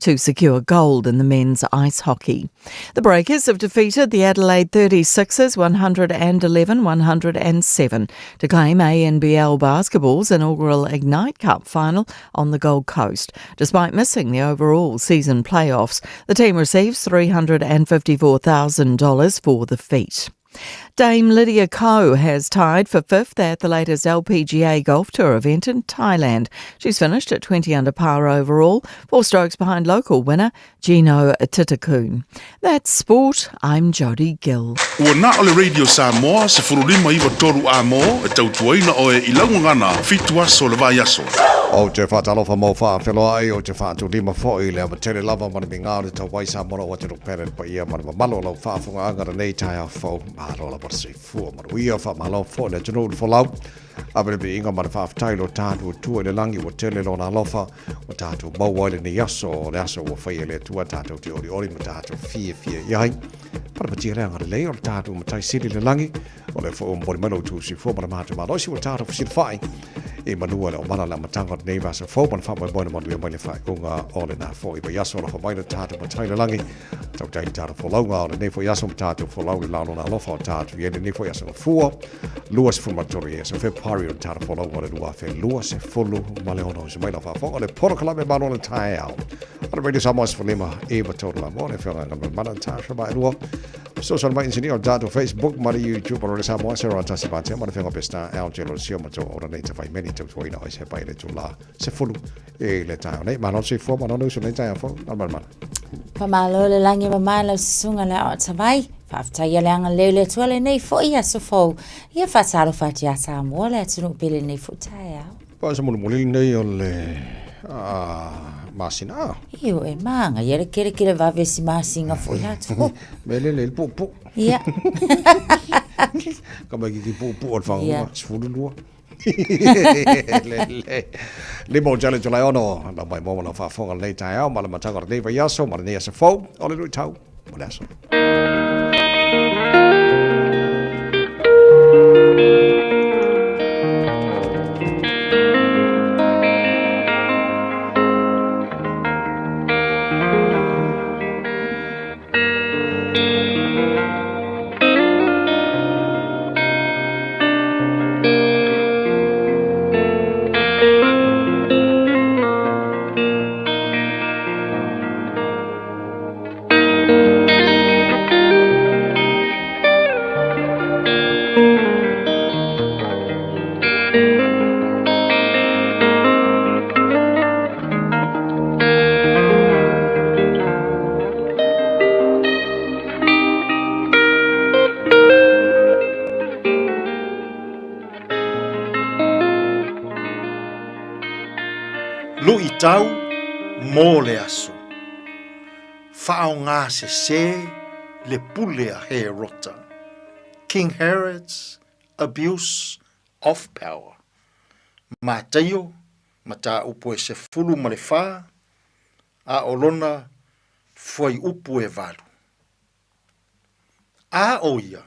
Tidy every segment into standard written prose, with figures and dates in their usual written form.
to secure gold in the men's ice hockey. The Breakers have defeated the Adelaide 36ers 111-107 to claim ANBL Basketball's inaugural Ignite Cup final on the Gold Coast. Despite missing the overall season playoffs, the team receives $354,000 for the feat. Dame Lydia Ko has tied for fifth at the latest LPGA Golf Tour event in Thailand. She's finished at 20 under par overall, 4 strokes behind local winner Gino Titakun. That's sport. I'm Jody Gill. Ua na ole Radio Samoa se furulima iwa toru a mo e tautuaina o e ilaungangana fitu aso le vai aso. O te whatalofa mo whaawheloa ai o te whaatu lima fōi lea ma tere lava mana mi ngāre tau waisa mora o te rupere pa ia mana ma malo lau whaafunga angara nei tai a fō marola par se fua mara uia wha malo fō le tunu ulu fōlau abere be inga mana whaaftailo tātu tua le langi o tele lo na lofa o tātu mauaile ni aso o le aso o whaia le tua tātu te ori ori ma tātu fia iai para pa tia reanga le lei o le tātu ma tai siri le langi o le fō mbori mano tu si fō mana mātu ma loisi o tātu fusir whai e manua le o mana la matanga nei vasa fo man fa mai bona mo mai fa unga ole na fo i yaso la mai na tatu ma tai langi tau tai tatu fo longa ole nei fo yaso tatu fo longa la no na lo fo tatu ye nei fo yaso fo luas fo matoria so fe pari on tatu fo longa le lua fe luas fo lu male ono so mai na fa fo ole por kala me mano le tai au ale mai sa mos fo lima e ba to la mo le fe na mana tatu ba lua social media engineer data Facebook mari YouTube or sa mo sera ta sa te mo fe ngopesta Angelo sio mo to ora nei te fai meni te tuina o se pai le tula se fulu e le tau nei ma non se fo ma non so nei tai fo normal pa malo le langi ma mai la sunga la o tavai fa ta ia langa le tuale nei fo ia so fo ia fa salo fa tia sa mo le tunu pele nei fo tai pa se mo nei o le masina io e manga ia le kere va vesi masinga fo ia tu mele le pu ia come ki pu o fa sfulu lua le mo jale jale ono na mai mo na fa fonga le tai au mala matanga de va yaso mala ne se fo ole lu tau mala so tau mō le aso. Whao ngā se le pule a he rota. King Herod's abuse of power. Mā taio, ma tā upu e se fulu ma le whā, a olona fuai upu e valu. A o ia,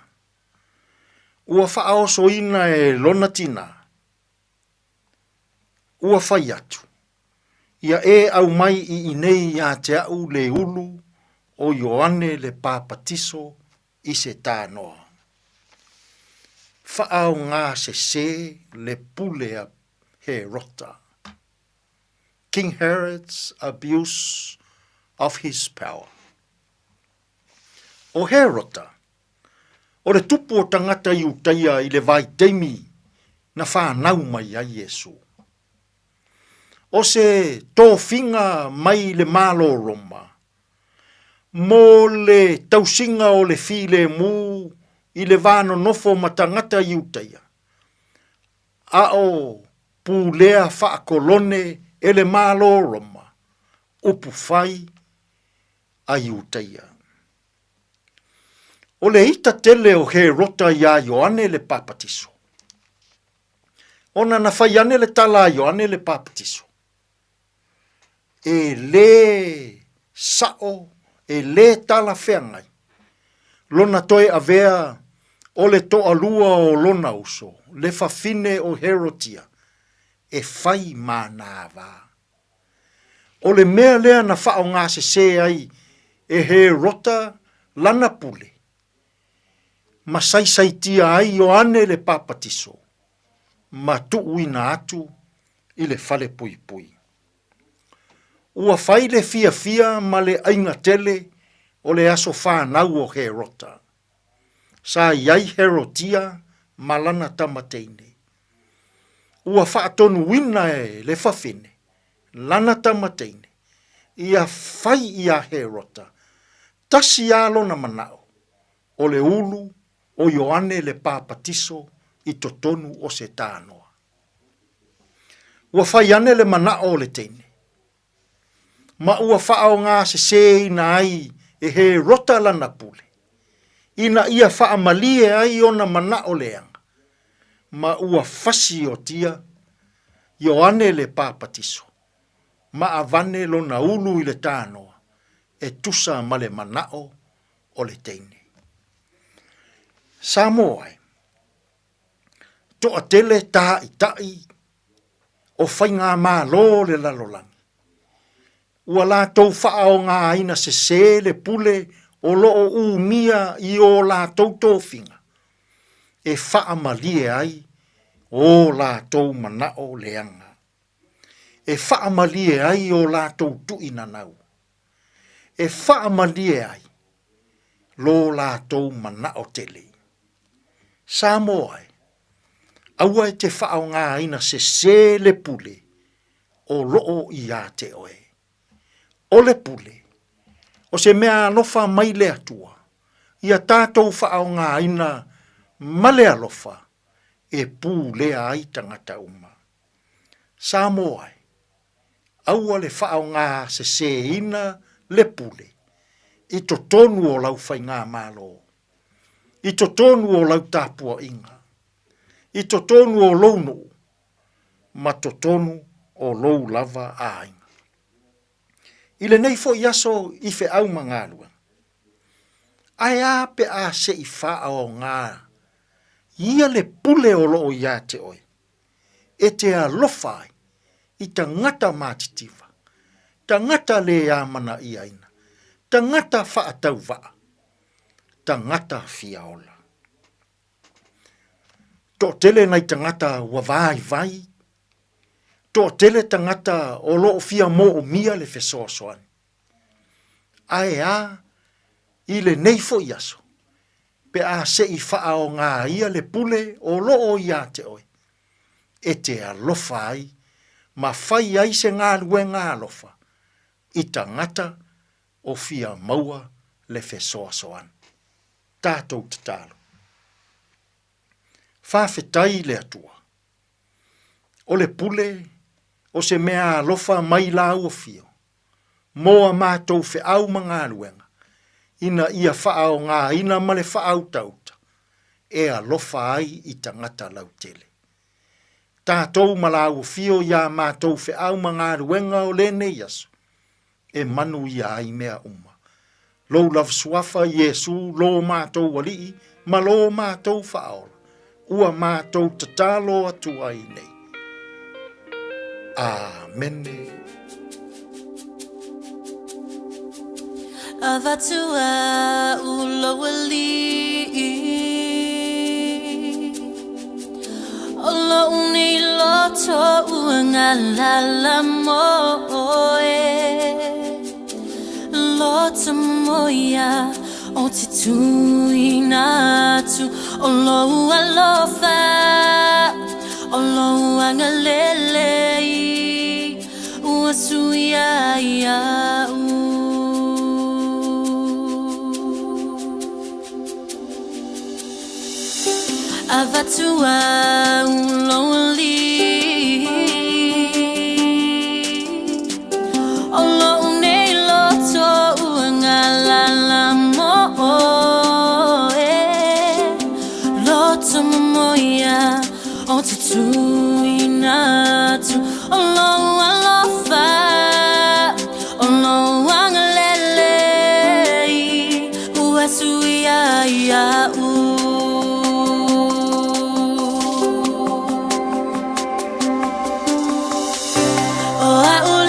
ua whao so ina e lona tina, ua whai atu. Ia e au mai I inei a te au le ulu o Ioane le pāpatiso I se tānoa. Whaau ngā se le pulea he rota. King Herod's abuse of his power. O he rota, o le tupu o tangata I utaia I le vai teimi na whanau mai a Yesu. O se tōwhinga mai le malo roma. Mō le tausinga o le file mū I le vāno nofo matangata I utaia. A o pūlea whaakolone e le malo roma. Upu whai a I utaia. O le ita tele o he rota ia Ioane le papatiso. Ona na whai ane le tala Ioane le papatiso. E le sao, e le tala whengai. Lona toi avea o le toa lua o lona uso, le whawhine o Herodia, e whai mānāwa. o le mea lea na whao ngā se ai e he rota lana pule. Ma sai tia ai o ane le papatiso. Ma tuuina atu i le fale pui pui. Ua fai le fia ma le ainga tele o le aso whanau o he rota. Sa iai herotia ma lana tamateine. Ua whaatonu wina e le whawhine. Lana tamateine. Ia fai ia he rota. Tasi alo na manao. O le ulu o Ioane le papatiso i totonu o se tānoa. Ua fai ane le manao o le teine. Ma ua whaao ngā se ina ai e he rota lana pule. Ina ia wha malie ai ona manao leanga. Ma ua fasi o tia Ioane le papatiso. Ma avane lo na ulu i le tānoa e tusa ma le manao o le teine. Samoai, toa tele tā i tai o whai ngā mā lo le lalolangi. Ua la tau wha o ngā aina se le pule o loo umia i o la tau tōwhinga. E wha malie ai o la tau manao leanga. E wha malie ai o la tau tuina nau. E wha malie ai lo la tau manao tele. Samoai, aua e te wha o ngā aina se le pule o loo i a te oe. O le pule, o se mea alofa mai le atua, ia tātou wha o ngā aina ma le alofa e pū lea ai tangata uma. Samoai, aua le wha o ngā se ina le pule, i to tonu o lau whai ngā mālo. I to tonu o lau tāpua inga. I to tonu o lounu, ma to tonu o lou lava a inga. I le nei fo iaso i fe au mangalua. Ai a pe a se i wha o ngā. Ia le pule o loo ia te oi. E te a lofai i ta ngata mātitiwa. Ta ngata le a mana i aina. Ta ngata wha atau waa. Ta ngata fiaola. Tō tele nei ta ngata wawai vai. Tō tele ta ngata o loo fia mo o mia le fesoasoan. Ai a, i le nei fo iaso. Pe a se i wha o ngā ia le pule o loo ia te oi. E te alofa ai, ma whai ai se ngā lue ngā alofa. I ta ngata o fia maua le fesoasoan. Tātou te tālo. Whawhetai le atua. O le pule, o se mea alofa mai la ua fio. Moa mātou whe au mga luenga. Ina ia whaao ngā ina male whaau tauta. E alofa ai i tangata lau tele. Tātou mala ua fio ia mātou whe au mga luenga o lene yasu. E manu ia ai mea uma. Lou lav suafa Yesu lo mātou walii, ma lo mātou whaola. Ua mātou tatalo atu ai nei. Amene. Avatua ulowali Olo uni loto uangalala moe Loto moya o titu inatu Olo alofa Olo angalele Uasuya ya Avatua lonely Olo une loto uangalala moe Loto moya o titu inatu Olo alofa Olo angalele Uasuya ya Oh, I will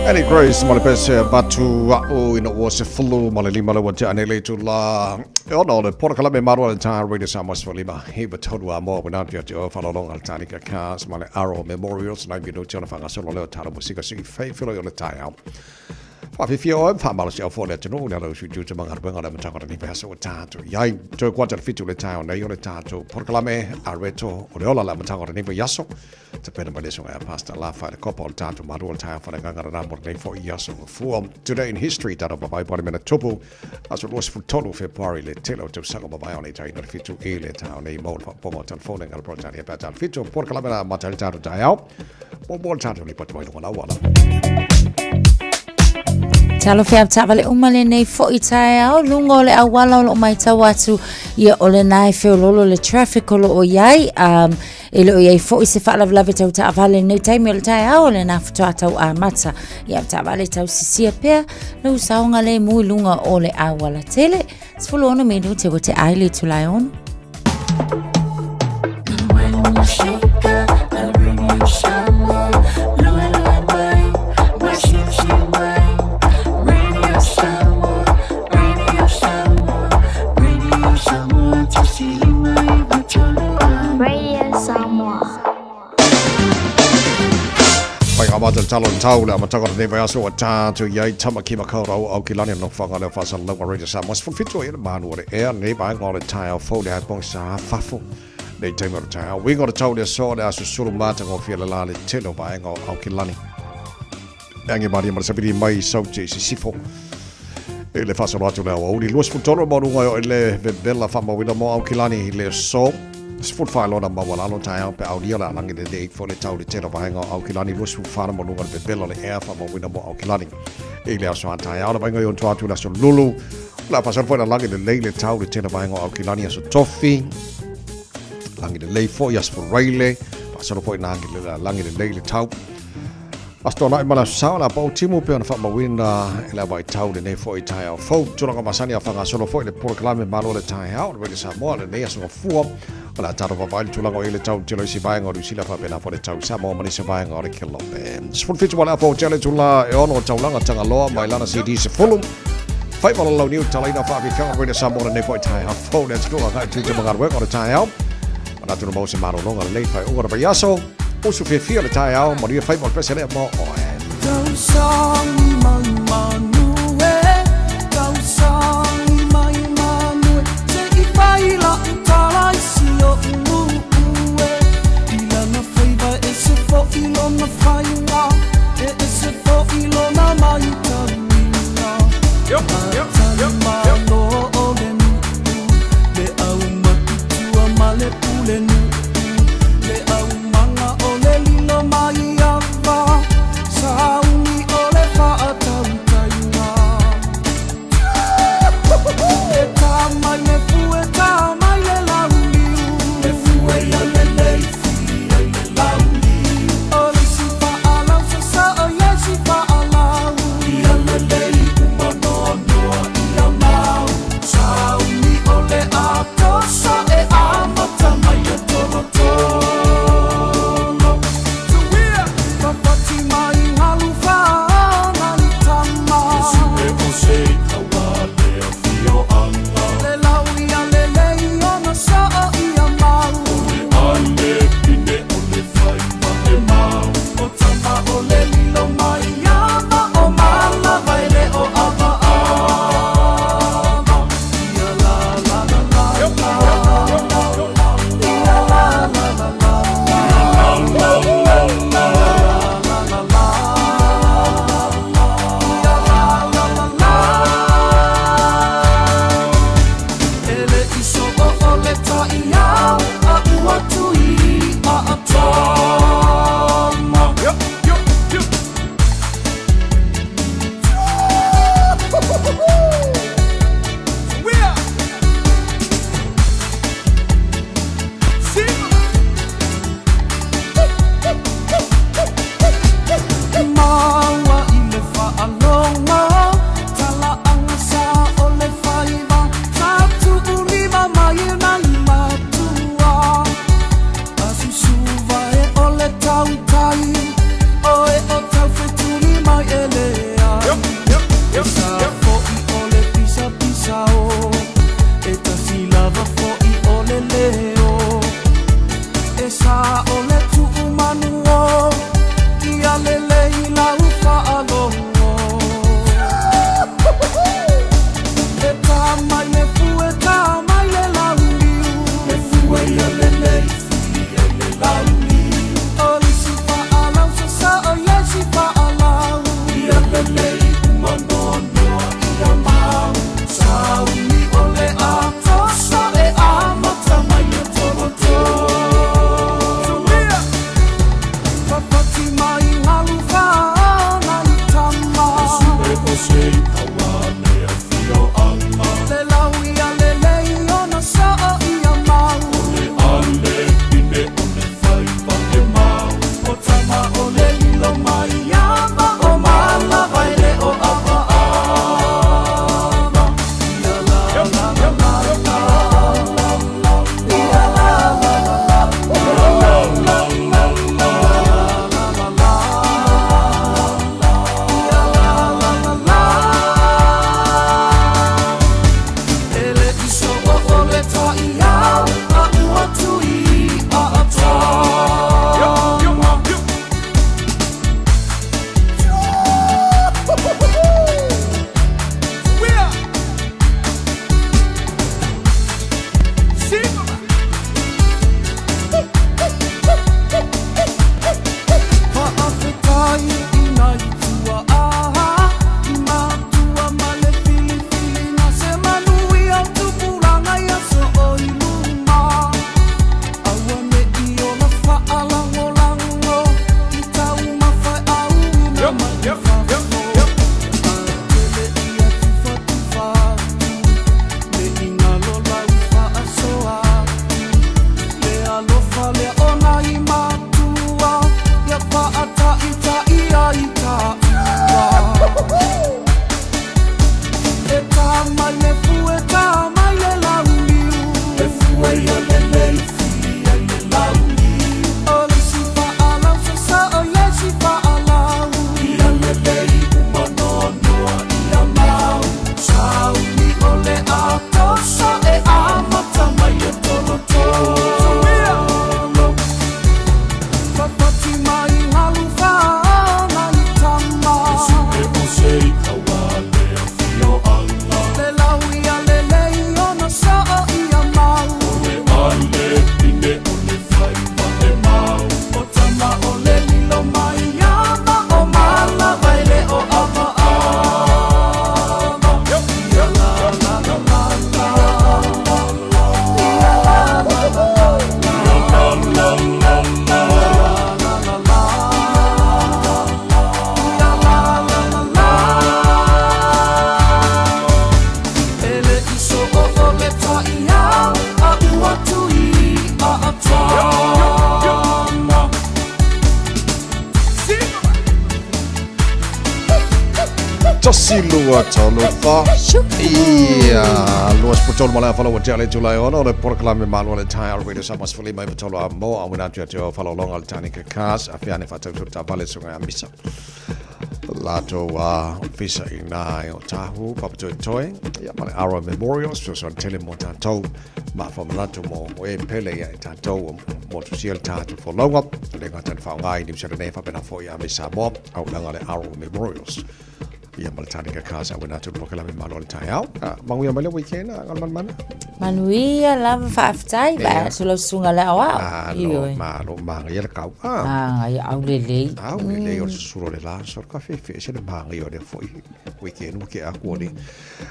Any grace malapese batu o ino was a flu malima le wate anele to la no the porkala me maro ta radio samos for lima he but todu mo without your follow along altanica cars male arrow memorials na you know jona fanga solo le tara musika sigi faithful yo le taia Fafifio Famals for that no no should do to Mangarbenga and Mataka and Vessel Tato. Yai took what a fit to the town, Nayo Tato, Porclame, Areto, Oriola Mataka and Yaso, to Penabadiso Pastor Lafa, the couple Tato, Madual time for the Ganga number for Yaso. For today in history, that of a body Topo, as it was for total February, the tail to Sagabai on it, I not fit to Ele town, a mode for Pomotan phoning and Protania Patan fit to Porclame, Matalitato die out, or more Tato, but one. Talo fea tawale umale nei fo I tae au lungo le awala o mai tawatu ia ole nai feo lolo le traffic o lo o iai ele o iai fo I se whaala vlave tau tawale nei taimi o le tae au le na futoa tau a mata ia tawale tau sisia pea lau saonga le mui lunga o le awala tele sfulu ono minu te wote aile tulai ono When you shake up, I'll bring you some more Amatal talon taula mataka de vaso ata to yai tamaki makaro au kilani no fanga le fasa lo radio samos for fito in manu re air ne ba ngol tile fo de bong sa fafu de time tile we got to the so da sulu mata ngo fia la le telo ba ngol au kilani dangi bari mar sabiri mai sauti sifo le fasa lo le o di los futuro mo ngo le bella fama wina mo au kilani le so Sport file on number one along time pe audio la langi de for the tau de telo ba ngo au kilani los fu fana mo ngo be bella le air fama wina mo au kilani ele so antai ala ba ngo yon tu la so lulu la pasar foi la langi de le tau de telo ba ngo au kilani so toffee langi de le fo yas for raile pasar foi na langi de le tau Astona imala sauna pa timu pe ona fa mawina ela vai tau de ne foi tai fo tuna masani afanga solo foi le proclame malo le tai out re sa mo le ne so fu ala taro va vai tula ngo ile tau tilo si vai ngo sila fa pena for le tau sa mo mani se vai ngo re kilo pe sport fit wala fo chale tula e ono tau langa tanga loa mai lana cd se fulum fai wala lo new talina fa vi ka re sa mo le ne foi tai fo le tula ga tu te mangar work on the tai out ana tu mo se maro longa le fai o ra yaso o su fia le tai au maria fai mo pese le mo o Don't song my manue Don't song my manue Se I fai la tala si o uue Ila na fai ba e se fo ilo na fai nga E se fo ilo na mai tamina Malo o le nu Le au matutua ma le pule nu Le au manga o le lilo mai ava Sauni o le whaatau tai tosi lua tolu fa. Ia, luas potol mala follow wa tele July ono le porklame malu le tai radio samas fuli mai potolo mo awina tio follow long al tani ka kas afiane fata tuta vale sunga amisa. Lato visa ina o tahu papato toi ya male Ara Memorials so on telemota to ma from lato mo e pele ya tato mo to siel tato for long up le ngatan fa ngai ni sere ne fa pena fo ya misa mo au langa le Ara Memorials ya male tani ka casa wena to pokela me malo tai au mangu ya male weekend ngal man Manuia lava whaaftai ba so lo sunga le awa. Malo manga ya kau. Ya au lele. Au lele o suro le la so ka fe se le manga yo de foi weekend ke a ko ni.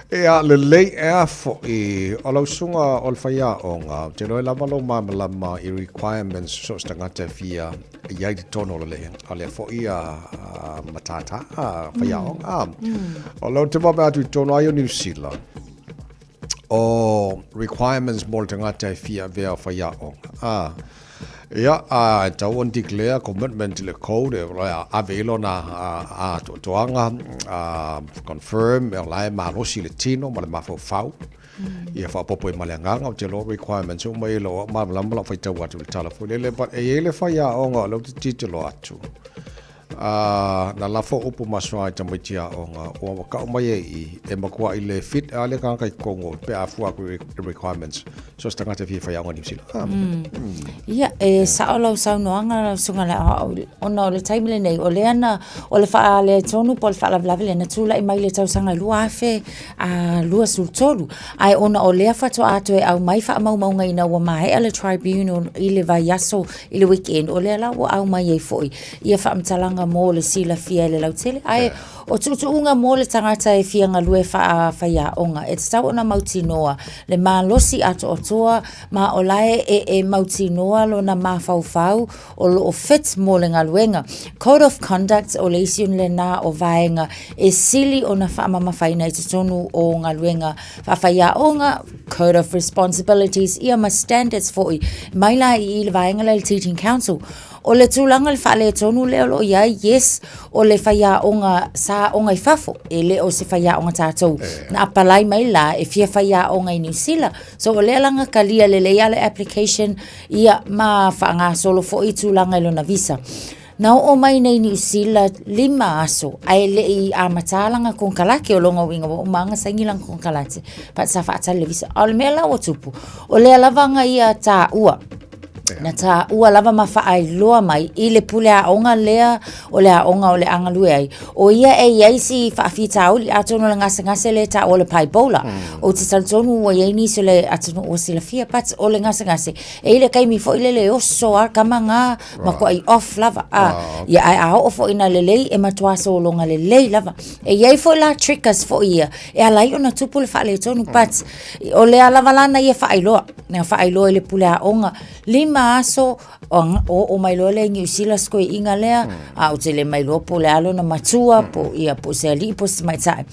E a lele e fo e o lo sunga o faya o nga te no la malo ma i requirements so stanga te fia ya di tono le ale fo ia matata faya o o lo te ba tu tono ayo New Zealand. O requirements moltanga te fia vea faya o. Ya ta won declare commitment le code avelo na toanga confirm la ma rosi le tino ma ma fau. Ia fa popo malanga o te lo requirements o mai lo ma lamba fa ta watu telefone le but e le faya o nga lo ti lo atu. Na la fo upu maswa ta mitia o ka mai e makua I le fit ale ka kai kongo pe afua ku requirements so stanga te fi fa ya ngoni sila ya e sa lo sa no anga sunga la ona le time le nei o le ana o le fa le tonu pol fa la vlavile na tula I mai le tau sanga lua fe a lua sul tolu ai ona o le fa to ato e au mai fa mau ngai na wa mai ale tribunal I le va yaso I le weekend o le la o au mai e foi ia fa mtalanga mo le sila fia le lautele ai o tutu unga mo le tangata e fia nga lue fa ya onga e tau ona mauti noa le malosi ato otoa ma olae e mauti noa lo na ma fau o lo o fit mo le ngaluenga code of conduct o le isi le na o vaenga e sili ona fa mama faina I tonu o ngaluenga fa ya onga code of responsibilities ia ma standards for maila I le vaenga le teaching council o le tulanga le fale tonu le lo ia yes o le faya onga sa onga I fafo e le o se faya onga tatou na apalai mai la e fia faya onga I New Zealand so o le langa kalia le le application ia ma fanga solo fo I tulanga lo na visa na o mai nei New Zealand 5 aso ai le I amatalanga kon kalake o longa winga o manga sangilang kon kalate pa sa fa le visa o le mela o tupu o le lavanga ia ta ua na ta ua lava mafa ai loa mai I le pule a onga lea o le a onga o le angalue ai o ia e iaisi whaafita au li atono le ngase le ta o le pai bola o te saltonu o ia nisi le atono o sila fia pat o le ngase e ile kaimi fo ile le oso ar kamanga mako ai off lava ia ai a o fo ina le lei e matua so longa le lei lava e iai fo la trickers fo ia e alai ona tupu le whaale tonu pat o le a lava lana ia whaailoa na whaailoa le pule a onga 5 aso o mai lo le New Zealand sko inga lea o te le mai lo po le alo na matua po ia po se ali po se mai tai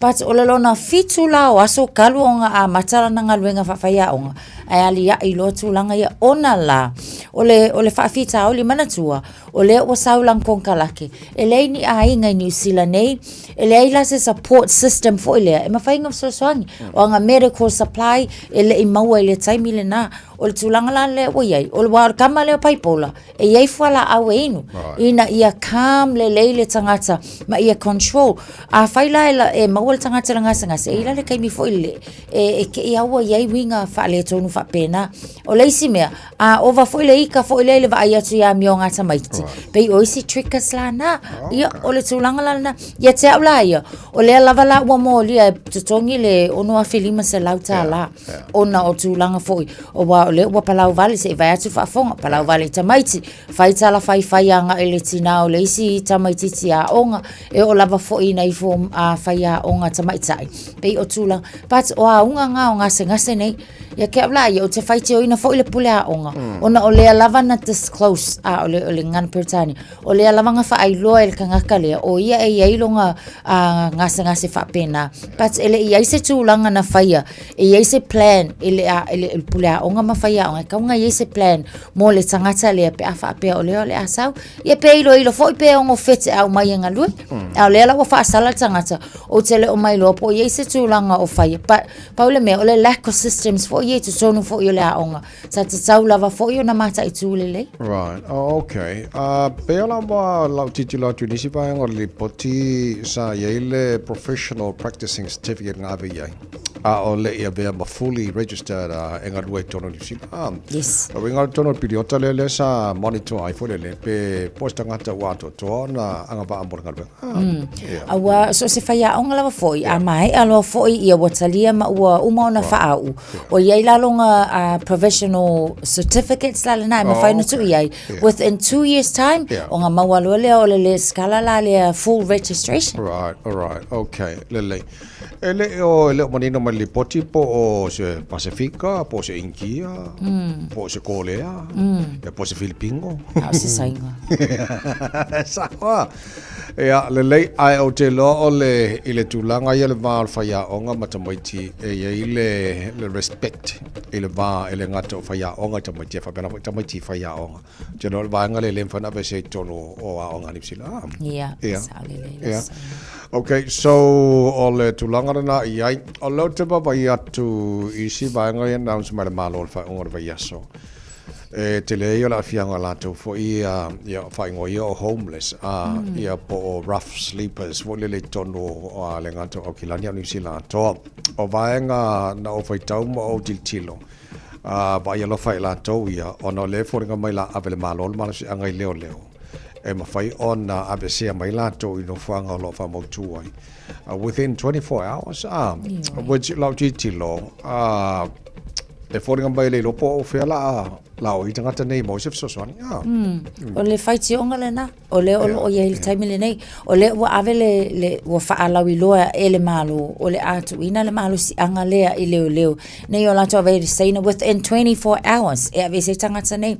but o le lona fitu la o aso kalu onga a matala na ngaluenga whawhaia onga ai ali ia I lo tulanga ia ona la o le whaafita o li manatua o le o saulang kong kalake e le ni a inga New Zealand nei e le ila se support system fo ilea e mawhainga soangi o anga medical supply e le I maua I le taimi le na o le tulanga la le o iai o le wār kama le paipola e iai fuala au e inu ina ia calm le leile tangata ma ia control a whaila e maua le tangata la ngasa e ila le kaimi fo ile e ke ia ua iai winga whaale tonu whapena o leisi mea a ova fo ile ika fo ile le vai atu ia mio ngata maiti pei o isi trickers la na ia o le tulanga la na ia te au la ia o le lava la ua mo lia tutongi le ono a filima se lauta la ona o tulanga fo o wa le ua palau vale se vai atu whaafonga palau vale tamaiti whaita la whai anga ele tina o le isi tamaiti ti a onga e o lava fo ina I fo a whai a onga tamaitai pei o tulanga pat o a unga nga o ngase nei ia ke avla ia o te whaiti o ina fo ile pule a onga ona o lea lava na disclose a o le ngana peritani o lea lava nga wha ailoa ele kangaka lea o ia e iailonga ngase whapena pat ele ia se tulanga na whaia e ia se plan ele pule a onga ma whaia onga kaunga ia se plan mo le tangata le pe afa pe o le asau ia pe ilo foi pe o fete au mai nga lui au le la wa fa sala tangata o tele o mai lo po ye se tulanga o fai pa le me o le lack of systems for ye to sonu for yo le aonga sa te tau lava for yo na mata i tulele Right. Oh, okay. Pela wa lau titula tu nisi pa ngor li poti sa yele professional practicing certificate ngabe yai. O le ia be ma fully registered enga due tono ni sila. yes O winga tono piliota le sa monitor ai fo le pe posta ngata wato to na anga ba ambor ngalbe. awa so se fai aonga lava foi a mai alo foi ia watalia ma ua uma ona fa au o ye la longa professional certificates la na ma fai no tu ia within 2 years time o nga mawalo le o le skala la le full registration Right, all right. Okay. Lele. Ele o le manino ma lipoti po o se Pacifica, po se Inkia, po se Korea, po se Filipino. au se sainga Sawa. Ya lele ai o te lo o le ile tulanga ia le va al faya onga matamaiti e ia ile le respect ile va ile ngata o faya onga tamaiti fa bana tamaiti faya onga. Te no va ngale le fana be se tono o onga ni sila. yeah Yeah. Okay, so o le tulanga na iai o lo te baba ia tu isi vanga ia na usma le malo fa ngor va yaso. Te le ia la fianga la tu fo ia fa ngo ia homeless ia po rough sleepers fo le tono o le ngato o kilania ni sila to o vanga na o fai tau mo o tiltilo. Ba ia lo fai la to ia o no le fo nga mai la avele malo malo si anga leo leo. E mawhai ona abesia mai lato ino whanga lo wha mautu ai. Within 24 hours, which lau titilo, e whoringa mai le lopo o whea lao I tangata nei mo sef soswani. o le fight onga le na o le o ye le time le nei o le wa ave le wa fa ala wi loa ele malo o le atu ina le malo si anga lea I leo nei o la to ave saying within 24 hours e ave se tangata nei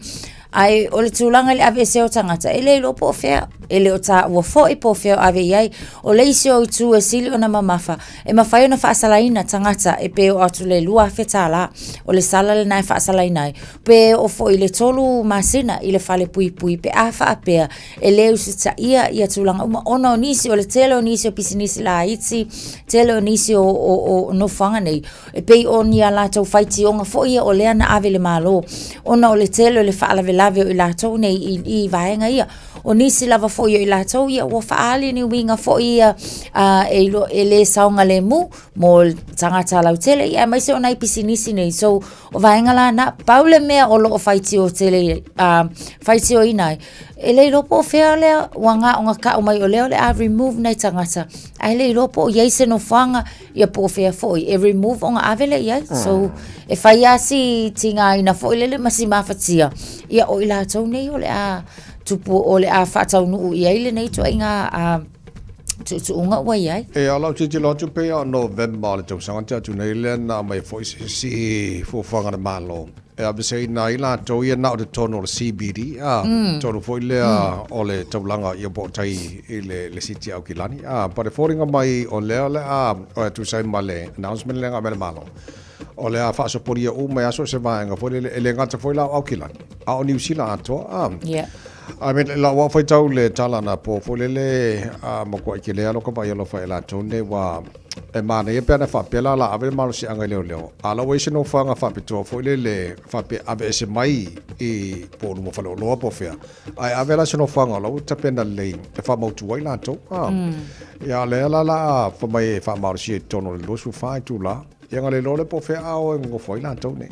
ai o le tulanga le ave se o tangata ele lo po fea ele o ta wa fo I po fea ave yai o le isi o tu e sili o na mamafa e mawhai o na fa asalaina tangata e pe o atu le lua fetala o le sala le nai fa asalaina pe o fo I le tolu masina I le fale pui pe afa apea e le usita ia tulanga uma ona o nisi o le tele o nisi o pisinisi la itsi tele o nisi o no fanga nei e pe o ni ala tau fighti onga fo ia o le ana ave le malo ona o le tele o le fa ala lave o la tau nei I vaenga ia o nisi lava fo ia I la tau ia o faali ni winga fo ia e le saunga le mu mo tangata lau tele ia mai se o nai pisinisi nei so o vaenga la na paule mea o lo o fighti o tele fighti o inai e le lopo fea lea wanga onga ka o mai o leo le a remove nei tangata ai le lopo o iei se no whanga ia po fea foi e remove onga avele iei so e whai asi tinga ina foi lele masi mawhatia ia o ila tau nei o le a tupu o le a whatau nuu iei le nei tu inga tu unga wa iei E alau titi lotu pe o November le tau sangata tu nei le na mai foi si fo whanga na malo. E abisei na ila tau ia na o te tono le CBD tono foi le o le taulanga ia po tai I le siti au kilani pa le fōringa mai o leo le o e tu sai ma le announcement le nga mele malo o le a whaasoporia u mai aso se vaenga foi le ngata foi lau au kilani a o New Zealand atoa yeah I mean la wa foi tau le tala na po foi le mo ko ki le alo ko pa yelo fa la tone wa e mana e pena fa pela la ave malo si anga leo ala we se no fa nga fa pito foi le fa pe ave se mai I po no fa lo po fea ai ave la se no fa nga lo ta pena le e fa mo tu wai la to ya le la fa mai fa malo si tono lo su fa tu la ia ngale lole po fea au e ngo foi la to ne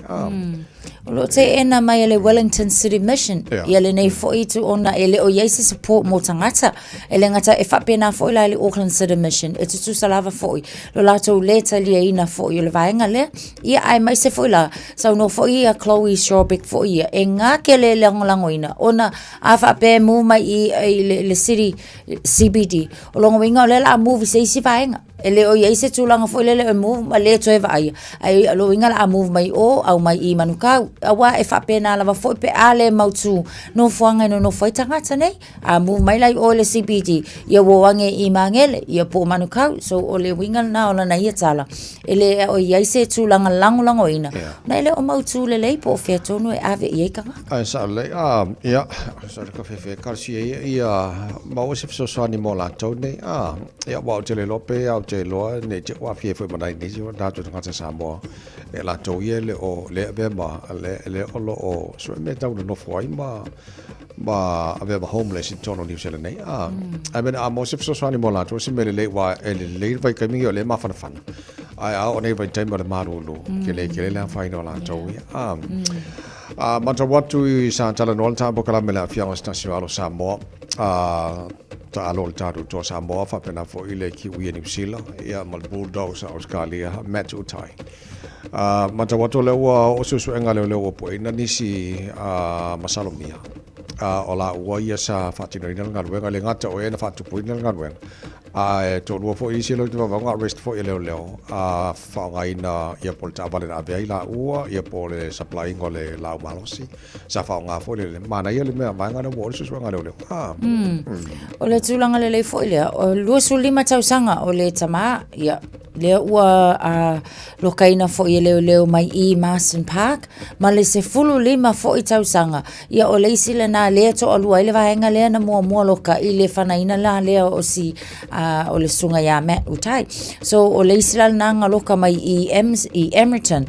o lo te ena mai le Wellington City Mission ia le nei foi tu ona ele o yeise support mo tangata ele ngata e fa pena foi la le Auckland City Mission e tu salava foi lo lato leta lia ina foi le vaenga le ia ai mai se foi la so no foi a Chloe Shorbeck foi ia e nga ke le langoina ona a fa pe mu mai I le city CBD o longo winga le la movie se si vaenga ele o ye se tulanga fo le move ma le toe vai ai lo inga la move mai o au mai I manuka awa e fa pena lava fo pe ale mautu no fuanga no foi tangata nei a move mai lai o le CBD ia wo wange I mangele ia po manuka so o le winga na o na ia tala ele o ye se tulanga lango ina na ele o mautu le le po fe tonu e ave ye kanga ai sa le ia sa ka fe karsi ia ma o se so ani mo la tone ia wa te le lope au te loa ne te wa fie foi mai ni jo da to ngata sa mo e la to ye le o le be ma le o lo o so me ta no foi ma ave ba homeless in tono New Zealand nei I mean mo se so ani mo la to se me le wa le vai ka mi le ma fa ai au nei vai tempo le marulu ke le la fai no la to ma to what to sa tala no ta bo kala me la fianga stasio alo sa mo ta alo taru to sa mo fa pena fo ile ki wi New Zealand ia mal bulldogs Australia match utai mata wato le o susu enga le po ina nisi masalomia ola ua ia sa fatino ina ngalwenga le ngata o ena fatu po ina ngalwenga to lo fo isi lo twa nga rest fo ile leo fa nga ina ia polta vale na bia ila ua ia pole supply ngole la malosi sa fa nga fo le mana ia le me ma nga no wo susu nga le o le tulanga le fo ile o lo su lima tau sanga o le tama ia le ua lo kaina fo ile leo mai I Marsden Park ma le se fulu lima fo I tau sanga ia o le isi le na le to o lua ile vaenga le na mua loka I le fanaina la le o si o le sunga ya utai so o le isi la nanga loka mai I Emerton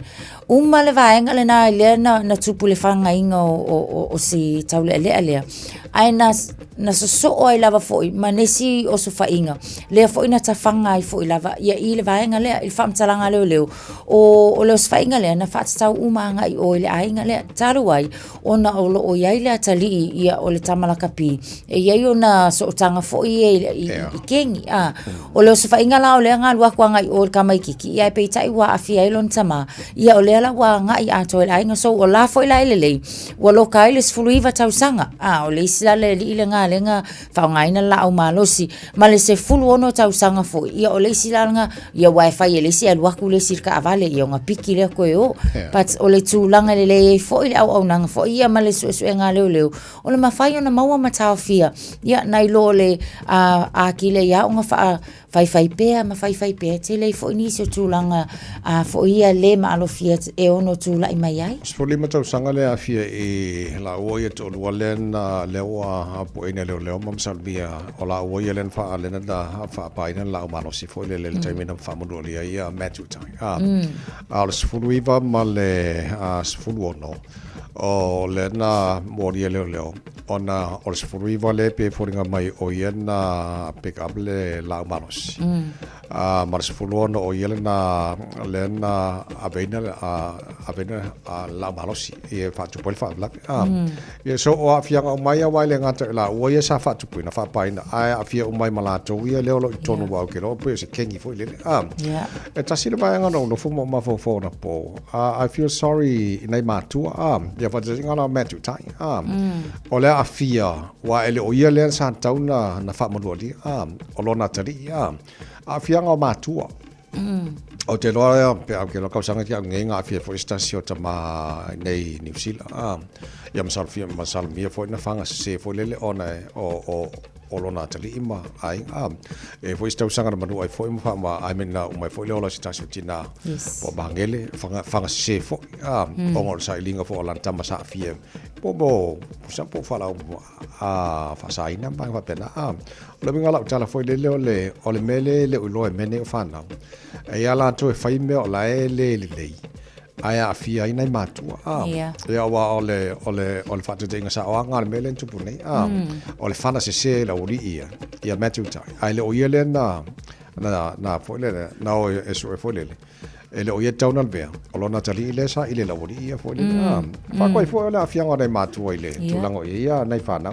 uma le vaenga le na le na tupu le fanga inga o si tau le lea ai na so ai lava foi manesi o so fainga le foi na tafanga ai foi lava ia I le vaenga le il fam talanga le o le fainga le na fat tau uma nga I o le ainga le taru ai ona o lo o ia le tali ia o le tamala kapi e ia yo na so tanga foi I kengi o le so fainga la o le nga lua kwa nga I o ka mai kiki ia pe tai wa afia I lon tama ia o le la wa nga I ato le ainga so o la foi la le wa lo kai le sfuluiva tau sanga o le isla le ile nga lenga faungaina la o malosi ma le se fulu ono tau sanga fo ia o le silanga ia wifi le si alwa ku le sirka avale ia nga piki le ko but o le tulanga le fo ile au nanga fo ia ma le su nga leo o le mafai ona maua matafia ia nai lo le a kile ia nga fa fai pe te le fo ni se tulanga fo ia le ma alofia e ono tula I mai ai so le mata sanga le afia e la o ia to walen le wa po ina le mam salbia o la o ia len fa le na da fa pa ina la ma no si fo le termina fa mo le ia match time al sfulu iva ma le sfulu no o le na moria le ona o sfulu iva le pe foringa mai o ia na pick up le la ma no si ma sfulu no o ia na le na avena la ma no si e fa tu pol fa la e so o afia o mai wa le ngata la o ia sa fa tu pina fa pa ina a afia o mai malato ia le lo tonu wa ke lo pe se kengi fo le e tasi le vai ngano no fu mo ma fo na po I feel sorry nei matu ia fa te ngana matu tai o le afia wa ele o ia le sa tauna na fa mo di o lo na tari afia ngo matu o te loa pe ke lo kausanga ki ngenga afia fo stasio tama nei New Zealand ia masal mia fo na fanga se fo lele ona o lona tali ima ai e fo sta usanga na manu ai fo ima ma ai mena mai fo le stasio tina po bangele fanga se fo o ngol sai linga fo lan tama sa afia po sampo fala fa sai na bang fa pena le minga la tala fo le o le mele le ulo e mene fa na e ala to e fai me o la le aya afia ina matua ia wa ole fatu te ngasa o ngal melen tupu nei ole fana se la uri ia matu tai ai le o ia le na fo le na o eso fo le ele o ia tauna be o lona tali le sa ile la uri ia fo le fa ko fo le afia ngore matua ile tulango ia nei fana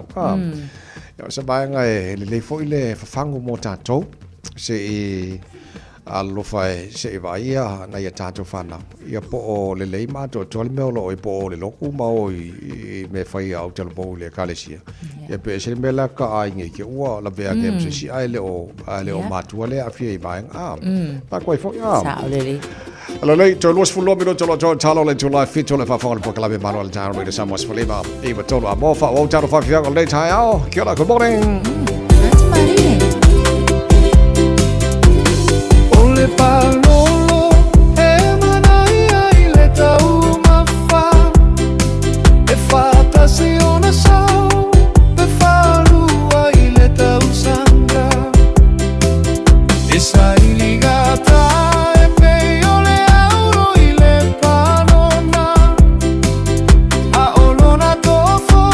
ia sa ba nga le fo ile fa fangu mo tatou se Alofa e se e vai ia na ia tātou whanau. Ia po o le lei mātou tōle meo lo i po o le loku mau i me whai au te lopo le kalesia. Ia pe se me la ka ainge ki ua la vea ke mse si ai le o mātua le awhia i mai ngā. Pa koe fo ia. Sao lili. Alo lei, tō luas fulo mino tō lo tō talo le tūlai fito le whawhonga le pokalawe Manuel Tāra Rita Samuas Falima. Iwa tōlu a mōwha o tāro whawhianga le tai ao. Kia ora, good morning. Atu marine. Ole palolo e manai ai le tau mawha e whātasiona sau e whārua i le tau sanga e saili gata e pei ole auro i le panona a olona tofo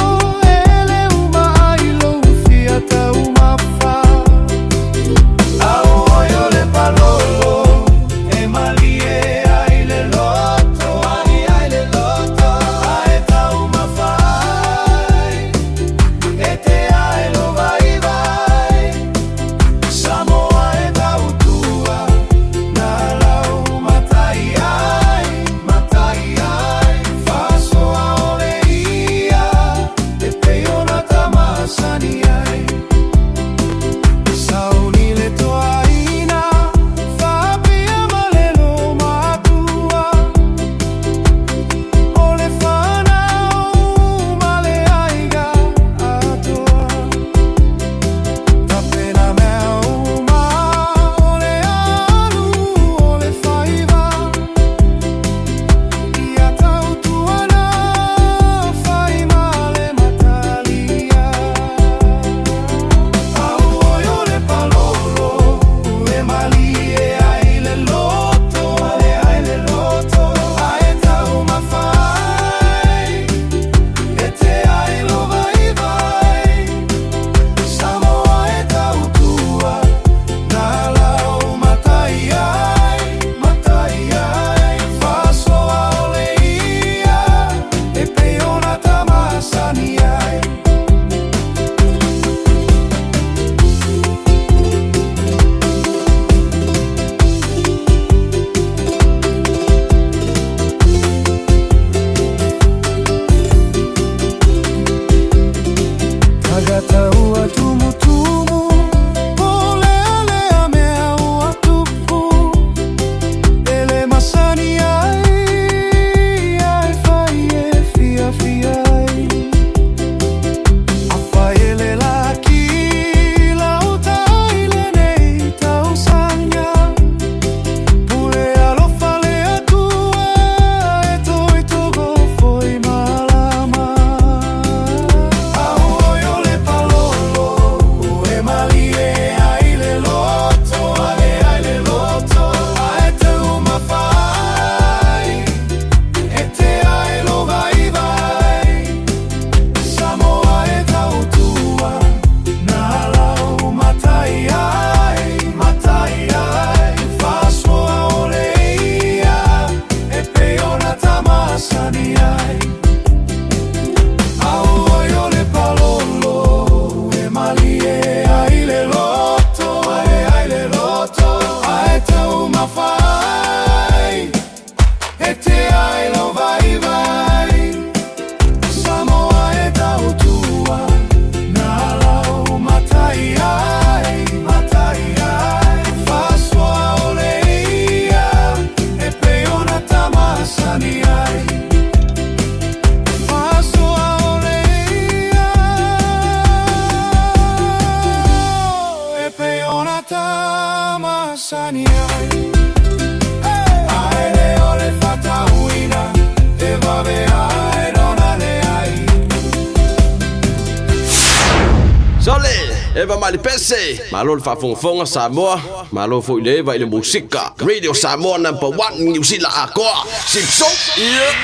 e le uma ai lo fia tau mawha a oio le palolo e malie ai le loto a e tau mawhai e te ai lo vai vai Samoa e tau tua na lau matai ai faso a ole ia e peiona tamasani ai sauni le toaina whapea malelo matua o le whanau male aiga atoa tapena mea uma o le alu o le whaiva ia tau tuana whai male matalia au oio le palolo e malie ai le loto a e tau mawhai e te ai lo vai vai Samoa e tau tua na lau matai ai faso a ole ia e peiona tamasani ai Tagata ua tumutumu Ole ale a mea ua tupu Ele masani ai Ai fai e fia fia ai A fai ele laki Lau tai le nei tau sanga Pule alofa le atua E toi togo foi malama Au oio le palolo e malie ai le loto a e te uma fai e te ai lo vai vai Samoa e tau tua na lau matai ai faso a ole ia e peiona tamasani ai Au oio le palolo e malie ai le loto a e tau mawhai e te ai lo vai vai Samoa e tau tua na lau matai ai faso a ole ia e peiona tamasani ai Faso a ole ia e peiona tamasani ai Ai le ole fatauina e vave ai rona le ai Sole, eva mali pese. Malo le whafonga Samoa. Malo fo ile va ile musika. Radio Samoa #1 New Zealand akoa. Sipso. Yeah.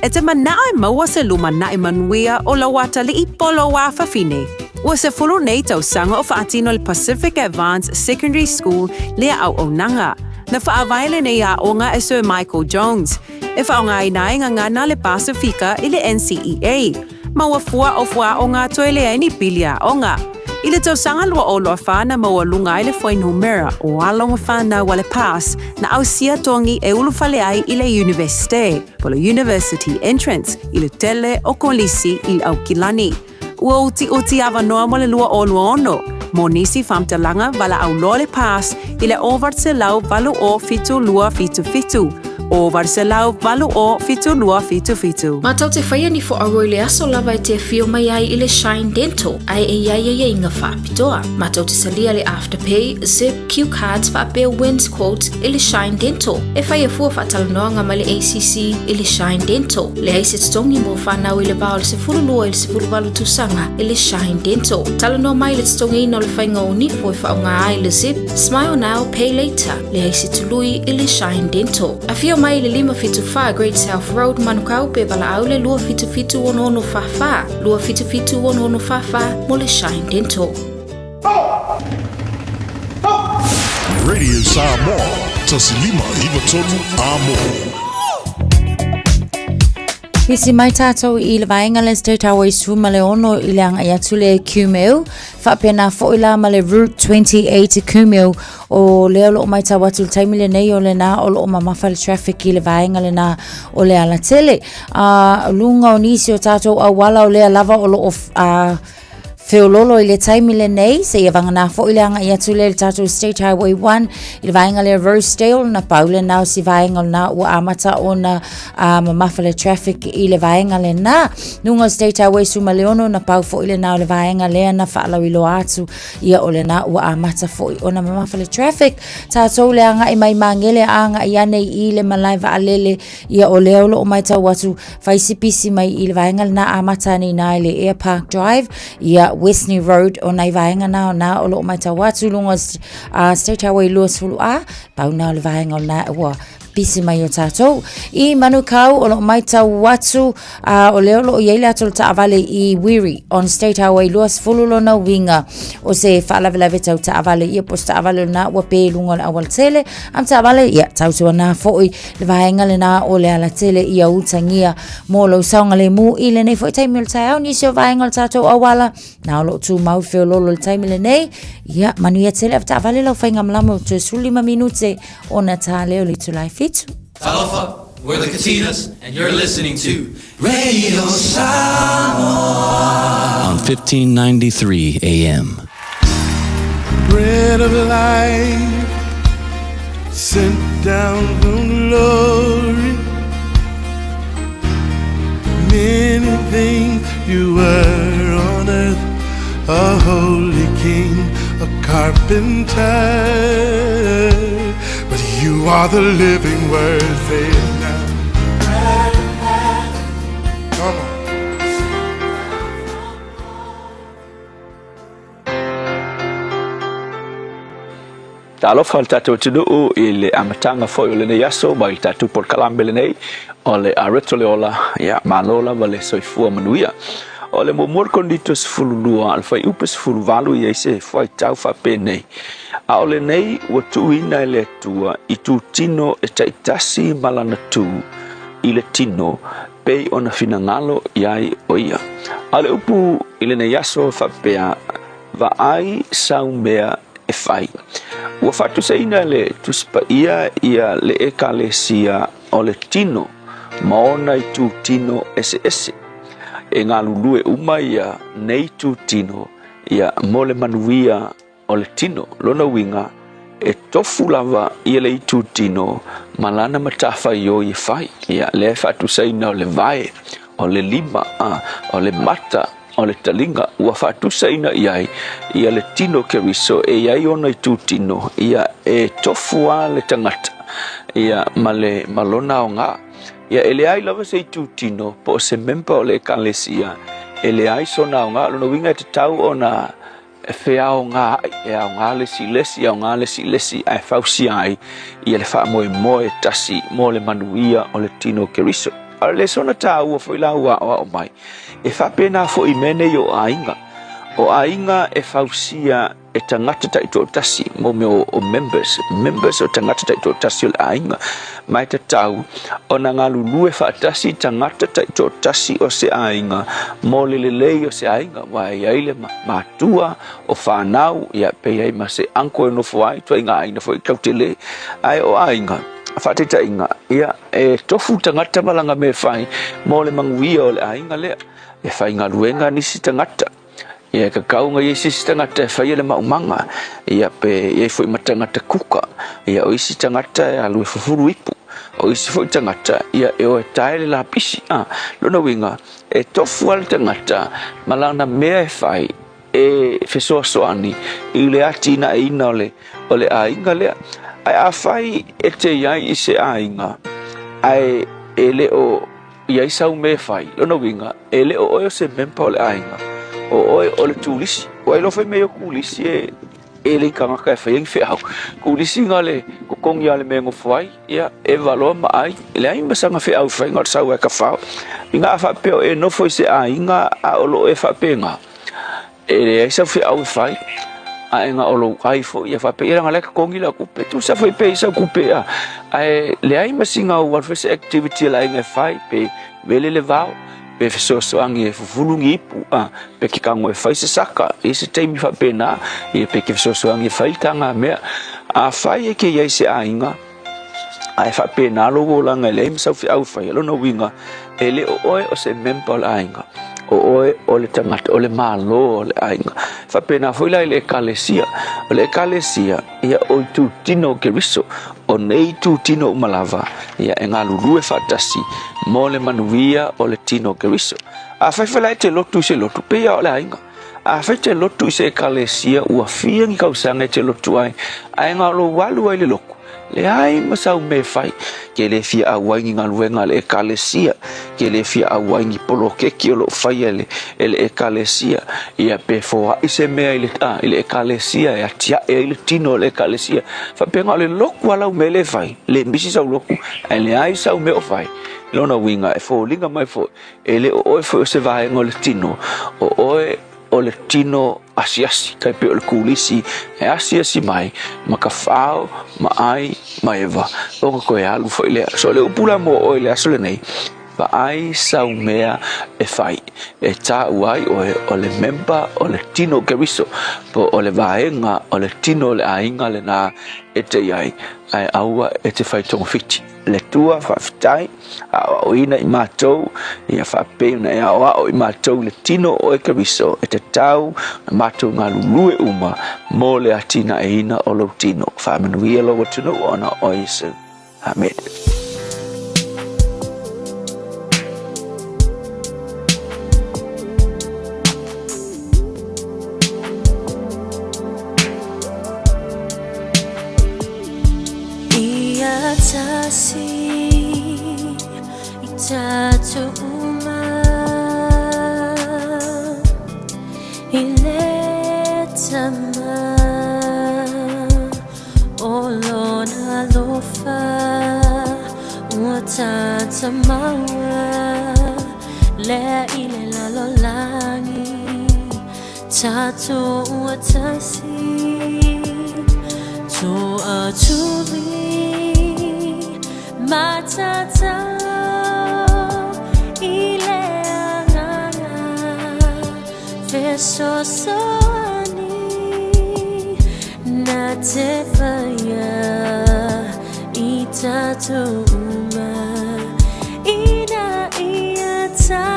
E te manae maua se luma na i manuia o la wata li i polo wa fafine. Ua se fulu nei tau sanga o whaatino le Pacific Advanced Secondary School lea au o nanga. Na whaavaile nei a onga e Sir Michael Jones. E whaonga i nae ngana le Pasifika i le NCEA. Ma ua fua o fua o ngā toele ni pilia onga. I le tausanga lua o loa whana maua lunga i le whain humera o alonga whana wale pass na au sia tongi e ulu whale ai i le universite, polo university entrance i le tele o kolisi i au kilani. Ua uti ava noa mo le lua o ono, mo nisi whamtalanga wala au loa le pass i le overse lau valu o fitu lua fitu. O Varselau valu o fitu lua fitu. Matau te whaia ni fo aroi le aso lava e te fio mai ai i le Shine Dental, ai e ia inga whaapitoa. Matau te salia le Afterpay, Zip, Q Cards, whaapea wins quotes i le Shine Dental. E whaia fua whaatalanoanga ma le ACC i le Shine Dental. Le aise tongi mo whanau i le vau le se furu lua i le se furu valu tusanga i le Shine Dental. Talanoa mai le tongi ina le whainga o ni fo e whaonga ai le Zip, Smile Now, Pay Later. Le aise tului i le Shine Dental. A fio mai le 575 Great South Road Manukau pe wala au le lua fitu ono fafa. Lua fitu ono fafa mo le Shine Dental. Radio Samoa, tasilima iwa tonu amo. Hisi mai tātou I le vaenga le State Highway Suma le ono I le anga iatu le Kumeu. Whapena fo ila ma le Route 28 Kumeu o leo lo mai tā watu le taimi le nei o le nā o lo mamafa le traffic I le vaenga le nā o le ala tele. Lunga o nisi o tātou a wala o lea lava o lo Feololo I le taimi le nei, se ia vangana fo I le anga iatu le tātou State Highway 1, I le vaenga le Rosedale, na paule nao si vaenga na ua amata o na mamafa le traffic I le vaenga le na. Nunga State Highway Suma Leono, na pau fo I le nao le vaenga lea na whaalau I lo atu, ia o le na ua amata fo I o na mamafa le traffic. Tātou le anga I mai mangele anga I ane I le malai va alele, ia o leo lo o mai tau watu, faisipisi mai I le vaenga le na amata ni na le Air Park Drive, ia Westney Road o nai vaenga na o lo mai tau watu lunga State Highway Luas Fulu pau na o le vaenga o na ua pisi mai o tātou. I Manukau o lo mai tau watu o leo lo iei ato le taavale I Wiri on State Highway Luas Fulu lo na winga o se whaalavelave tau taavale ia pos taavale na ua pe lunga le awal tele am taavale ia tau tua na foi le vaenga le na o le ala tele ia utangia mo lo saunga le mu I le nei foi taimi le tai au nisi o vaenga le tātou awala na o lo tu mau feo lolo le taimi le nei ia manu ia tele av taavale lau whainga mlamo tu sulima minute o na tā leo li tulai fitu. Talofa, we're the Katinas, and you're listening to Radio Samoa on 1593 AM. Bread of life sent down from glory. Many things you were on earth, a holy king, a carpenter. But you are the living word, say it now. Come on. Talofa le tātou tunu I le amatanga foi o le nei aso mai tātou por kalambe le nei o le areto le ola ia malola ma le soifua manuia o le momor konditos fululua al fai upes fuluvalu ia se foi tau fa penei a o le nei ua tuina le tua I tu tino e taitasi malana tu I le tino pei ona finangalo iai o ia a le upu I le nei aso fa pea va ai saumea e fai ua fatu seina le tuspa ia le ekalesia o le tino maona I tu tino ese e ngā lulue uma ia nei tu tino ia mole manuia o le tino lona winga e tofu lava ia le tu tino malana matafa yo I fai ia le fatu seina o le vae o le lima o le mata o le talinga ua fatu seina ia le tino keriso e iai ona I tu tino ia e tofu a le tangata ia male malona o ngā ia ele ai lava se tu tino po se mempa o le kalesia ele ai sona o ngā lona winga te tau ona e fea o ngā e o ngā lesi ai fausi ai ia le wha moe tasi mo le manuia o le tino keriso a le sona tau o fwila ua o mai e wha pena fo I mene o ainga e fausia e tangata tai to tasi mo me o members o tangata tai to tasi o ainga mai te tau ona ngā lulue whaatasi tangata tai to tasi o se ainga mo lelei o se ainga wai aile matua o whanau ia pe ai ma se anko e no fuai to inga aina foi kautele ai o ainga whaatita inga ia e tofu tangata malanga me whai mo le manguia o le ainga lea e whai ngā luenga nisi tangata ia ka kaunga ia isi tangata e whai le maumanga ia pe ia foi matangata kuka ia o isi tangata e alue fufuru ipu o isi foi tangata ia e o e taele la pisi lona winga e tofu al tangata malana mea e whai e fesoasoani i le atina e ina o le ainga lea ai a whai e te iai i se ainga ai e le o iai sau me whai lona winga e le o oe se mempa o le ainga o oe o le tūlisi o e lofe me o kulisi e le kangaka e whai au kulisi ngā le kukongi ale me ngofwai ia e valoa ma ai le ai masanga whi au whai ngat sau e ka whao i ngā whapeo e nofo i se ainga a olo e whapea e le ai sau whi au whai a nga olo ai fo ia fa pe nga le kongi la kupe tu sa foi pe sa kupe ai le ai masinga o warfare activity la nga fai pe vele le vao pe so angi fu fulungi pu pe ki kango e fai se saka e se temi fa pe na e pe ki so angi fai tanga me a fai e ke ia se ainga ai fa pe na logo la nga le sa fi au fai lo no winga e le o se member ainga o oe o le tangata o le malo o le ainga fa pena foi la le kalesia ia o tu tino keriso o nei tu tino malava ia e ngā lulue fatasi mo le manuia o le tino keriso a fai la te lotu se lotu pe o le ainga a fai te lotu se kalesia ua fia ngi kausanga te lotu ai ngā lo walu ai le loku le ai masau me fai ke le fia awai ngā luenga le ekalesia ke le fia awai ngi polo keki o lo fai ele ekalesia ia pe foa ise mea ile ekalesia e atia e ile tino le ekalesia fa penga le loku ala me le fai le misi sau loku ele ai sau me o fai lona winga e fo linga mai fo ele o fo se vai ngol tino o le tino asiasi kai pe o le kulisi e asiasi mai makafao mai eva o ko e alu foi le so le upula mo o le aso le nei pa ai sau mea e fai e ta uai o le member o le tino keriso po o le vaenga o le tino le ainga le na e te ai aua e te fai tongo fiti le tua whawhitai a o ina I mātou ia whapeu na ea o I mātou le tino o e keriso e te tau na mātou ngā lulue uma mō le atina e ina o lo tino whamanuia lo watunu ona o Yesu. Amen. Tasi itatu uma iletama olona lofa utata mawa le ile la lolangi tatu utasi to atuli matata ile anganga feso soani na te faya itatuma ina iatasi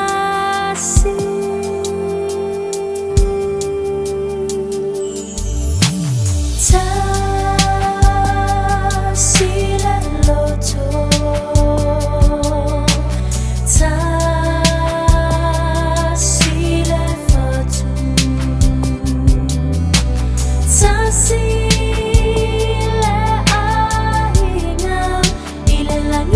ile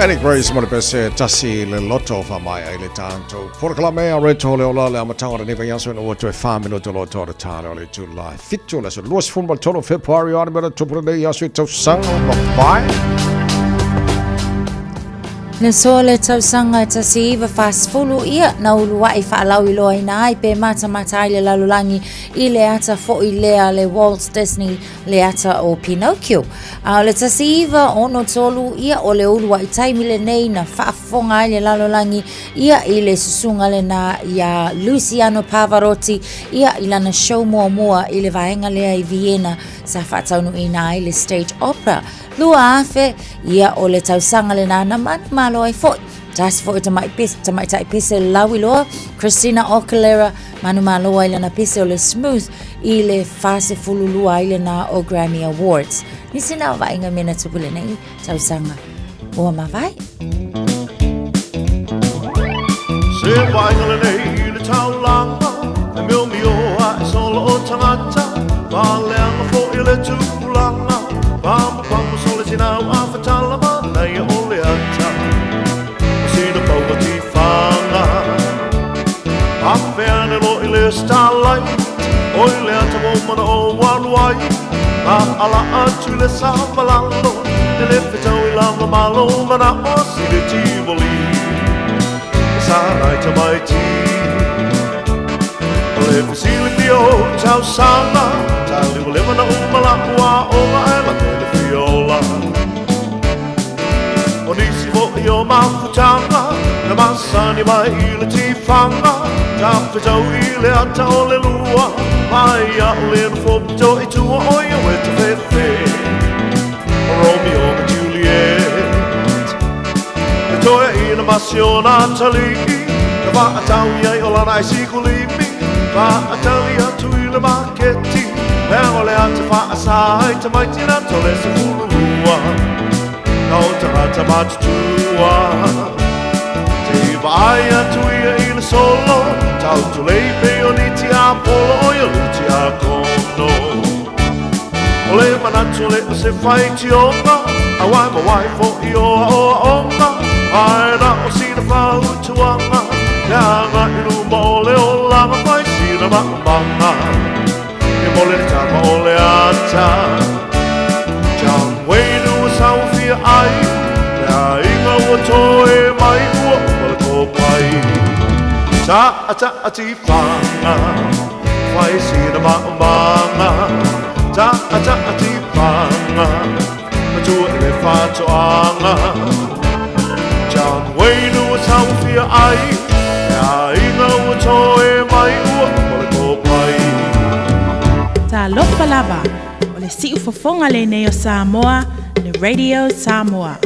Eddie Grace mo pese tasi le loto fa mai ai le tanto. Por clame a reto le ola le amatanga ni va yaso no to fa minuto lo to tano le July. Fitto le so luas football tono February on bera to por de yaso to sang bye. Le sole tau sanga ta siva fast fulu ia na ulua I whaalau I loa ina ai pe mata I le lalulangi I le ata fo I lea le Walt Disney le ata o Pinocchio. Le ta siva ono tolu ia o le ulua I taimi le nei na whaafonga ai le lalulangi ia I le susunga le na ia Luciano Pavarotti ia I lana show mua I le vaenga lea I Vienna sa whaataunu ina ai le stage opera. Lua afe ia o le tausanga le nana malo ai foi. Tas foi tamai tai pese lawi loa Christina Aguilera manu malo ai lana pese o le smooth I le fase fululua ai lana o Grammy Awards. Nisi na vainga mena tupule nei tausanga. Ua mawai. Se vainga le nei le taulanga e meo mio a solo o tangata Valeanga fo I le tupulanga Vamo sole sinau a fatalama nei ole ata Sina pauga ti whanga Awheane lo I le starlight Oi le ata womana o waluai Na ala atu le samalalo Ne le whetau I langa malo Mana o sile tivoli Sanai tamai ti Le fusili pio tau sana Tali ulema na umala ua ola ela tele fiola O nisi vo I o mafutanga Na masani mai I le tifanga Ta whetau I le ata o le lua Mai a le na fopito I tua oia weta fefe O Romeo and Juliet E toia I na masio na taliki Na va atau iai o lana I sikulimi Va atali atu I le maketi Mea o le ata wha asai Ta mai tina to le se fulurua Nau tangata matutua Te vai atu ia I le solo Tau tu leipe o ni ti a polo O ia luti a kono O le manatu le o se whai ti onga A wai ma wai fo I o a onga Ai na o si na whau tuanga Leanga I luma o le o langa whai si na manga E mole le tama o le ata John Wayne ua sau fia ai Lea inga ua toe mai ua wale ko pai Ta ati whanga Whai si na manga Ta ati whanga Matua I le whatoanga John Wayne ua sau fia ai Lea inga ua toe mai ua wale ko pai Ta lopa lava o le si'u fofonga le nei o Samoa, le Radio Samoa.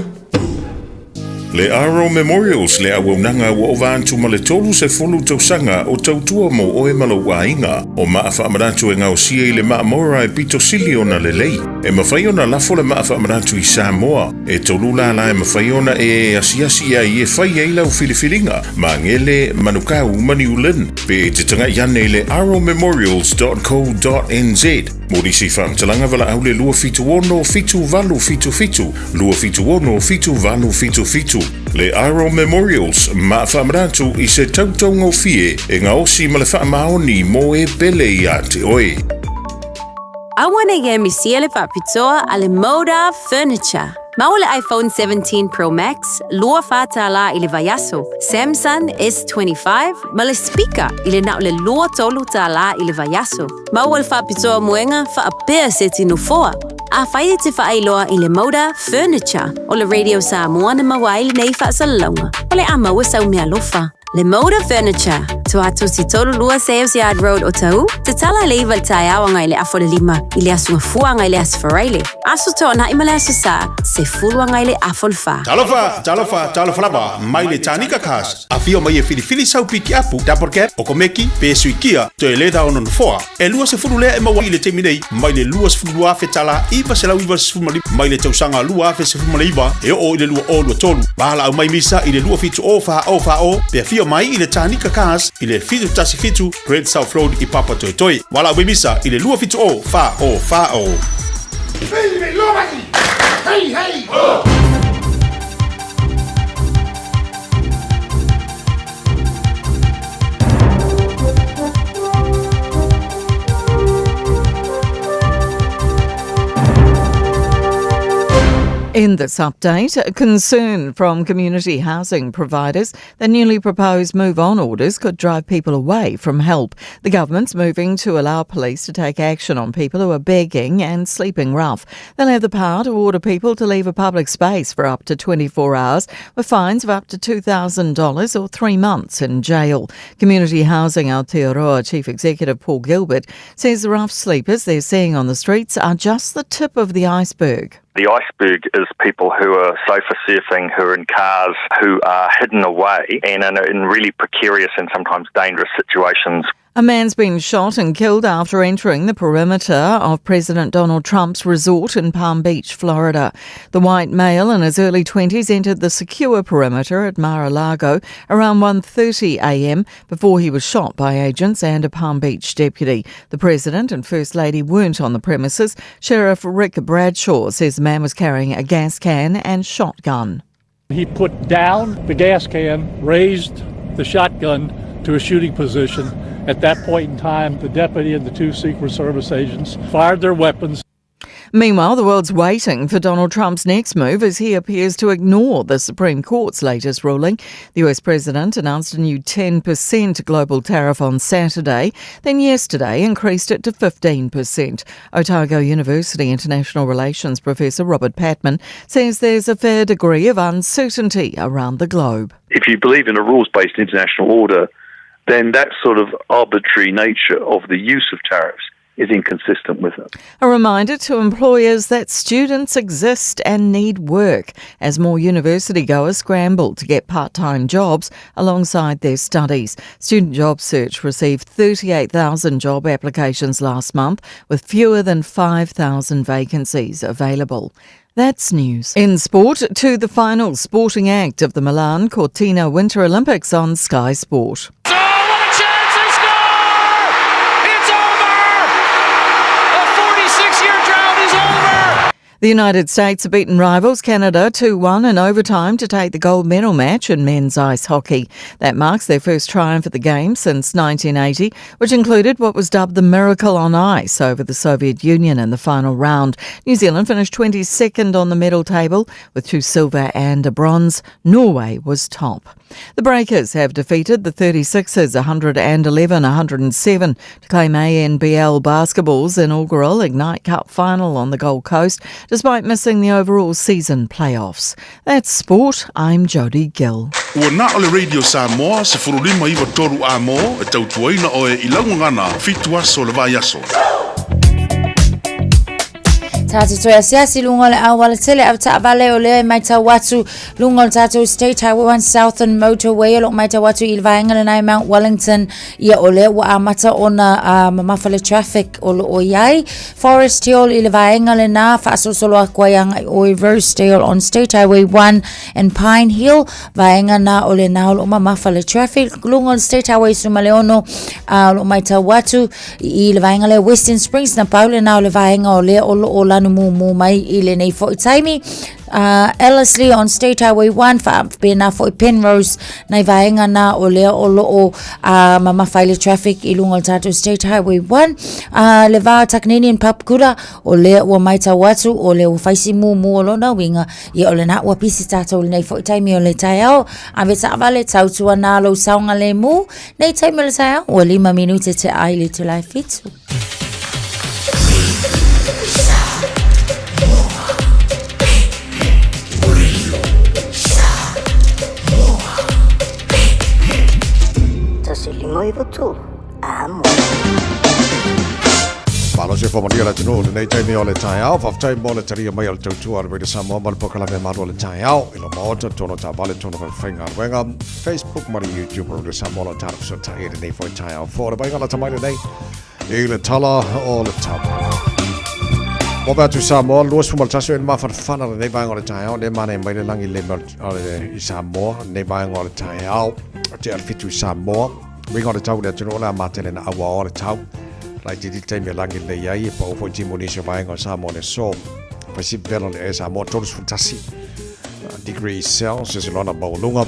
Le Aro Memorials le awaunanga ua ovantu ma le tolu se folu tausanga o tautua mo o e malo wainga o maafa amaratu e ngau sia I le maamora e pito siliona le lei. E mawhaiona lafo le maafa amaratu I Samoa e tolu la e mawhaiona e asiasi I e whai e lau filifilinga ma ngele manukau maniulen pe te tanga iane le aromemorials.co.nz Mori si whamtalanga wala au le lua fitu ono fitu valu fitu fitu lua fitu ono fitu valu fitu fitu Le Aro Memorials ma whamaratu I se tautongo fie e ngā osi ma le whaamaoni mo e pele I a te oe. Awana ye misia le whapitoa a le Moda Furniture. Mau le iPhone 17 Pro Max, lua whātala I le Vayaso, Samsung S25, ma le speaker I le nau le lua tolu tāla I le Vayaso. Mau le whapitoa muenga whaapea se tino foa. A whaia te whaailoa I le Moda Furniture, o le Radio Samoa na mawai nei whaasalonga, o le ama wasau mea lofa. Le Moda Furniture, to atu si tolu lua Sales Yard Road o tau, te tala le iwal tai awa ngai le afo le lima, I le asunga fua ngai le asfaraile. Asu tona ima le asu sa, se fulua ngai le afo le fa. Talofa lava, mai le tanika kas. A fio mai e filifili sau piki apu, daporke, okomeki, pe suikia, to e le da ono foa. E lua se fulu lea e mawa I le teminei, mai le lua se fulu afe tala, iwa se lau iwa se fulu mali, mai le tausanga lua afe se fulu mali iwa, e o I le lua o lua tolu. Bahala au mai misa I le lua fitu o, pe fio mai I le tanika kas, I le fitu tasi fitu, Great South Road I Papa Toitoi. Wala au misa I le lua fitu o, fa o. Hey, In this update, a concern from community housing providers that newly proposed move-on orders could drive people away from help. The government's moving to allow police to take action on people who are begging and sleeping rough. They'll have the power to order people to leave a public space for up to 24 hours with fines of up to $2,000 or 3 months in jail. Community Housing Aotearoa Chief Executive Paul Gilbert says the rough sleepers they're seeing on the streets are just the tip of the iceberg. The iceberg is people who are sofa surfing, who are in cars, who are hidden away and in really precarious and sometimes dangerous situations. A man's been shot and killed after entering the perimeter of President Donald Trump's resort in Palm Beach, Florida. The white male in his early 20s entered the secure perimeter at Mar-a-Lago around 1:30 a.m. before he was shot by agents and a Palm Beach deputy. The President and First Lady weren't on the premises. Sheriff Rick Bradshaw says the man was carrying a gas can and shotgun. He put down the gas can, raised the shotgun to a shooting position. At that point in time, the deputy and the 2 Secret Service agents fired their weapons. Meanwhile, the world's waiting for Donald Trump's next move as he appears to ignore the Supreme Court's latest ruling. The US President announced a new 10% global tariff on Saturday, then yesterday increased it to 15%. Otago University International Relations Professor Robert Patman says there's a fair degree of uncertainty around the globe. If you believe in a rules-based international order, then that sort of arbitrary nature of the use of tariffs is inconsistent with it. A reminder to employers that students exist and need work as more university goers scramble to get part-time jobs alongside their studies. Student Job Search received 38,000 job applications last month with fewer than 5,000 vacancies available. That's news. In sport, to the final sporting act of the Milan Cortina Winter Olympics on Sky Sport. The United States have beaten rivals Canada 2-1 in overtime to take the gold medal match in men's ice hockey. That marks their first triumph at the Games since 1980, which included what was dubbed the Miracle on Ice over the Soviet Union in the final round. New Zealand finished 22nd on the medal table with 2 silver and a bronze. Norway was top. The Breakers have defeated the 36ers 111-107 to claim ANBL Basketball's inaugural Ignite Cup final on the Gold Coast, despite missing the overall season playoffs. That's sport. I'm Jody Gill. Ua na ole Radio Samoa se furulima iwa toru a mo e tautuaina o e ilaungangana fitu aso le vai aso. Tātou toi asiasi lunga le awala tele au taavale o lea mai tawatu lunga le tātou State Highway 1 Southern Motorway o lo mai tawatu i lvaenga le nai Mount Wellington ia o lea ua amata ona mamafale traffic o lo o iai Forest Hill i lvaenga le na whaasosolo a kwaianga o i Rosedale on State Highway 1 and Pine Hill vaenga na o le na o lo mamafale traffic lunga le State Highway Sumaleono lo mai tawatu i lvaenga le Western Springs na paule na o le vaenga o lea o lo o lanu mu mai i le nei fo taimi Ellerslie on State Highway 1 fa pena fo Penrose nei vaenga na o lea o lo o mama faile traffic i lunga tātou State Highway 1 le va taknini in Papakura o lea ua mai tawatu o lea ua faisi mu o lona winga i o le na ua pisi tātou le nei fo taimi o le taiao a ve taavale tautua na lo saunga le mu nei taimi le taiao ua 5 minute te ai le tulai fitu. Malo se fo la tino le nei taimi o le taiao fa tai mo le taria mai al tautua le radio Samoa mal pokala me malo le taiao i lo mota tono ta vale tono fa finga wenga Facebook mari YouTube radio Samoa la tarf so tai nei fo taiao fo le bainga la tamai nei e le tala o le tama o ba tu Samoa luas fu mal taso en ma fa fana nei bainga le taiao le mane mai le langi le i Samoa nei bainga le taiao te al fitu Samoa winga le tau le tino la matele na awa o le tau lai ti taimi langi le iai pa o ti monisha vaenga Samoa le so pa si velo le Samoa todos futasi degrees Celsius lona baulunga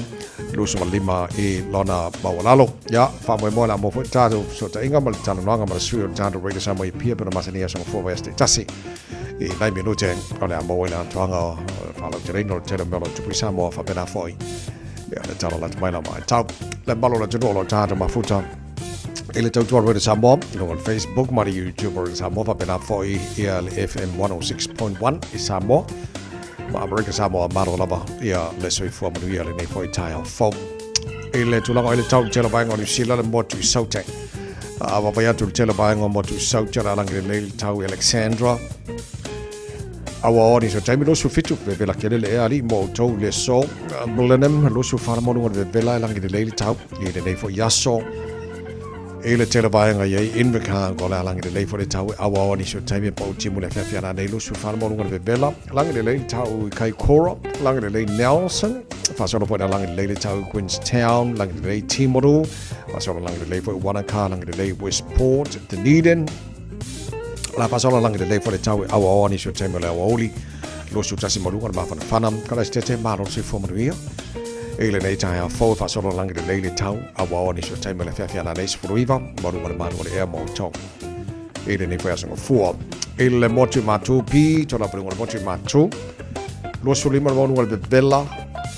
lusu lima i lona baulalo ya fa mo la mo futado so ta inga mal tano nga mal suyo tano radio Samoa i pia pero masania so fo veste tasi nai minu jeng ole amo ina tuanga falo terino tera melo tu Samoa fa pena foi ya le tala la mai la mai tau le malo la tudo lo tata mafuta ele tau tuar de Samoa no on Facebook mari YouTube or Samoa fa pena foi ia le FM 106.1 i Samoa ma America Samoa malo lava ia le soi fu mo ia le nei foi tai fo ele tulanga ele tau tela vai ngoni sila le mo tu saute ava vai atu tela vai ngoni mo tu saute la langi le tau Alexandra awa ori so taimi losu fitu vela kele le ali mo tau le so belenem losu fara mo ngor vela langi le leili tau i le nei fo yaso ele tele vai nga ye inveka go la langi le leili fo le tau awa ori so taimi po timu le fefia na nei losu fara mo ngor vela langi le leili tau kai Cora langi le leili Nelson fa so po langi le leili tau Queenstown langi le leili Timoru fa so langi le leili fo Wanaka langi le leili Westport Dunedin la pasola langi le fo le tau awa ni so teme le aoli lo su tasi malu kan ba fana kala stete maro si fo maria ele nei tai fo fa sola langi le tau awa ni so teme le fia na nei fruiva maru kan manu le mo to ele nei fa so fo ele motu matu pi to la pringo motu matu lo su lima mo le bella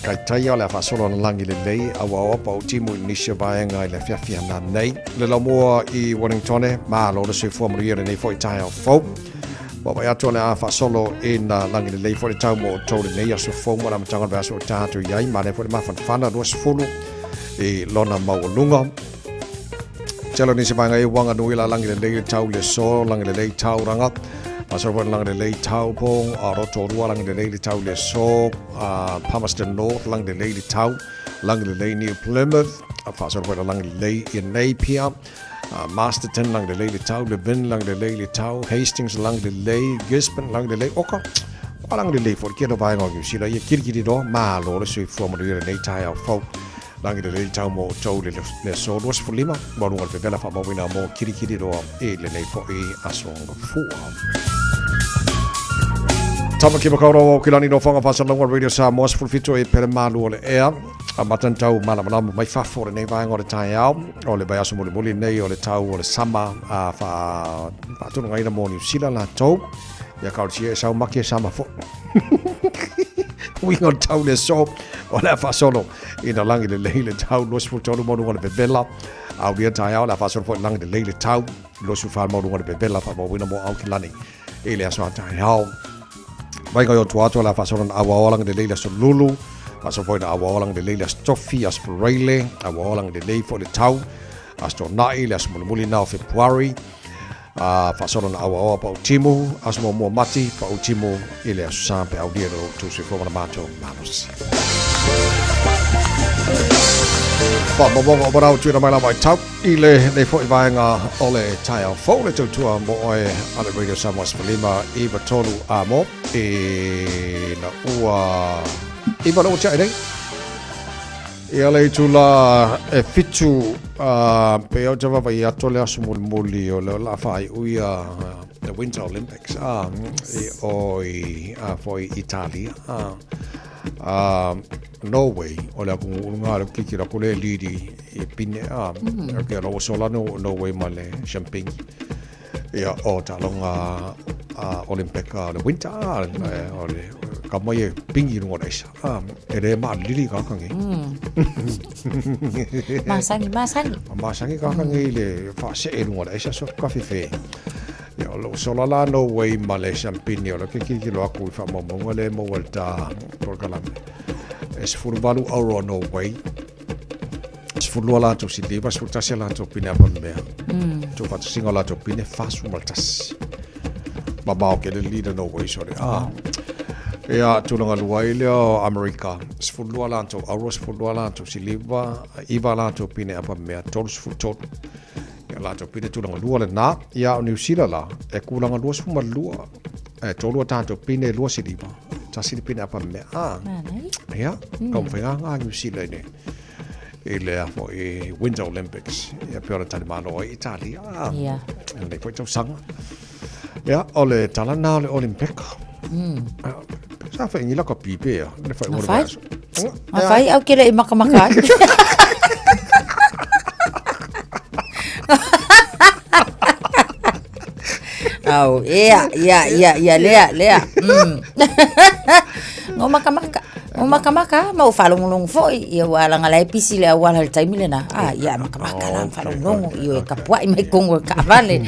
kai tai ala fa sola langi le lei awa pa timu ni se ba nga le fia na nei le la mo I Wellington ma lo se fo maria nei fo tai fo Wa ya tona fa solo in langi le for the town mo to le ya so fo mo na mtanga ba so ta to yai ma le for ma fana dos fulu e lona ma lunga chalo ni se ba ngai wanga no ila langi le tau le so langi le tau ranga ma so for langi le tau pong a ro to ru langi le tau le so Palmerston North langi le tau langi le New Plymouth fa so for langi le in Napier Masterton lang de lele tau, Levin lang de lele tau, Hastings lang de lele, Gisborne lang de lele, oka. Kwa lang de lele for kilo vai ngau sila ye kirkiri do ma lo le sui fo mo le nei tai au fo. Lang de lele tau mo tau le so dos for lima, mo no le vela fa mo wina mo kirkiri do e le nei fo e aso fo. Tama ki makoro kilani no fonga fa salonga radio sa mos for fito e per malu le ea. A matan tau malamala mai fa for nei vai ngore tai au o le baya so muli nei o le tau o le sama a fa tu ngai na mo ni sila la tau ya ka chi sa maki sama fo we ngot tau le so o la fa solo ina langi le le tau lo sfu tolu mo ngore bebela au dia tai au la fa solo fo langi le tau lo su fa mo ngore bebela fa mo wina mo au kilani ele aso tai au vai ga yo tuato la fa solo awa langi le so lulu Paso foi na awalang de leila stoffi aspirale, awalang de lei for the tau, asto nai le asmuli na February. Fasono na awa pa utimu, asmo mo mati pa utimu ile asampe audiero tu se for na mato manos. Pa mo bara tu na mai la mai tau ile nei foi vai nga ole tai au fo le tu mo oi ala radio Samoa Spalima Eva tolu amo e na ua Iba lo cai dai. Ia le tula e fitu pe o java vai atole asumul muli o la fai uia the Winter Olympics e oi foi Italia Norway o la kunga kiki la kule lidi e pine ke lo solano Norway male champagne ia o talonga Olympic the Winter o le kamai pingi no reisa ere ma lili ka kangi masangi ka kangi le fa se e no reisa so ka fe ya lo solo la no way Malaysian pinio lo ke ki lo aku fa mo le mo volta por kalam es furbalu euro no way es furlo la to si leva sul tasia la to pina bon me to fa singa la to pina fa su maltas baba ke le leader no way sorry Ia tulanga luai leo Amerika. Sfulua lanto, auros fulua lanto, siliva, iva lanto pine apa mea, tolos futot. Ia lanto pine tulanga lua le na, ia o New Zealand la, e kulanga lua sfuma lua. E tolua tanto pine lua siliva. Ta sili pine apa mea. Ia, kau whenga ngā New Zealand ne. E lea fo e Winter Olympics. Ia peora tani mano o Italia. Ia. E nei fo i tau sanga. Ia, o le talana o le Olympika. Sa fa ngila ka pipe ya le fa mo ba fai au kele i makamaka Au, ia lea. Ngomaka mau falongolong foi ia wala ngalai pisi le wala le taimi le na ia maka la falongolong io e kapua i mai kongo ka vale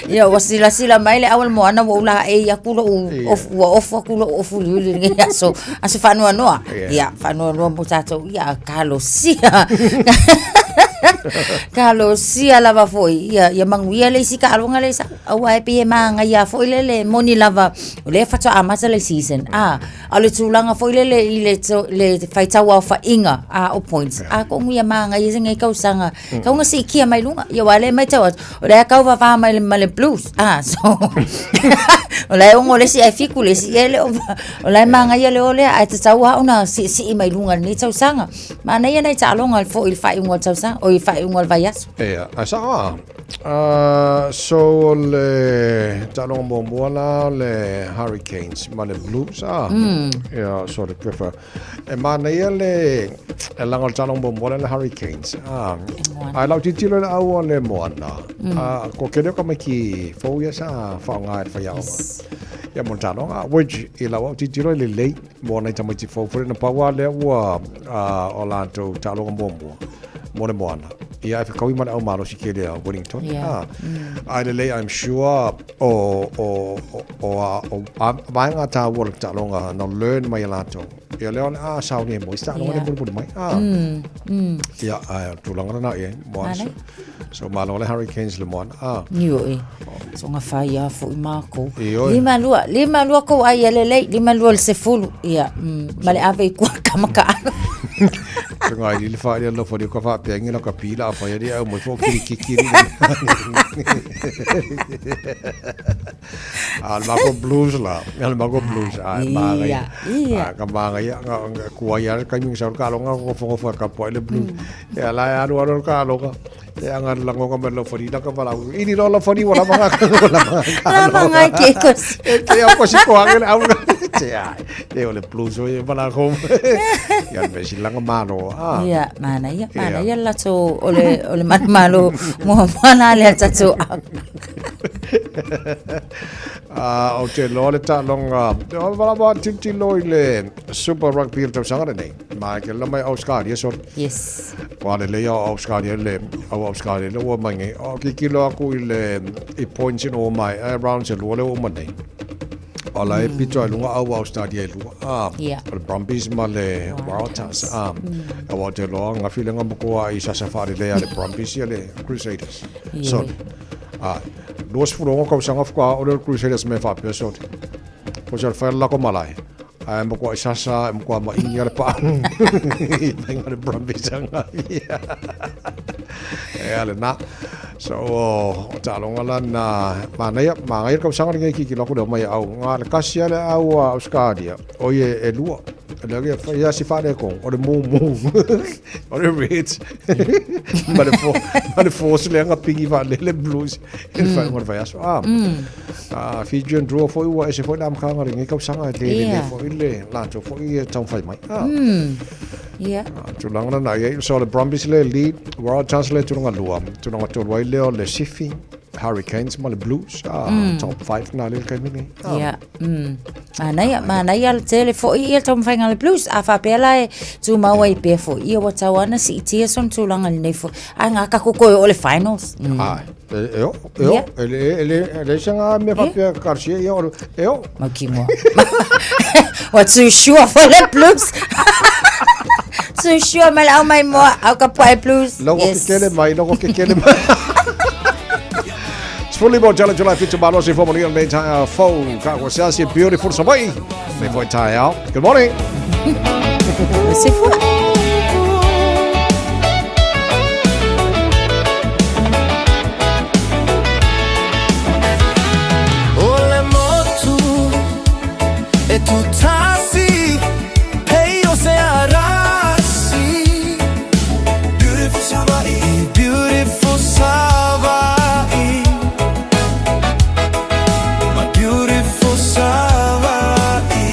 ia wasila mai le awal mo ana mo la e ia kulo of kulo of li ngia so aso fanua noa ia fanua no mo tato ia Kalau sia lava foi ia manguia le sika alonga le sa au ai pe manga ia foi le moni lava le fato amasa le season ale tulanga foi le faita wa fa inga o points ko ia manga ia ngai kau sanga kau ngasi kia mai lunga ia wale mai tawa le kau va mai le blues so ole ngole si ai fiku le si ele ole manga ia le ole ai tawa una si mai lunga ni tau sanga mana ia nei talonga foi il fa inga tau sanga o i fa inga vaias asa so le talonga bombola le Hurricanes ma le blues yeah so the prefer e mana ia le langa talonga bombola le Hurricanes ai lau titilo le au le moana ko kene ka maki fo ia sa fa nga fa ia ia mo talonga which i lau titilo le lei mo na tamati fo na pawa le wa Orlando talonga bombo mo le moana ia fa kawi mal au malo si kele Wellington ai le I'm sure mai nga ta wol talonga no learn mai lato ia leon sao ni mo sta no le bulu mai ia tulanga na ia mo so malo le Hurricanes le mon so nga fa ia fo mako lima lua ko ai le lima lua se fulu ia male ave ku kamaka ngai le fa ia lo fo ko fa pe ngi lo ka pila fa ia mo fo kiki al mago blues ai ka manga ia ku ia ka mi sa ka lo nga ko fo ka po le blues ia la anu ka lo ka ia nga la ngo ka lo fo di ka bala ini lo fo di wala manga ke ko ko si ko angel au ia le blues o ia bala ko ia me si langa mano ia mana ia la to ole malo mo mana le tato o te lo le ta longa o bala ba tinti lo ile super rugby to sanga nei ma ke la mai Oscar ia so yes qua le Oscar le Oscar le o mai o ki kilo aku ile I points in all my around se lo le o mai Ola e pito lunga au Australia lu le Brumbies ma le Waratahs wa te lo nga filenga mo ai sa safari le Brumbies le Crusaders so los furongo ko sanga ko o Crusaders me fa pe so ko se fa la ko malai ai mo ko sa mo ko ma inga le pa venga le Brumbies nga le na so talonga la na mana ko sanga ngai ki lo ko mai au nga le kasia le au Australia o ye e lua le fa ya si fa le ko o le mo o le Reds ma le force le nga pingi va le blues e fa ngor va so Fijian draw fo wa e se fo dam khanga ngai ko sanga le fo ile la to fo ye tong fai mai tulanga na ye so le Brumbies le lead World Chancellor tulanga lua tulanga to Leo le Sifi Hurricanes ma le Blues top 5 na le kamini mana ia le tele fo ia tom fai le Blues a fa pela e tu mau ai pe fo ia wa tawana si tia son tulanga le fo anga ka ko o le finals ele sanga me fa pe karsia eu makimo what's you sure for the Blues so sure mal au mai mo au ka pai Blues logo ke kele mai fully more July 5 tomorrow si formula nei tai phone ka ko sia si beautiful so mai nei foi tai out good morning c'est fou ole motu e tu tasi hey o se arasi beautiful somebody beautiful somebody my beautiful somebody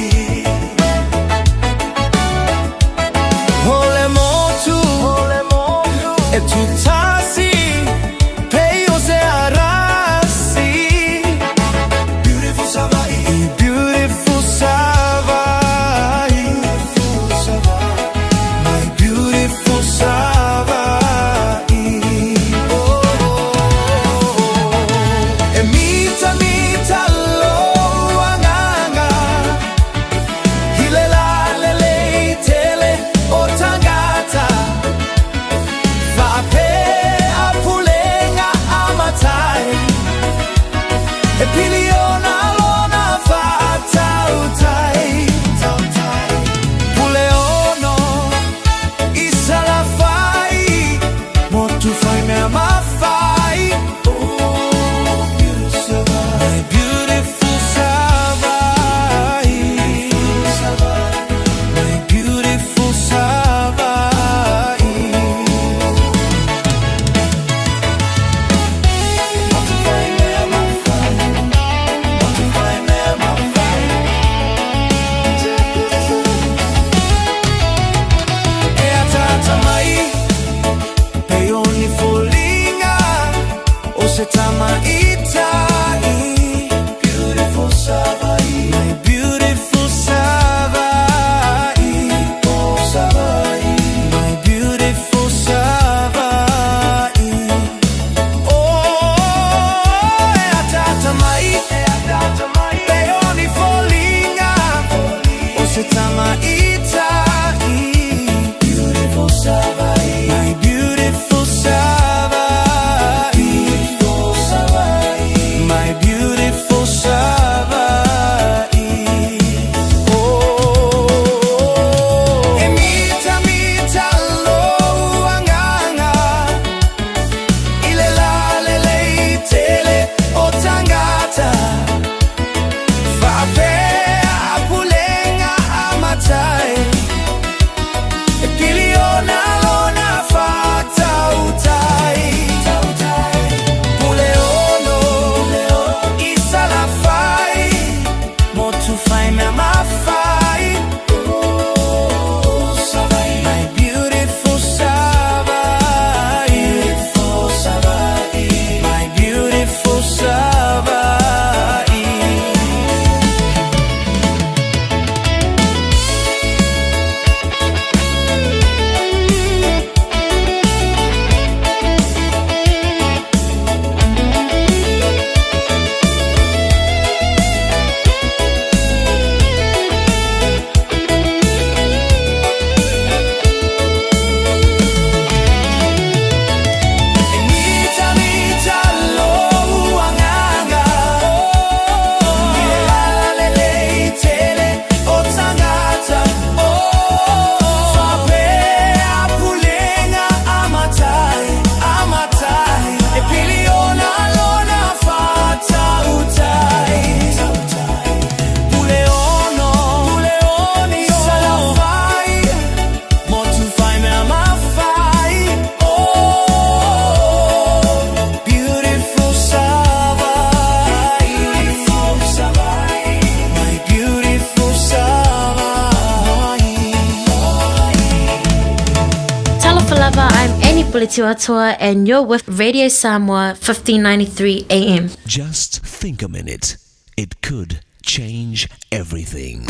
Falava, I'm Annie Pulitiwatua, and you're with Radio Samoa 1593 AM. Just think a minute. It could change everything.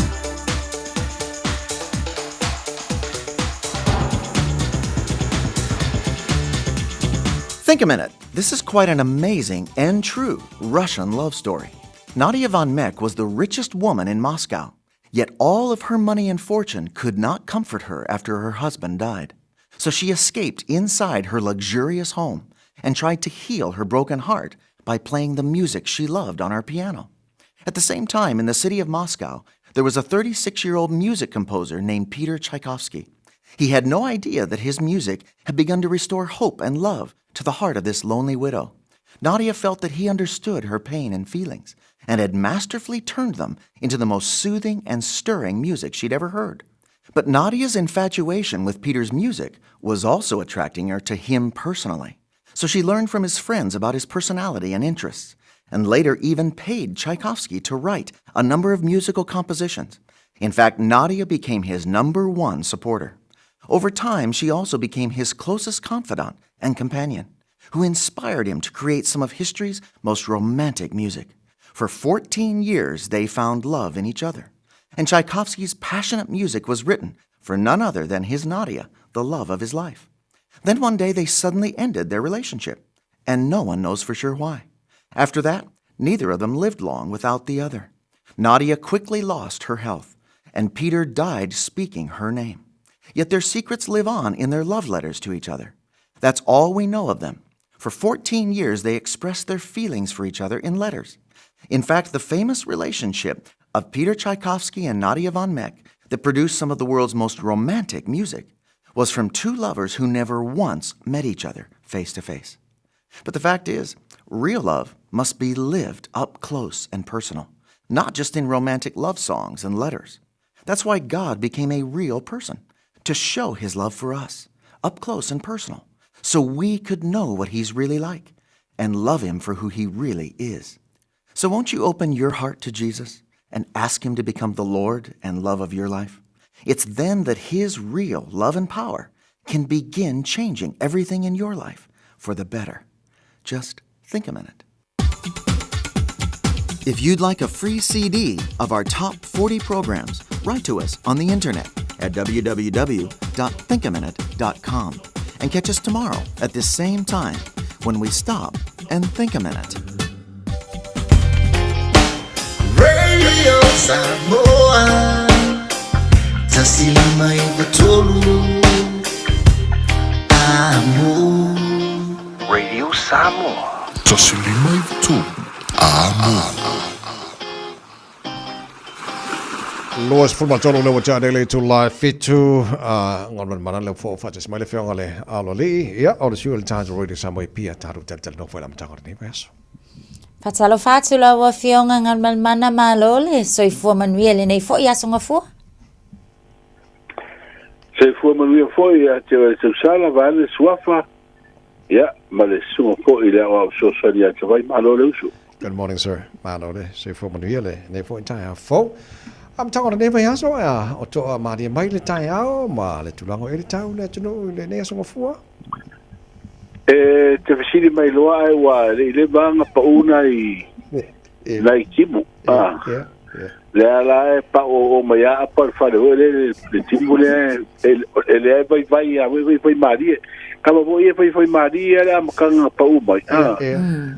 Think a minute. This is quite an amazing and true Russian love story. Nadia von Meck was the richest woman in Moscow, yet all of her money and fortune could not comfort her after her husband died. So she escaped inside her luxurious home and tried to heal her broken heart by playing the music she loved on her piano. At the same time, in the city of Moscow, there was a 36-year-old music composer named Peter Tchaikovsky. He had no idea that his music had begun to restore hope and love to the heart of this lonely widow. Nadia felt that he understood her pain and feelings and had masterfully turned them into the most soothing and stirring music she'd ever heard. But Nadia's infatuation with Peter's music was also attracting her to him personally. So she learned from his friends about his personality and interests, and later even paid Tchaikovsky to write a number of musical compositions. In fact, Nadia became his #1 supporter. Over time, she also became his closest confidant and companion, who inspired him to create some of history's most romantic music. For 14 years, they found love in each other. And Tchaikovsky's passionate music was written for none other than his Nadia, the love of his life. Then one day they suddenly ended their relationship, and no one knows for sure why. After that, neither of them lived long without the other. Nadia quickly lost her health, and Peter died speaking her name. Yet their secrets live on in their love letters to each other. That's all we know of them. For 14 years, they expressed their feelings for each other in letters. In fact, the famous relationship of Peter Tchaikovsky and Nadia von Meck that produced some of the world's most romantic music was from two lovers who never once met each other face to face. But the fact is, real love must be lived up close and personal, not just in romantic love songs and letters. That's why God became a real person, to show his love for us, up close and personal, so we could know what he's really like and love him for who he really is. So won't you open your heart to Jesus and ask him to become the Lord and love of your life? It's then that his real love and power can begin changing everything in your life for the better. Just think a minute. If you'd like a free CD of our top 40 programs, write to us on the internet at www.thinkaminute.com and catch us tomorrow at this same time when we stop and think a minute. Radio Samoa, tasilima ibatolu, amo. Radio Samoa, tasilima ibatolu, amo. Luas fulma tolu le wacha dele to live fitu ngon man le fo fa just mai le fionga le alo li ya o le suel tanzo radio Samoa pia taru tel no foi la mtanga ni peso. Fatalo fatula wa fionga ngal mana malole soifua manuele nei fo ia songa fo. Soifua manuele fo ia te sala vale swafa. Ya, male songa fo ile o so saria te vai malole usu. Good morning, sir. Malole soifua manuele nei fo entire fo. I'm talking to neighbor yaso ya o to ma di mai le tai ao ma le tulango e tau le tunu le nei songa fo. Te fasili mai loa e wa le banga pa una i lai timu. Le ala e pa o mai a pa fare le timu le vai a vai Maria. Kama bo e vai Maria la makanga pa u mai.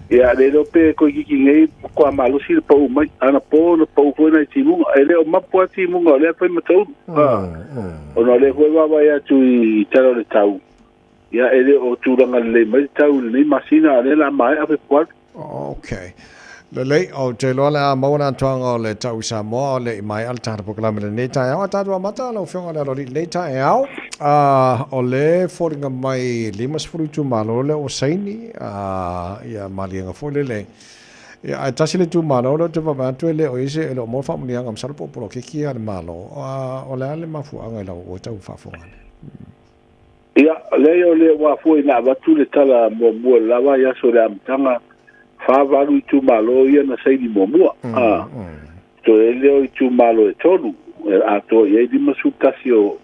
Ya le do pe ko ki ngai ko malu sil pa u mai ana po no pa u na timu ele o mapo timu le pa matau. O no le ho va ya tu i taro le tau. Ya ele o turanga le mai tau le masina le la mai ave kwat. Okay. Le le o te lo la mauna tuanga le tau Samoa le mai alta po kala le ne tai o ta mata lo fionga le tai o o le foringa mai limas frutu malo le o saini ya malinga fo le ya ai tasile tu malo lo te va tu le o ise lo mo fa mnia ngam salpo pro ke kia le malo o le mafu anga lo o tau fa fo. Ya le wa fo ina ba tu le tala mo la va ya so le amtanga fa va lu tu malo ia na sai di mo to ele o tu malo e tolu a to ye di masutasio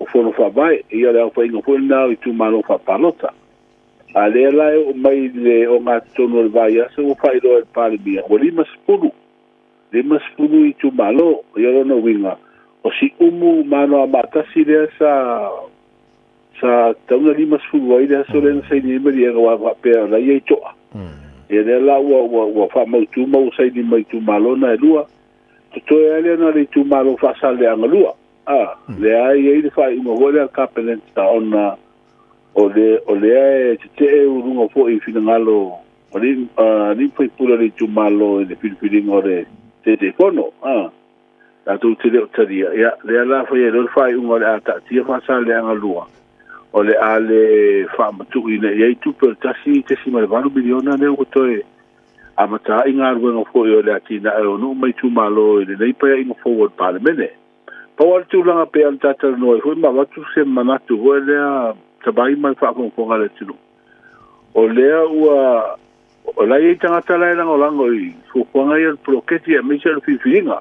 o o fono fa vai ia le fa inga na i tu malo fa palota a le la o mai le o nga tono vai aso o fa do e pali bia o lima spulu i tu malo ia no winga o si umu mano a matasi le sa tauna lima spulu ai le so le sai ni mari wa pe la ia to e le la wa fa mo tu mo sai ni mai tu malo na lua to ele na le tu malo fa sale anga lua le ai e fai uma hora kapelen ta ona o le te urungo fo i finangalo o ni foi pula le tu malo e le filfilin ore te kono ta tu te le taria ya le la foi le fai uma le ata ti fa sale anga lua o le ale fa matu ina e tu per tasi te si mal valo miliona ne o to e amata inga ruenga fo o le atina o no mai tu malo e le nei pa inga forward parliament Pawal tu langa pe al tata no foi ma watu se manatu ho le tabai mai fa ko ngale tulu o le o la i tanga tala la ngolango i fu kwanga i proketi a michel fifinga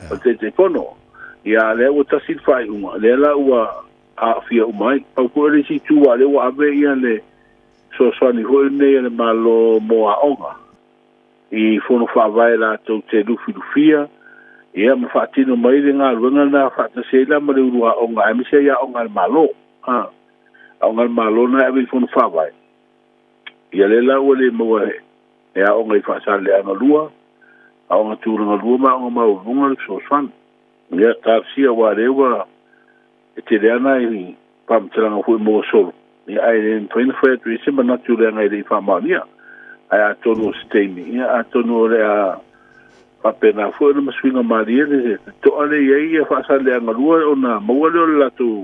o te kono ya le o tasil fa uma le la a fia umai au ko le si tu ale wa ave ia le so ni ho ne le malo mo a onga i fu no fa vai la to te lu filufia ia ma fatino mai le nga luenga na fata sela ma le urua o nga mi se ya o nga malo o nga malo na e fon fa vai ia le la o le mo e a o nga fa sa le nga lua o nga tu nga lua ma o nga o nga so fan ia ta sia wa le wa e te le ana i pam tra nga fu mo so ia ai le twin fa tu se ma na tu le nga i fa ma ia ai a tonu stemi ia a tonu le a pena foi no swinga maria to ale ia fa sa le ngalua ona mo le la tu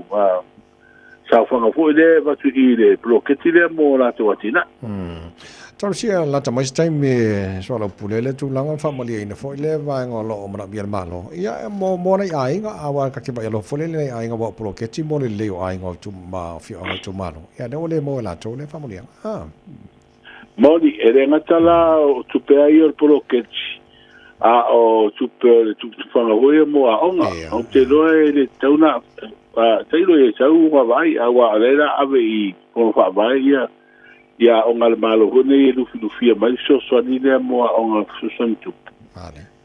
sa fa nga foi le va tu ile bloqueti le mo la tu atina Tau sia la tamai time so la pulele tu langa family ina foi le va ngolo mara biar malo ia mo nei ai nga awa ka ke ba lo foi le ai nga bo bloqueti mo le le ai nga tu ma fi nga tu malo ia de ole mo la tu le family Moni ere ngatala tu pe ai o bloqueti o super tu fanga hoia mo a onga o te loe le tauna te loe sau wa vai a wa alera ave i ko fa vai ia onga le malo hone i lufi lufia mai so ni le mo a onga susantu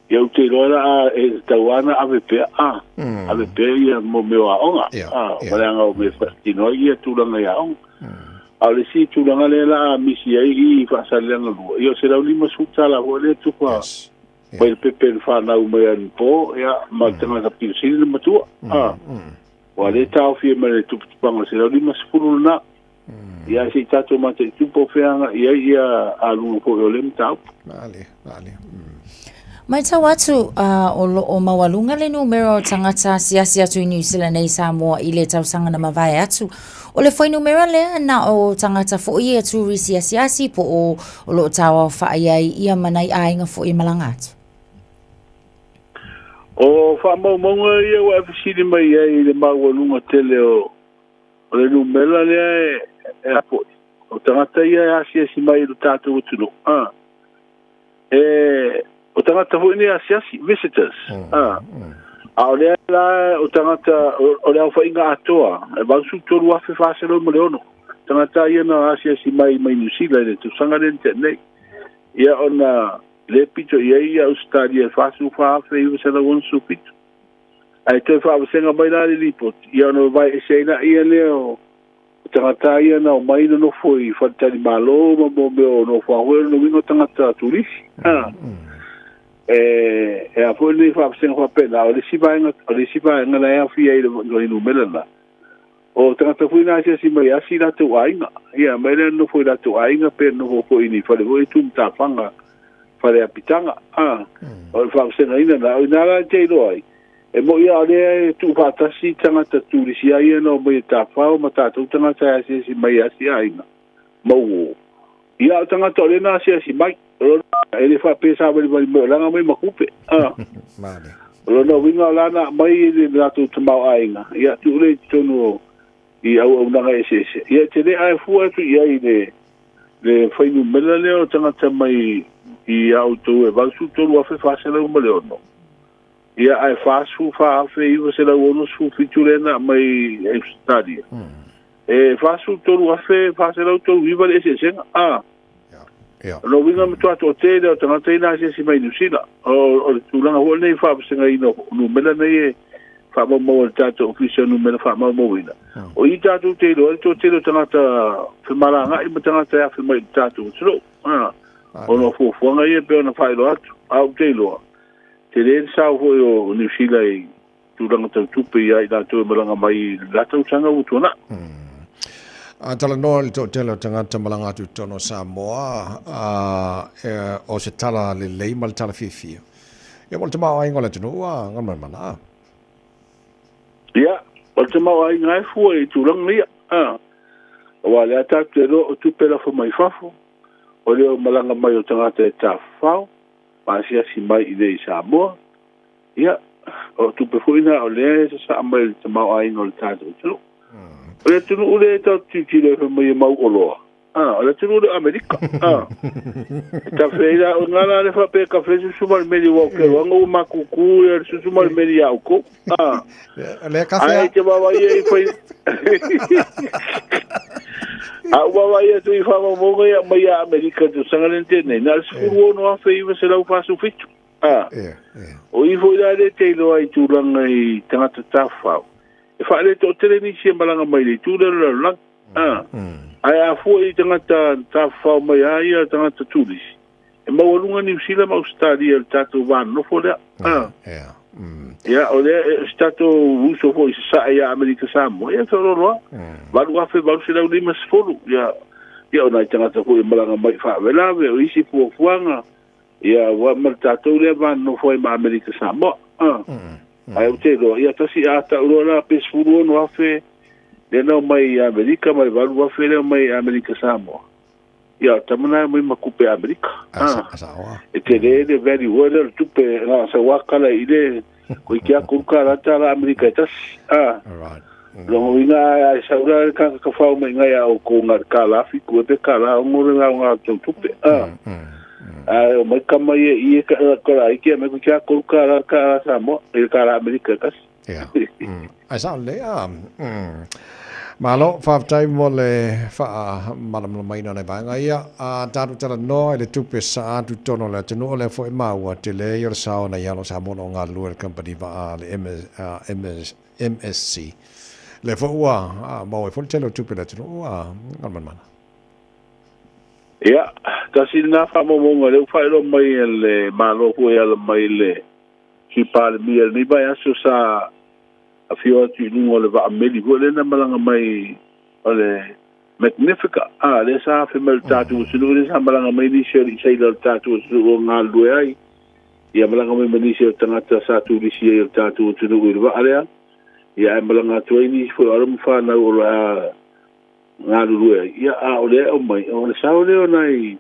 ia te loe a e tawana ave pe ave pe ia mo me a onga malanga o me fatino ia tulanga ia onga a le si tulanga le la misi ai i fa salanga lu io se la lima sutala ho le tu fa Pai pepe fa na u mai an po ya ma tanga ka pisini matua wa le tau fi me tu panga se li mas fulu na ya si tato ma te tu po feanga ia alu po le mtau vale Mai tau atu o mawalunga le numero tangata siasi atu i New Zealand nei Samoa i le tau sanga na mawai atu. O le whai numero le na o tangata fo i atu risi siasi po o lo tawa whaai ia manai ainga fo i malanga atu. O whamamonga ia wa fisiri mai ai le mawalunga tele o le numero le e apo. O tangata ia siasi mai lo tātou utuno. O tangata hui ni asiasi visitors. A o lea la o tangata o lea wha inga atoa. E bangsu toru afe whasero mo leono. Tangata ia na asiasi mai New Zealand e tu sanga rente nei. Ia ona le pito ia Australia e whasu whaafe i wasana wonsu pito. Ai toi whaawasenga mai nari ripot. Ia ona vai e seina ia leo. Tangata ia na o maina no foi whatari malo ma mo meo no whahuero no wingo tangata turisi. E a foi le fa sen fa pena o le siba nga la fi ai no numero la o tanga foi na si mai asi la tu ainga ia mai no foi la tu ainga pe no foi ni fa le voi tu ta fanga fa le apitanga o fa sen ai na la te doi e mo ia le tu fa ta si tanga tu si ai no mai ta fa o mata tu tanga si mai asi ainga mo ia tanga to le na si mai ele fa pesa vai langa mai makupe vale lo no vinga lana mai le latu tmau ainga ia tu le tono i au nanga ese ia te le ai fu atu ia le fai no melale o tanga mai i au tu e va su tolu afe fa se le mo leono ia ai fasu fa fe iwa se la wono su fiturena mai Australia e fasu tolu afe fa se la tolu iwa le se senga no winga me tua to te o tanga te na se si mai nusila o tulanga ho nei fa senga ino no mela nei fa mo mo tato official no mela fa mo wina o i tato te lo to te lo tanga ta fe malanga i tanga ta fe mai tato so o no fo nga ia pe na fa lo atu au te lo te le sa ho o nusila i tulanga ta tupe ia i tato malanga mai la tau sanga utona tala noa li tōtela tangata malanga tu tono Samoa o se tala le lei ma le tala whiwhia. Ia mo le tamau ai ngola tunu ua ngamana mana. Ia, o le tamau ai ngai fua i tūrang nia. Wa le atatu te ro o tupela fo mai fafo. O leo malanga mai o tangata e ta whao. Maasia si mai i le i Samoa. Ia, o tupe fuina o le se sa mai le tamau ai ngola tātou tunu. Ole tunu ule ta titile fa mai mau oloa. Ole tunu ule Amerika. Ta feira o ngala le fa pe ka fesu sumal meli wa ke wa ngo makuku e sumal meli ya uko. Le ka fe. Ai te baba ye foi. Wa ye tu fa mo ya mai Amerika tu sangalente nei na suru no fa i se la fa su fitu. O i foi da le te lo ai tu langa i tangata tafa. E fa le to tele ni se malanga mai le tu le lang ai a fu i tangata ta fa mai ai tangata tulis e ma walunga ni sila ma Australia el tato van no fo le o le stato uso fo sa ia America Samoa ia so ro va lu fa va se la ni mas fo ia ona tangata fo malanga mai fa vela ve o isi fu fuanga ia wa mal tato le van no fo ma America Samoa ai o te lo ia tasi ata ura pes furu no afe le no mai Amerika mai valu afe le mai Amerika Samoa ia tamana mai makupe Amerika e te le very well tupe na sa wakala ile ko kia kurka rata la Amerika tasi lo ina sa ura ka fa mai ngai au ko ngar kala fi ko te kala ngore nga tupe o mai kama ia ka ai ke me ka ko ka Samoa e ka Amerika kas ai sa le malo fa tai mo le fa malam mai no nei banga ia taru tala no le tupe sa tu tono le tino le fo ma wa te le yor sa na ya lo Samoa no nga lu company va le MSC le fo wa mo fo telo tupe le tino man ia kasi na fa mo le fa lo mai le malo fu ya le mai le si pa le mi ni ba ya so sa a fio tu no le va meli go le na malanga mai ole magnifica le sa fe mel tatu su le sa malanga mai ni se le tatu su nga lu ai ia malanga mai ni se tangata sa tu li se le tatu tu no le va ale ia malanga tu ni fu arum fa na o nga lu ia ole o mai o sa ole o nai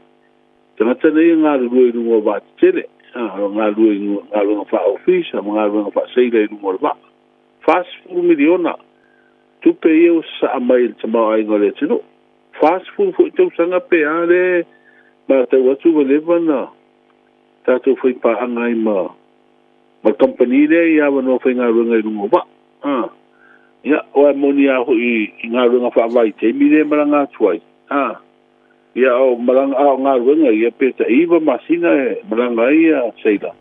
tangata nei nga lu no va tele nga lu fa office nga lu fa sei le no va fast food miliona tu pe eu sa mai te mai ngole tino fast food fu tu sanga pe ale ma te watu le bana ta tu foi pa angai ma company le ya no foi nga runga no ba ya o monia ho i nga runga fa vai te mi le malanga tuai ya o malanga nga runga ya pe ta iba masina malanga ia seida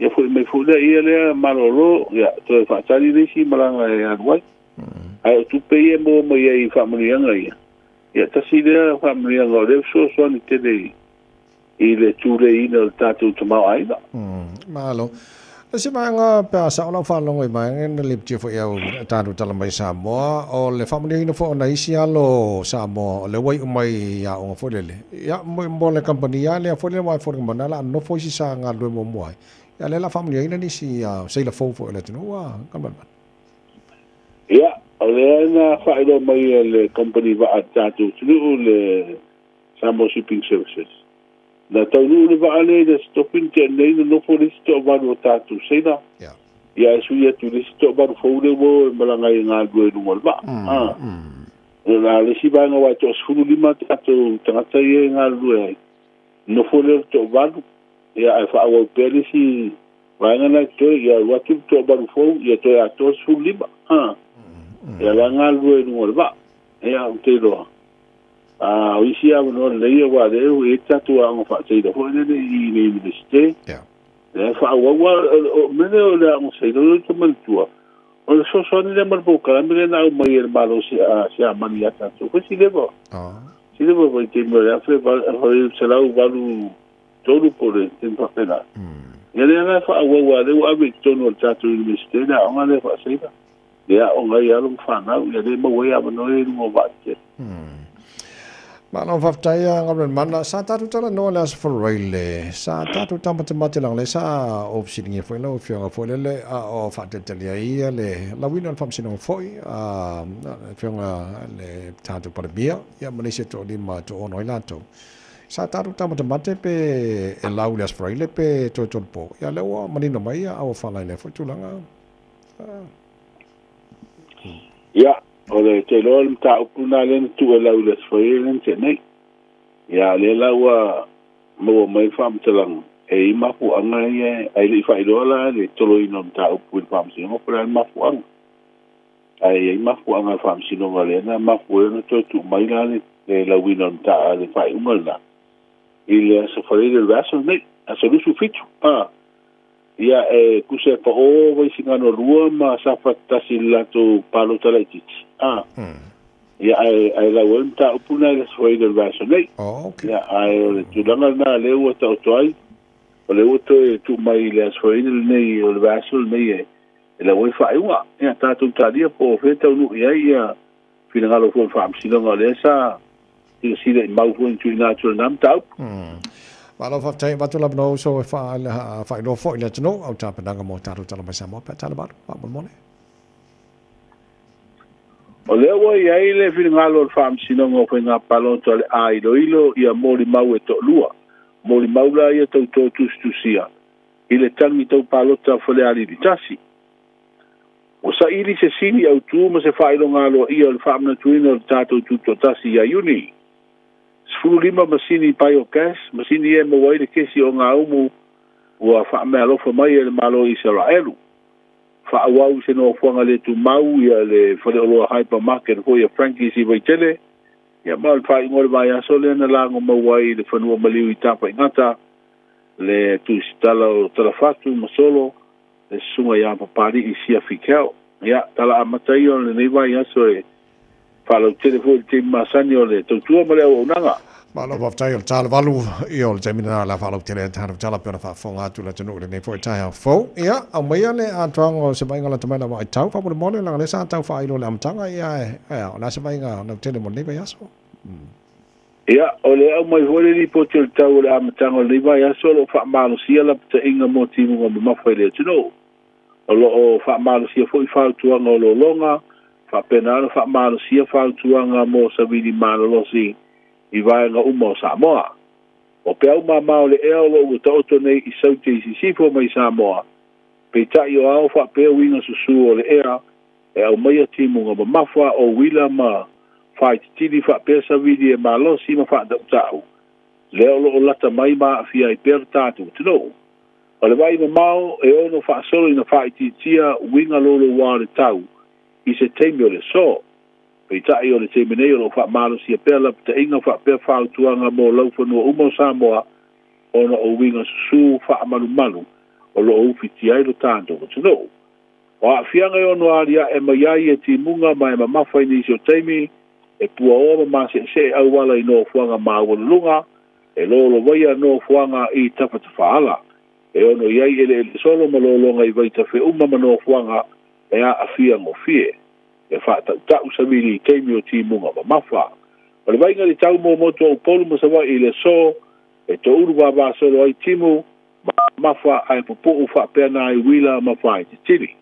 ia foi me fuda ia le malolo ia to fa tali le si malanga ia wai ai tu pe ia mo ia fa monianga ia ta si le fa monianga le so ni te le ile tu le ina tatu tama ai da malo se manga pa sa ona fa longo mai ngen le ti fo ia tatu tala mai Samoa o le fa monianga fo na isi alo Samoa le wai mai ya o fo le ya mo le company ya le fo le mai fo mo na la no fo si sa nga do mo mai ya le la family ina ni si sei la fofo le tino wa kaman ya le na fa ilo mai le company va atatu tinu le Samoa Shipping Services la tau le va ale de stopping te nei no fo le sto va no tatu sei na ya su ya tu le sto va fo le mo malanga nga do no mo ba la le si ba no wa to sfulu lima tatu tangata ye nga do no fo le to va ia ai fa o pelisi Wangana to ya watu to baru fo ya to ya to sulima ya langa lue no ba ya utero wisi a no le ya wa de e tatu a fa sei do ne ni minister ya fa wa mene o la mo sei do to man tua o so so ni le mar bo ka me na o mai malo si a mania ta so si le bo si le bo ke mo ya fe ba se la o balu todo por el tempo pena ya le na fa wa de wa bi to no tatu minister da o le fa sei da ya o ngai ya lo fa na ya de mo wa ya no e mo ba ke Mana whaftaia ngabren mana sa tatu tala no las for rail sa tatu tamata matilang le sa opsining foi no fianga foi le o fatetalia ia le la wina fam sinong foi fianga le tatu para bia ya Malaysia to di ma to onoi lato sa tatu tamata mate pe e lau las for rail pe to po ya le wa manino mai au fala le foi tulanga ya ole te lo ta upuna len tu la ules foi len te nei ya le la wa mo mai fam telang e ma fu anga ye ai li fa idola le tolo ino ta upun fam si mo plan ma fu anga ai ma fu anga fam si no vale na ma fu no to tu mai la le la wino ta le fa umala il se fa il vaso nei a solu su fitu ia kuse pa o vai singano rua ma sa fatasi lato palo talaititi ia ai la wenta upuna le foi del vaso nei ia ai le tulanga na le o ta toai o le o tu mai le foi nei o vaso nei e la wai fa ia ia ta tu tadia po feta no ia finalo fo fam sinonga le sa si le mau fo tu natural nam tau Malo whaftai watu la no so fa no foi le tino au ta pendanga mo taru tala mai samo pa tala baru pa mon o le wa ia ile finalo fam sinonga fo nga palo to le ai do ilo ia moli mau e to lua moli mau la ia to tu sia ile tangi to palo ta fo le ali ditasi o sa ili se sini au tu ma se fa ilo ngalo ia le fam na tuino tato tu to tasi ya uni Fulima masini biogas, masini e mawai le kesi o ngā umu ua wha mea lofa mai e le malo Israelu. Wha awau se no fuanga le tu mau ia le whare oloa hypermarket hoi a Frankie's i waitele. Ia mau le whai ngore vai aso le na lango mawai le whanua maliu i tapa ingata. Le tu sitala o talafatu masolo, le sunga ia papari i sia fikeo. Ia tala amatai o le nei vai aso e Falo telefon te masani o le tautua ma le au nanga. Malo whaftai o tala walu i o le temina la falo tele tana tala pena whafonga atu la tanu le nei fo tai ha fo. Ia au mai le atuang o se mainga la tamaila wa i tau fa mo le langa le sa tau fa ilo le amtanga ia o la se mainga na tele mo nei vai aso. Ia o le au mai hole li po te tau le amtanga o nei vai aso lo fa malo sia la te inga mo timu mo mafai le tino. O lo o fa malo sia fo i fa tuanga o lo longa. Fa penana fa malo sia fa tuanga mo sa vidi malo losi I vai nga umo Samoa. O pe au mamao le eo lo u tauto nei I saute I sifo mai Samoa. Pe tai o au fa pe winga susu o le ea e au mai timu nga mafwa o wila ma fa tili fa pe sa vidi e malo si ma fa da tau. Le o lata mai ma fia I per tatu tino. O le vai mamao e ono fa solo ina fa tia winga lolo wa le tau. I se teimi o le so. Pei tai o le teimi nei o lo wha malo si a pela te inga wha pea whao tuanga mo lau whanua umo Samoa o na o winga su wha malu malu o lo uwhi ti ai lo tāndo o tino. O a whianga o no aria e mai ai e ti munga mai ma mawhai ni si o teimi e pua o ma se au wala I no whanga maa wana lunga e lo waia no whanga I tawhata whaala. E ono iai ele solo ma lo longa I vaita whi uma ma no whanga e a afia ngo fie. E wha tau samiri teimi o timunga ma mawha. O le wainga li tau mo moto o polu ma sawa I le so, e to uru wa solo ai timu, ma mawha ai popo u wha pena ai wila ma wha I te tiri.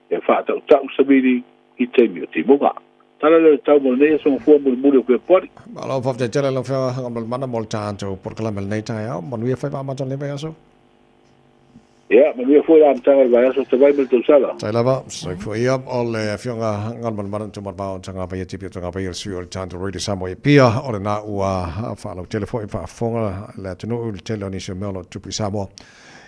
E wha tau samiri I teimi o timunga. Tala le tau mo nei so fua mo mure ko pori. Malo fofte tele lo fa ngam mana mol tanto por kala mel nei tai au, manuia fa ma ton le vai aso. Ja, maar nu voor je aan het tangen bij ons, terwijl we het zelf. Tai lava, so for ia all fionga ngal man tu marba tanga ba yeti tanga ba yersu tanto radio samo e pia o na ua fa lo telefone fa fonga la tenu tele ni se melo tu pisamo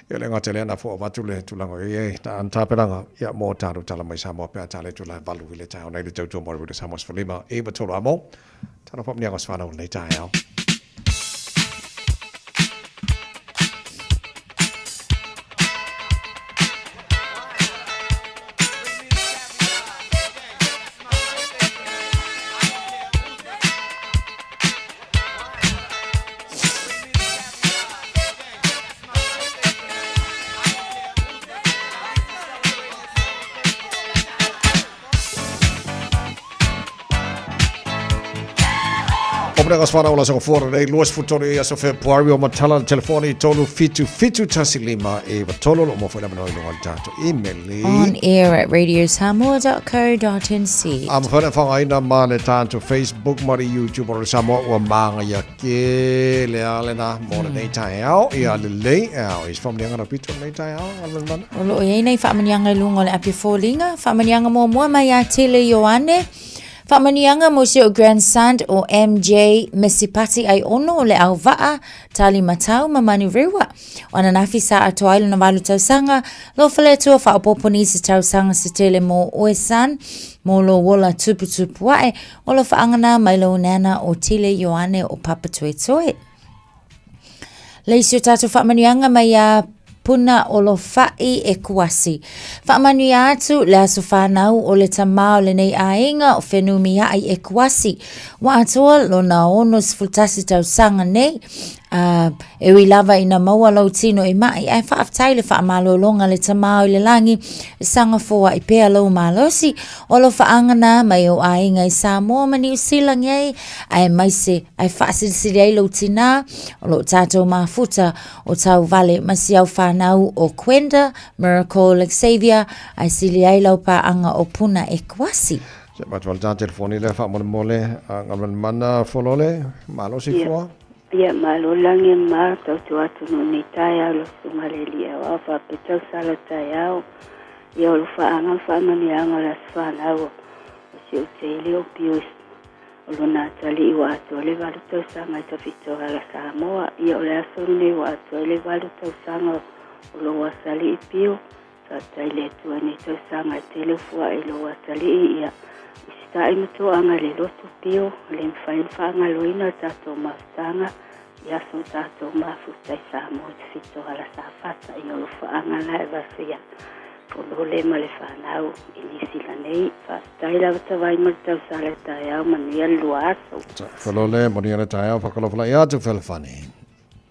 ia le ngate le na fo watu le tulango e ta anta pelanga ia mo taru tala mai Samoa pe tale tula valu ile ta ona le tautu mo le Samoa Sfalima e batolo amo tana pop nianga sfana le ta ia Obrigado para ola so fora nei luas futuri aso Februari o matala telefoni tolu fitu tasilima e batolo mo foi la no tato email on air at radiosamoa.co.nz. Am fana whangaina mane tanto Facebook mari YouTube o Samoa o manga ya ke le alena mo nei tai au e ale le au is from lenga pito nei tai au alena Olo e nei whamanianga lungo le api fōlinga whamanianga mo mai a tele Ioane. Whamanianga mo si o grandson o MJ Misipati ai ono o le au waa tali matau mamani rewa. Wana nafi sa ato ailu na walu tausanga lo fale tua wha opoponi si tausanga si tele mo oesan mo lo wola tupu wae o lo whaangana mai lo nana o tile Ioane o Papa Toe Toe. Leisi o tatu whamanianga mai a puna o lo fai e kuasi. Whaamanu atu le aso whanau o le tamao le nei ainga o whenumi ai e kuasi. Wa atua lo na ono sfultasi tau sanga nei. E wi lava ina maua lau tino e mai. Ai whaaftai le whaamalo longa le tamao le langi. E sanga fua i pea lau malosi. O lo whaangana mai o ainga i Samoa mani usilang ei. Ai maise ai whaasirisiri ai lau tina. O lo tātou mafuta o tau vale masi au whanau o Quenda, Miracle, Xavier. Ai sili ai lau pa anga o puna e kuasi. Se matwal ta telefoni le whaamone mole ngaman mana folole malosi fua. Ia malolangi mar tau tuatu no ni tai au lo sungaleli au a whapetau sala tai au. Ia o lo whaanga whaamani anga la whanau o si o teile o pios. O lo nā tali i wa atua le walu tau sanga i tawhitoa la Samoa. Ia o le asoni nei wa atua le walu tau sanga o lo wasali i pio. Sa tai le tua ni tau sanga i tele fua i lo wasali i ia. Tai mato anga le lotu pio, le mwhain whaanga loina tato mawhtanga, ia so tato mawhutai Samoa te fito ala sa whata i olo whaanga la e wasia. Polo le ma le whanau i nisila nei, whastai la watawai ma tau sale tai au mania lua aso. Whalo le, moni ana tai au, whakalofala i atu whalawhani.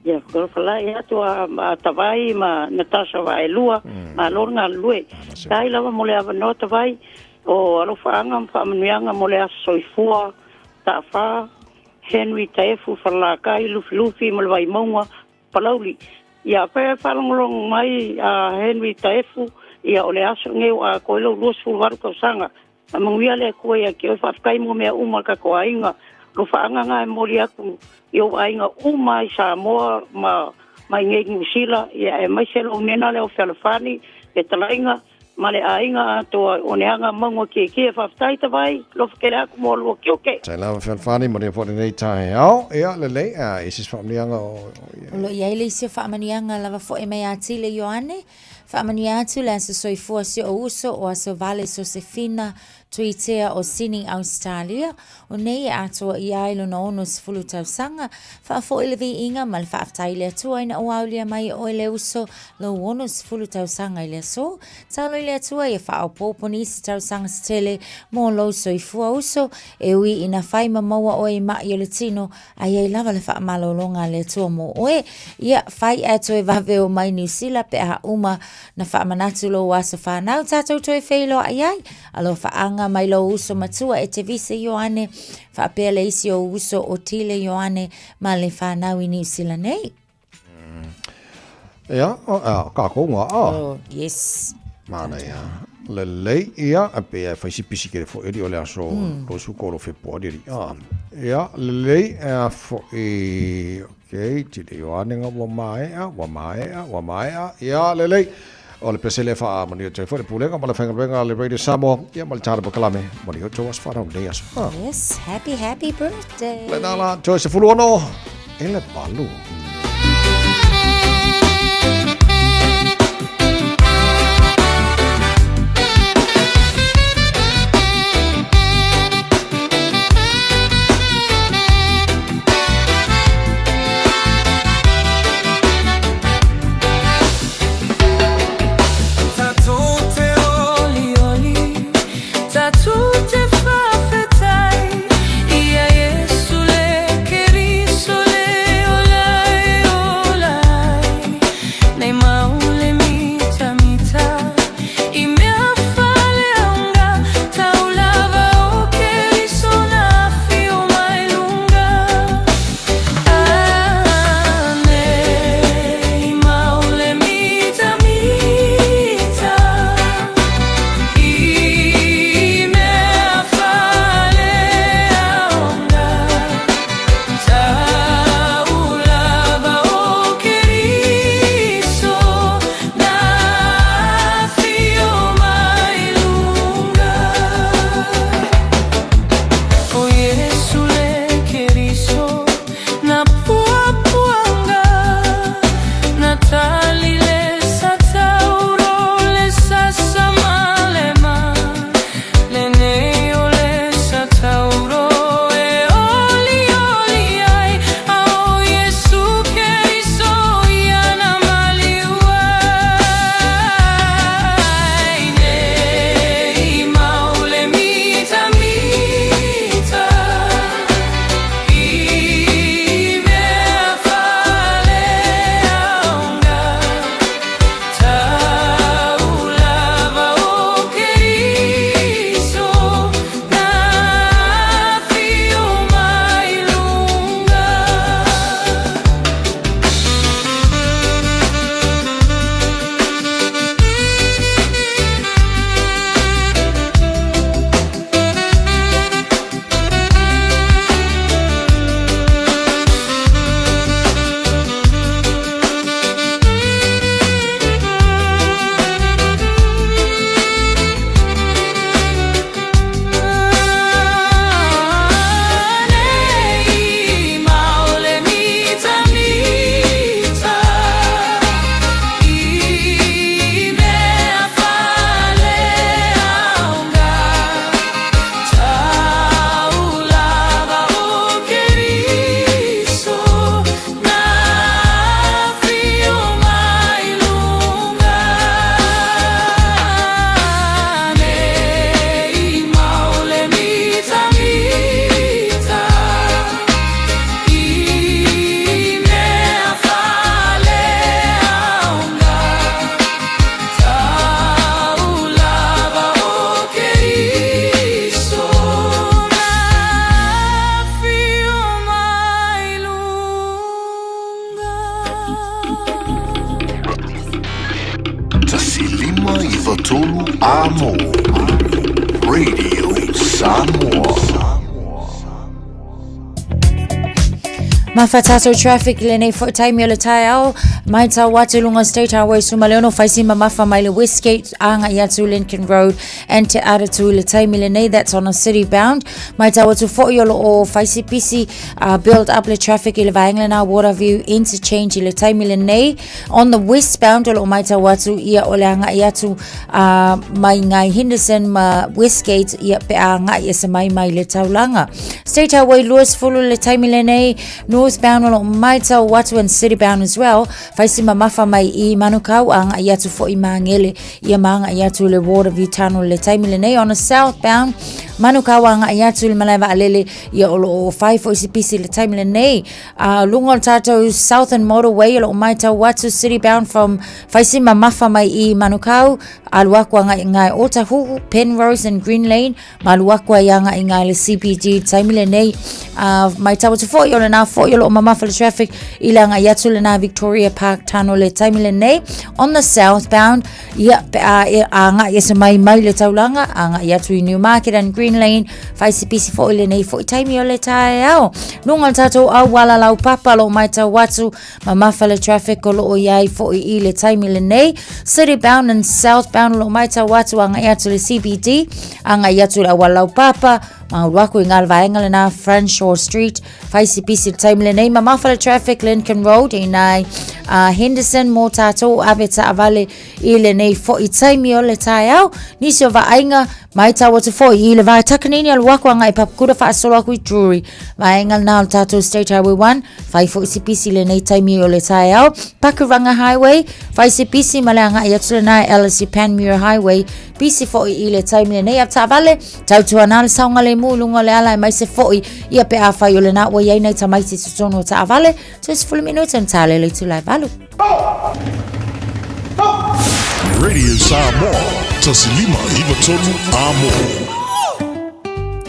Ia, whakalofala i atu a tawai ma Natasha wa e lua, ma lornga lue. Tai lawa mole awa no tawai, o alofaanga whaamanuianga mo le aso soifua, ta'awha, Henry Taefu, whalakai, lufi mo le wai maunga, palauli. Ia pēr whalongolong mai a Henry Taefu, ia o le aso ngeu a koelo luosfulu waru kausanga. A manguia le koe a ke o whafkai mo mea uma ka koa inga, lo whaanga ngai mori aku, i o ainga uma i Samoa ma ngei Nisila, ia e mai se lo nena le o whalawhani, e talainga, male ainga toa oneanga mango ke whaftai tawai, lo whakere aku mo lua kioke. Tai lawa whalawhani, moni a pōne nei tai au, ea lelei, isis whaamanianga o... Lo iai le isi o whaamanianga lava fo e mei atile Ioane, whaamani atu le aso soifua si o uso o aso vale Josefina, tuitea o Sydney, Australia, o nei e atua i ailo na ono sifulu tausanga, whaafo elevi inga mal whaaftai le atua ina o aulia mai o ele uso lo ono sifulu tausanga ile so, talo ile atua e wha au poponi si tausanga si tele mo lo soifua uso, e ui ina whaima maua o e mai o le tino, a iei lava le wha malolonga le atua mo oe, ia whai atua e vave o mai New Zealand pe a uma na wha manatu lo waso whanau, tātou toi wheilo a iai, alo whaanga mai lo uso matua e te vise Ioane, whaapea le isi o uso o tile Ioane ma le whanau I New Zealand nei. Ia, ka konga, yes. Mana ia. Le lei ia, a pea whaisi pisi kere fo eri o le aso lo su koro Februari. Ia, le lei a fo e... Okay, tile Ioane nga wa maea, ia, le lei. O le pesele fa mani o te fo le pulenga ma le whenga le Radio Samoa ia ma le tāra pakalame mani o te was whanau nei aso. Yes, happy birthday. Le nala, toi se fulu ono, e le palu. iwa tolu amo. Radio Samoa. Mafatato traffic lene for time yole tayao Maita Watilunga State Highway Sumaleono Faisima Mafa Mile Westgate Anga Yatu Lincoln Road and Te Aratu Le Time Lene, that's on a city bound. Maita Watu Foyolo or Faisi PC build up the traffic ile Vaenglana Waterview interchange ile Time Lene on the westbound or Maita Watu ia Olanga Yatu Mai Ngai Henderson ma Westgate ia pe anga Yesamai Mile Taulanga State Highway Lewis Fulu Le Time Lene northbound o Maita Watu and city bound as well. Faisima Mafa mai I Manukau anga Yatu fo I Mangele ia manga Yatu le Waterview Tunnel le Time Lene on a southbound Manukau anga Yatu le Malava Alele ia o 5 for CPC le Time Lene Lungon Tato Southern Motorway o Maita Watu city bound from Faisima Mafa mai I Manukau Aluakwa ngai Otahu Penrose and Green Lane Maluakwa yanga ngai le CPG Time Lene Maita Watu fo yo na fo yo o mama for traffic ilanga Yatu le na Victoria Park Tunnel le Time Lene on the southbound ia anga Yesamai mai le Taulanga anga Yatu Newmarket and Green Lane Faisipisi fo Lene fo time yo le taiao nungal tato awala lau papa lo Maita Watu mama for traffic lo o yai fo I le Time Lene city bound and southbound lo Maita Watu anga Yatu le CBD anga Yatu la awala lau papa Maulwako ingal vaengal na Franshore Street Faisipisi Time Lene mama for traffic Lincoln Road inai Henderson Motato Abeta Avale Ilene fo I time yo le taiao nisio vaenga Maita Watu fo ile vai takanini alwako anga ipapkura fa asolo ku jewelry vaengal na Tato State Highway 1 540 Lene time yo le taiao Pakuranga Highway Faisipisi malanga Yatu na LC Panmure Highway PC fo ile time Lene apta Avale tautu anal saungale mulunga le ala mai se fo ia pe afa yo le na wa yai na tamaiti tutono ta Avale just full minute and tale le tu lai valu Radio Samoa. Tasilima iwa tolu amo.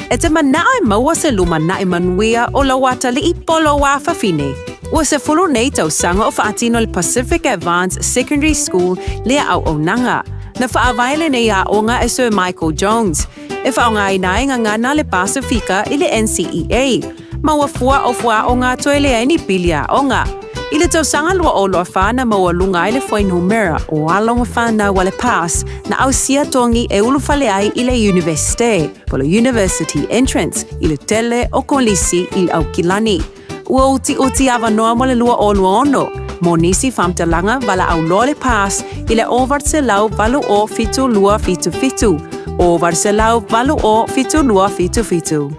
E te manae maua se luma na Emanuia o la wata li I polo wa fafine. Ua se fulu nei tau sanga o faatino le Pacific Advanced Secondary School lea au Onanga. Na faavaile nei a onga e Sir Michael Jones. E faonga inae ngana le Pasifika I le NCEA. Maua fua o fua o ngā toele ai ni pilia onga. I le tau sanga lua o loa whana maua lunga I le whai numera o alonga whana wale pass na au sia tongi e ulufale ai I le universite, polo university entrance I le tele o kolisi I au kilani. Ua uti ava noa mo le lua o luono. Mo nisi famtalanga wala au loa le pass I le ovart se lau valu o fitu lua fitu fitu. Ovart se lau valu o fitu lua fitu fitu.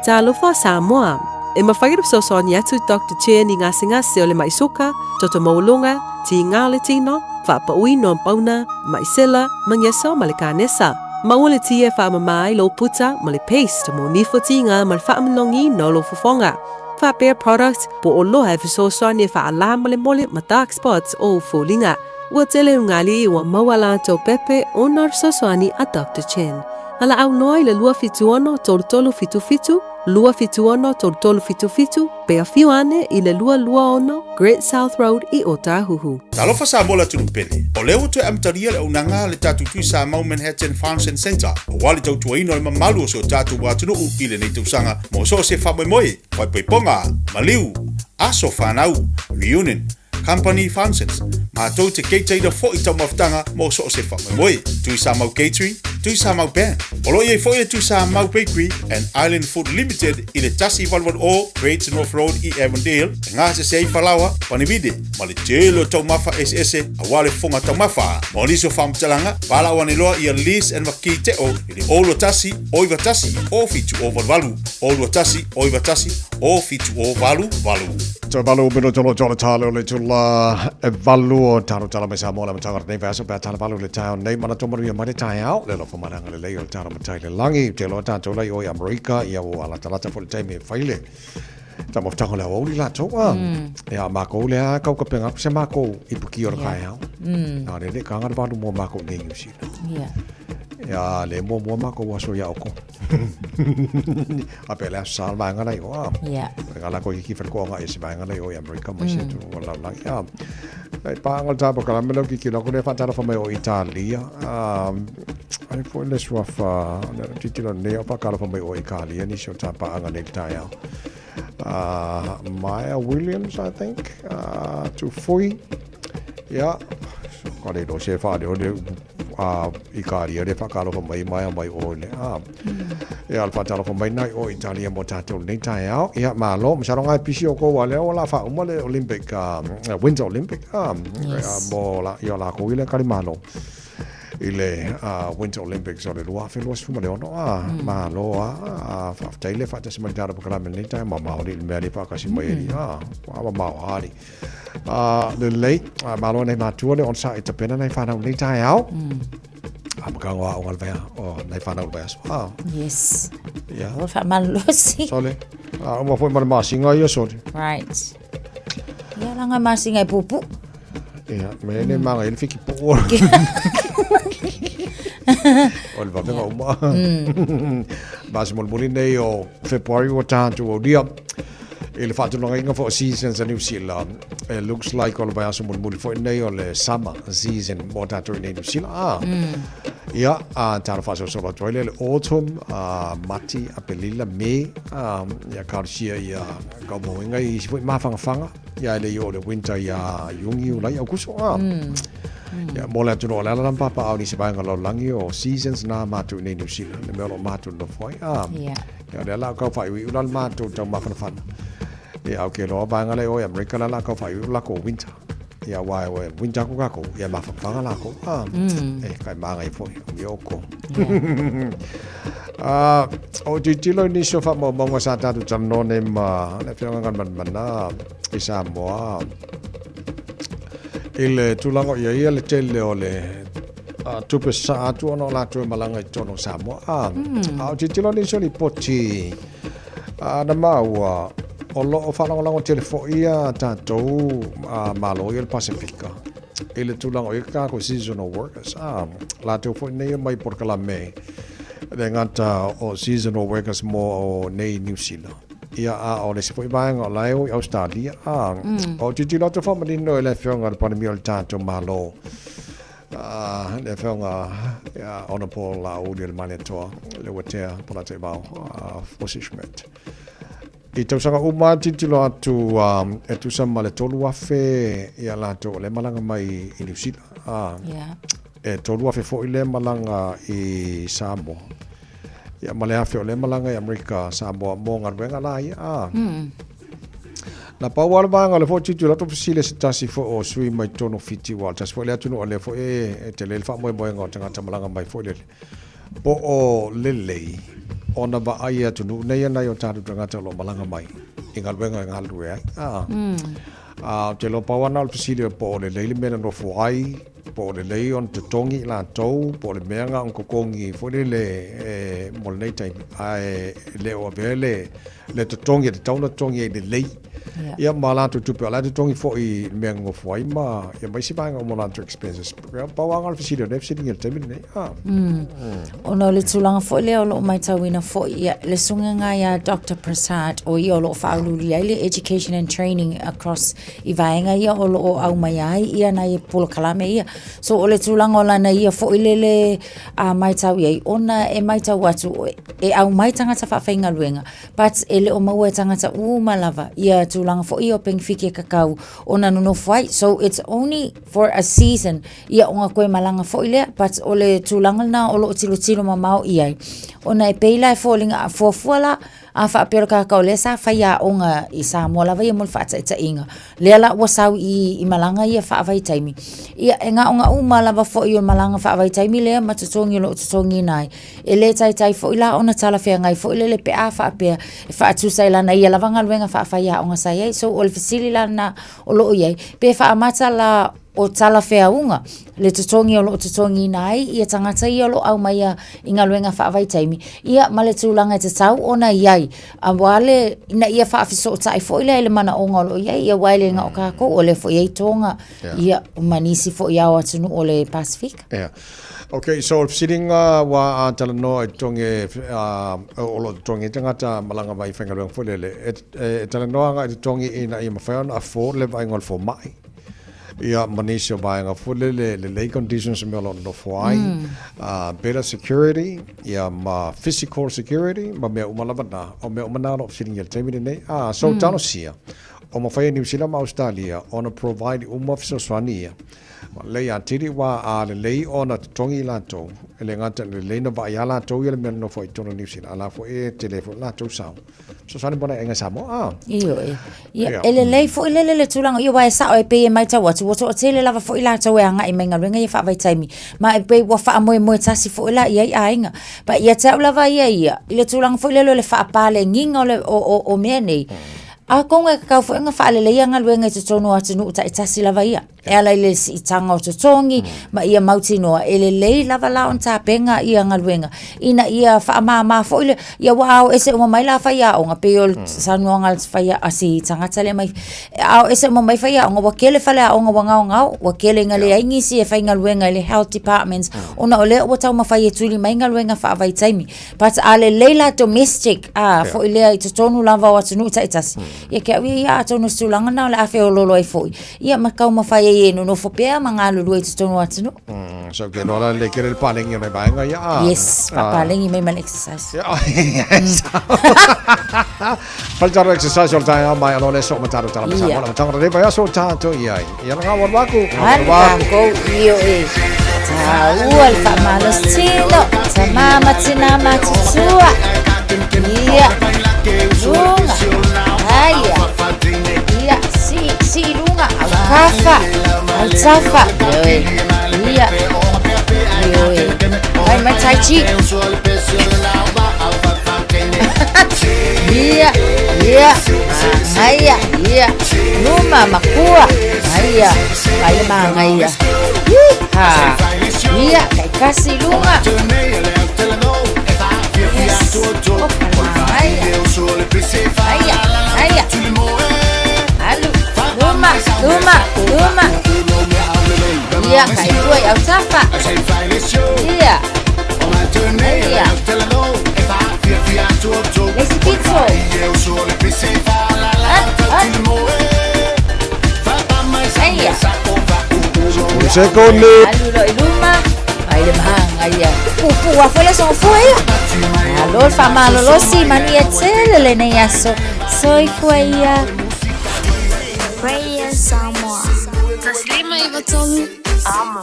Talofa Samoa. E mawhairup so son yatu Dr. Chen I ngasi o le maisuka, toto maulunga, ti ngā le tino, whapa ui no pauna, maisela, mangyesa ma le kānesa. Maua le tia whamamai lo puta ma le paste mo nifo ti ngā ma le whamanongi no lo fufonga. Whapea product po o loha e so son e whaala ma le mole ma dark spots o fulinga. Ua tele ungali ua mawala to pepe o nar sosoani a Dr. Chen. Ala au noi le lua fituono tolu fitu fitu, lua fituono tolu fitu fitu, pe a fiuane I le lua ono, Great South Road I Otahuhu. Talofa sa mola tunupele. O leo tu amtaria le unanga le tatu tui sa mau Manhattan Farms and Center. O wale tau tuaino le mamalu o so tatu watunu I le nei tausanga. Mo so se whamoi moe, wai poiponga, maliu, aso whanau, reunion, company functions. Ma tau te keiteira fo I tau maftanga mo so se whamoi moe. Tui sa mau catering, tui sa mau band. Olo ye fo ye tui sa mau bakery and Island Food Limited I le tasi walwan o Great North Road I Avondale. Ngā se sei whalawa, panibide, ma le telo tau mafa ese a wale fonga tau mafa. Mo niso whamtalanga, wala wane loa I a lease and waki te o I le olo tasi, oiwa tasi, o fitu o walu. Olo tasi, oiwa tasi, o fitu o walu. So valu bino tolo tolo talo le tula valu o talo tala me sa mola matanga nei vaso pa tala valu le tau nei mana tomaru mai tai au le lo fumaranga le leo tala matai le langi te lo ta tola o America ia o ala tala ta full time faile. Ta mo tanga le o la toa. Ya mako le a kau ka penga se mako I puki o kai au. Na le ka ngar valu mo mako nei usi. Yeah. Ya le mo mako waso ya oko. Apela sal ba ngalai o. Ya. Ngala ko ki fer ko nga isi ba ngalai o America mo se tu wala la ya. Ai pa ngal ta ba kala melo ki lo ko le fatara fa mai o Italia. Ai foi le sua fa titolo ne pa kala fa mai o Italia ni so ta pa ngal ta ya. Maya Williams, I think, to foi. Ja, kan det då se för det Ikaria det fakalo för mig mai ole. Ja, alfa tala för mig nej o Italia motato nei tai ao. Ja, ma lo ma sarong ai pisio ko wale ola fa umale Olympic Winter Olympic. Mo la io la ko ile kalimalo. Ile Winter Olympics o le lua fe lo sfuma le ono ma lo fa taile fa te semantara po kala nei tai ma o le meri pa kasi mai wa ma ari le late ma lo nei ma tu le on sa ita pena nei fa na nei tai ao ka wa o alvea o nei fa na o bas yes ya o fa mal lo si sole o foi ma singa ia so right ya langa ma singa pupu ya me ne ma ele fiki po Ol va venga uma. Bas mol moline o February o tanto o dia. Ele fa tu longa for seasons in New Zealand. It looks like all by mol mol for nei o le summer season mo tanto in New Zealand. Ja, tanto fa so to le autumn mati apelila me ya karsia ya go mo ngai si ma fanga. Ya le yo le winter ya yungi la ya kuso Ya mola tu no la papa au ni se banga lo langi o seasons na matu ni New Zealand le melo matu no foi ya de la ko fai wi ulan matu to ma fan ya au ke lo banga le o America la ko fai la ko winter ya wa winter ko ya ma fa la ko kai ma ngai foi yo ko o tilo ni so fa mo mo sa ta tu no ne ma le fianga kan man na isa mo ile tulango ia le tele ole tupe sa atu ono la tu malanga tono samo au titilo ni soli poti na maua o lo o fala lango telefo ia tato malo il Pacifica ile tulango ia ko seasonal workers la tu fo nei mai por kala me ngata o seasonal workers mo o nei New Zealand ia o le sefoi banga o lai o Australia o titilo to fa manino le fionga pa mi ol tanto malo le fionga ya ona po la o del maneto le water pola te ba positionment i tau sanga uma titilo atu e tu sama le tolu afe ia la to le malanga mai i New Zealand e tolu afe fo ile malanga i Samoa ya malea fe ole malanga i America Samoa mo ngarwenga la ia na pawal banga le fo titu la to fisile se tasi fo o sui mai tono fiti wal tas fo le atu no le fo e te le fa mo ngo tanga malanga mai fo le po o lele ona ba ai atu no nei na yo tatu tanga lo malanga mai ingalwenga ngalwe te lo pawana al fisile po le le mena no fo ai po le lei on te tongi la tau po le meanga on kokongi fo le mol nei tai ai le o vele le te tongi te tauna tongi le lei ia mala tu la te tongi fo i meanga fo ai ma ia mai si banga mo to expenses pa wanga fi sino ne sitting te mine ona le tulanga fo le o mai tawina fo ia le sunga nga ya Dr. Prasad o ia lo fa luli ile education and training across i vaenga ia o lo au mai ai ia na i polo kalame ia so ole tulanga la na ia fo ile mai tau ia ona e mai tau atu e au mai tanga ta fa fainga luenga but ele o mau tanga ta malava ia tulanga fo ia peng fiki kakau ona no fai so it's only for a season ia onga koe malanga fo ile but ole tulanga na o lo tilo mamau ia ona e peila e falling fo fuala a fa pero kakau le sa fa ia onga i Samoa lava ia mol fa ta inga le ala wasau i malanga ia fa vai taimi ia enga onga uma lava fo i malanga fa vai taimi le matutongi lo tutongi nai e le tai fo ila ona tala fe ngai fo le pe a fa pe fa tu sai la na ia lava ngalwenga fa ia onga sai so ol fisili la na o lo ia pe fa mata la o tala wheaunga. Le tutongi o lo tutongi nai, ia tangata ia lo au mai i ngā luenga whaavai taimi. Ia male tūlanga te tau ona iai. A wale ina ia whaafiso o tai fo ila ele mana o ngolo iai, ia waile ngā o kako o le fo iai tonga. Ia manisi fo iau atunu o le Pasifika. Okay, so siringa wa tala no tonge o lo tonge tangata malanga mai whenga luang fo lele. Tala noa nga tonge ina ia mawhaon a fo le vai ngol fo mai. Ia manisio vai nga fo lele le lay conditions me lo no fo ai. Better security, ia ma physical security, ma mea umalabana, o mea umanaro siringa le taimine nei. So tano sia. O mawhai New Zealand ma Australia, ona provide umafisa swania. Lei a tiri wa a le lei ona tongi lato ele ngata le lei no va ya lato ile me no foi tono New Zealand ala fo e telefon lato sao so sani bona enga samo iyo ia ele lei fo ile le tulanga iyo wa sa o pe mai ta watu o tele lava fo ila ta wa nga i menga renga ia fa vai taimi ma e pe wa fa mo tasi fo ila ia ainga pa ia ta lava ia ile tulanga fo ile le fa pale nginga o me nei a konga ka fo nga fa le ia nga luenga te tono atu no ta tasi lava ia ela ile si tanga o tongi ma ia mauti noa ele lei lava la on ta penga ia nga luenga ina ia fa ma fo ile ia wow ese o mai la fa ia o nga peol sanu nga fa ia asi tanga tale mai a ese mo mai fa ia o nga wakele fa la o nga nga wakele nga le aingi si e fa nga luenga ile health departments ona ole o ta ma fa ia tuli mai nga luenga fa vai taimi but ale leila domestic fo ile ai te tonu lava o tunu ta itasi ia ke ia tonu sulanga na le afe o lolo ai fo ia ma ka ma fa ia no fo pea manga lulu e tonu atunu so ke no la le kere palengi mai banga ia yes palengi mai man exercise falta exercise all time mai no le so mataro tala masa tanga re vai so tanto ia nga warbaku go io e al fa malo stilo tamama tinama tsua ia ia si lunga kafa alzafa ia vai mai tai chi ia numa makua ia vai manga ia ia kai kasi lunga Luma ia kai tuai au tafa ia lesi pizzo secondi allora Luma ai le manga ia pupu a fole sono fuori allora fa malo lo si mania le nei asso soi fuia Radio Samoa. Taslima Ivatolu. Amo.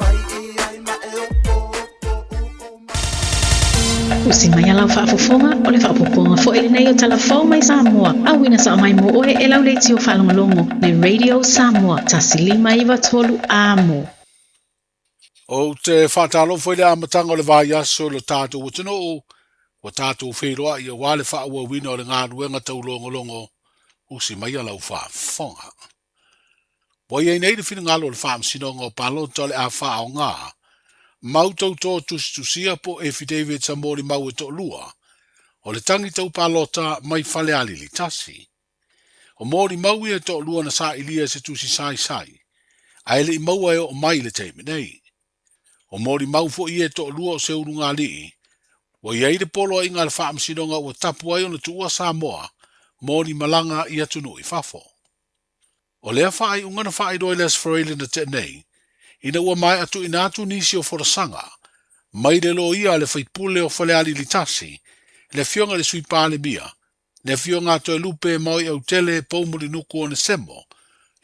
Usimaya lau whaafofonga o le whaapoponga fo ele nei o talafau mai Samoa. Awina sa mai mo oe e lau leiti o whalongolongo le Radio Samoa. Taslima Ivatolu amo. O te whatalo fo ele amatanga o le vaiaso lo tātou utino o tātou wheroa i o wale whaua wina o le ngā ruenga tau longolongo. Usimaya lau whaafonga. Wai ei nei de whina ngalo le whaam sinonga o palo tole a wha o ngā. Mau tau tō tusia po e David Samori mau e tō lua. O le tangi tau palota mai whale alili tasi. O mori mau e tō lua na sa ilia se tusi sai. A ele I mau e o mai le teime nei. O mori mau fo I e tō lua o se urunga lii. Wai ei de polo inga le whaam sinonga o tapu ai o na tua Samoa. Mori malanga I atunu I fafo. O lea whaai ungana whaai roi les whareile na te nei, ina ua mai atu ina atu nisi o whorasanga, mai le lo ia le whaipule o whaleali li tasi, le fionga le sui pāle mia, le fionga to e lupe mai au tele paumuri nuku o ne semo,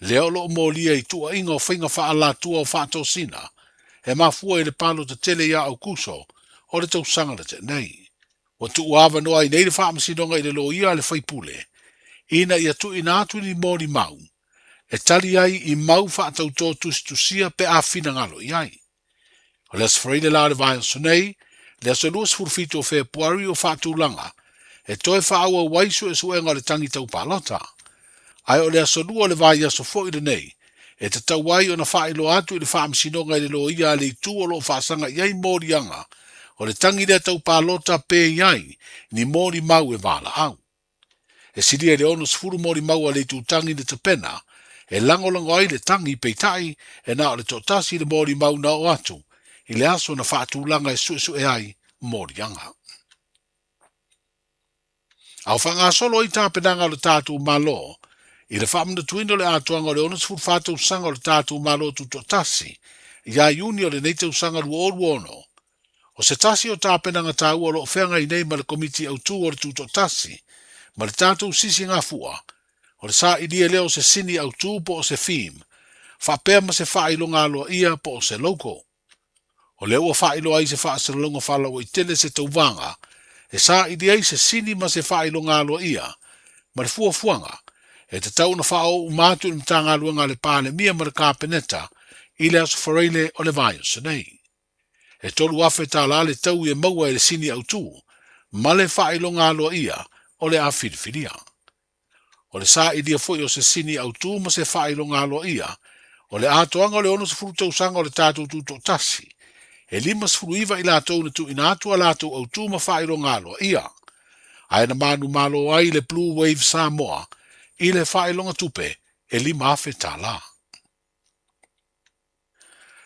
le olo o molia I tua inga o whainga whaala tua o whaato sina, e mafua I le palo te tele ia au kuso, o le tau sanga le te nei. O tu uawa noa I neire whaamasinonga I le lo ia le whaipule, ina I atu ina atu ni mori mau, e tali ai I mau whaatau tō tusia pe a whina ngalo I ai. O les whareile la le vai o sonei, le aso luas furfito o whea puari o whaatu langa, e toi whaaua waisu e suenga le tangi tau palota. Ai o le aso lua le vai aso fo I le nei, E te tauai o na whaelo atu i le whaamsinonga i le lo ia le tu o lo whaasanga iai mōrianga o le tangi lea tau pālota pē iai ni mōri mau e wala au. E siria le ono sfuru mōri mau a le tu tangi le tapena e langolango ai le tangi peitai e na o le totasi le mōri mau na o atu i le aso na whaatulanga e su e ai mōrianga. Au whanga solo i tāpenanga o le tātou malo, i le whamna tuino le atuanga o le ono sfuru whātou sanga o le tātou malo tu totasi, i a iuni o le neitau sanga ruoruono. O se tasi o tāpenanga tāua o lo whenga i nei ma le komiti au tū o le tu totasi, ma le tātou sisi ngā fua, o le sā i lia leo se sini au tū po o se fim, whapea ma se whailo ngā loa ia po o se loko. O le ua whailo ai se whaasalonga whalau i tele se tauvanga, e sā i lia se sini ma se whailo ngā loa ia, ma le fuafuanga, e te tau na whao umātu i mtanga luanga le pāle mia ma le kāpeneta, i le aso whareile o le vai o senei. E tolu afe tā la le tau i e maua e le sini au tū, ma le whailo ngā loa ia, o le a whiriwhiria. O le sā i lia foi o se sini au tū ma se whailo ngā loa ia, o le atoanga o le ono se furu tausanga o le tātou tū tasi, e lima se furu iwa i lātou na tu ina atua lātou au tū ma whailo ngā loa ia. Ai na manu malo ai le Blue Wave Samoa, i le whaelonga tupe e lima afe tā la.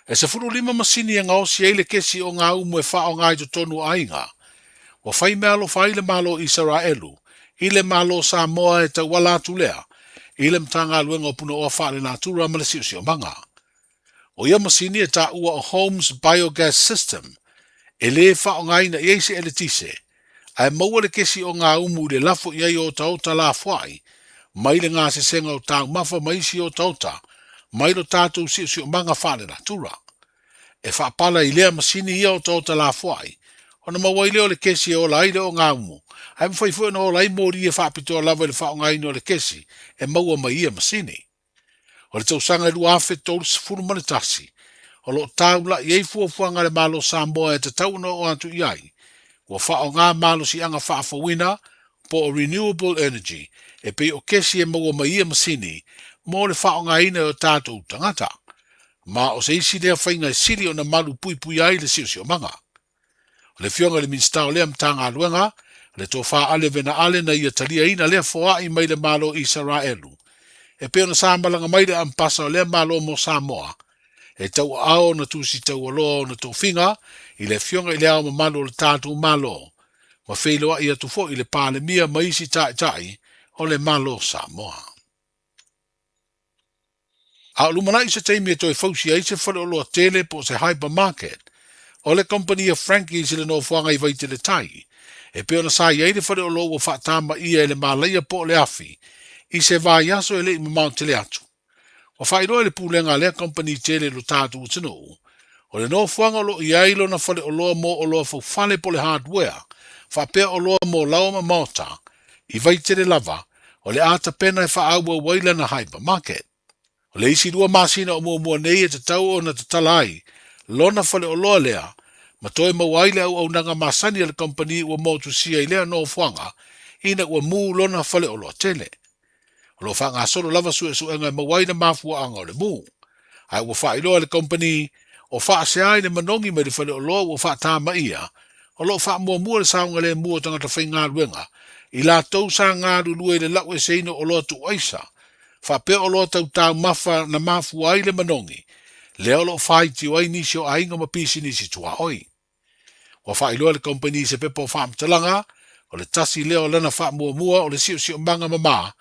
E se furu lima masini e ngao si eile kesi o ngā umu e whao ngai to tonu ainga, wa whai mealo whai le malo Israelu, i le malo Samoa e tau wala tulea, i le mtanga luenga o puna o whaale nā tura ma le siusi o manga. O ia masini e tā ua o Homes Biogas System, e le whao ngai na eise ele tise, ai maua le kesi o ngā umu le lafo iai o tauta la whai, mai le ngā se senga o tāu mafa maisi o tauta, mai lo tātou si o manga whāne na tura. E whaapala i lea masini ia o tauta la whai, o na mawai leo le kesi o laile o ngā umu, ai mwhai na o lai mōri e whaapitoa lava le whao ngai no le kesi, e maua mai ia masini. O le tausanga lu afe tolu se furu manitasi, o lo tāula i ei fuafuanga le malo Samoa e te tauna o atu iai, o whao ngā malo si anga whaafawina po o renewable energy, e pe o kesi e maua mai ia masini, mō le whao ngā ina o tātou tangata. Ma o se isi lea whainga e siri o na malu pui pui ai le siusi o manga. O le fionga le minstao lea mtanga aluenga, le tō wha ale vena ale na ia talia ina lea foa i mai le malo Israelu. E pe o na sāmalanga mai le ampasa o lea malo mo Samoa, e tau ao na tūsi tau aloa o na tō whinga, i le fionga i le ao ma malo le tātou malo. Ma wheiloa ia tufo i le pāle mia maisi tai o le malo Samoa. A lumana i se teimi e toi fausi ai se whare o loa tele po se hypermarket, o le company of Frankie's i le no fuanga i vaite le tai, e peo na sa iei le whare o loa whaatama ia e le malaia po le afi, i se vai aso e le i mamau tele atu. O whairoa le pūlenga lea company tele lo tātu utino, o le no fuanga lo i ailo na whare o loa mo o loa fawhale po le hardware, whapea o loa mo lauma mauta, i vaite le lava, o le ata pena e whaaua waila na hypermarket. O le isi rua masina o mua nei e te tau o na te talai, lona whale o loa lea, ma toi mawaile au nanga masani le company ua motu sia i lea no fuanga, ina ua mū lona whale o loa tele. O lo whanga solo lava su e su enga mawaina mafua anga o le mū. Ai ua wha iloa le company, o wha se ai le manongi me le whale o loa ua wha tāma ia, o lo wha mua le saunga le mua tangata whai ngā ruenga, i la tau sa ngā rulua i le lau e seino o loa tu aisa, wha pe o loa tau tau mafa na mafu ai le manongi, leo lo whai ti wai nisi o ainga ma pisi nisi tua oi. Wa wha iloa le company se pepo wha mtalanga, o le tasi leo lana wha mua o le sio sio manga mama,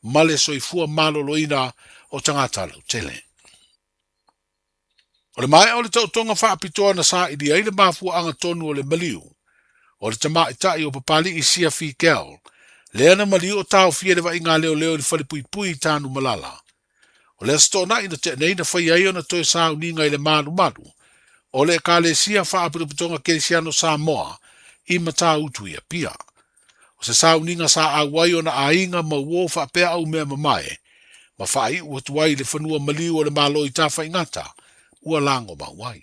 ma le soifua malo loina o tangata lau tele. O le mai o le tautonga wha apitoa na sa ili ai le mafua anga tonu o le maliu, o le tama itai o papali i sia fi kel, lea na maliu o tau fia le wa inga leo le whale pui pui tānu malala. O le stona ina te nei na whai ai o na toi sao ninga i le manu manu, o le ka le sia wha apiruputonga Keresiano Samoa, i mata utu ia pia. O se sao ninga sa awai o na ainga ma uo wha pea au mea mamae, ma whai ua tuai le whanua maliu o le malo i tafa ingata, ua lango mawai.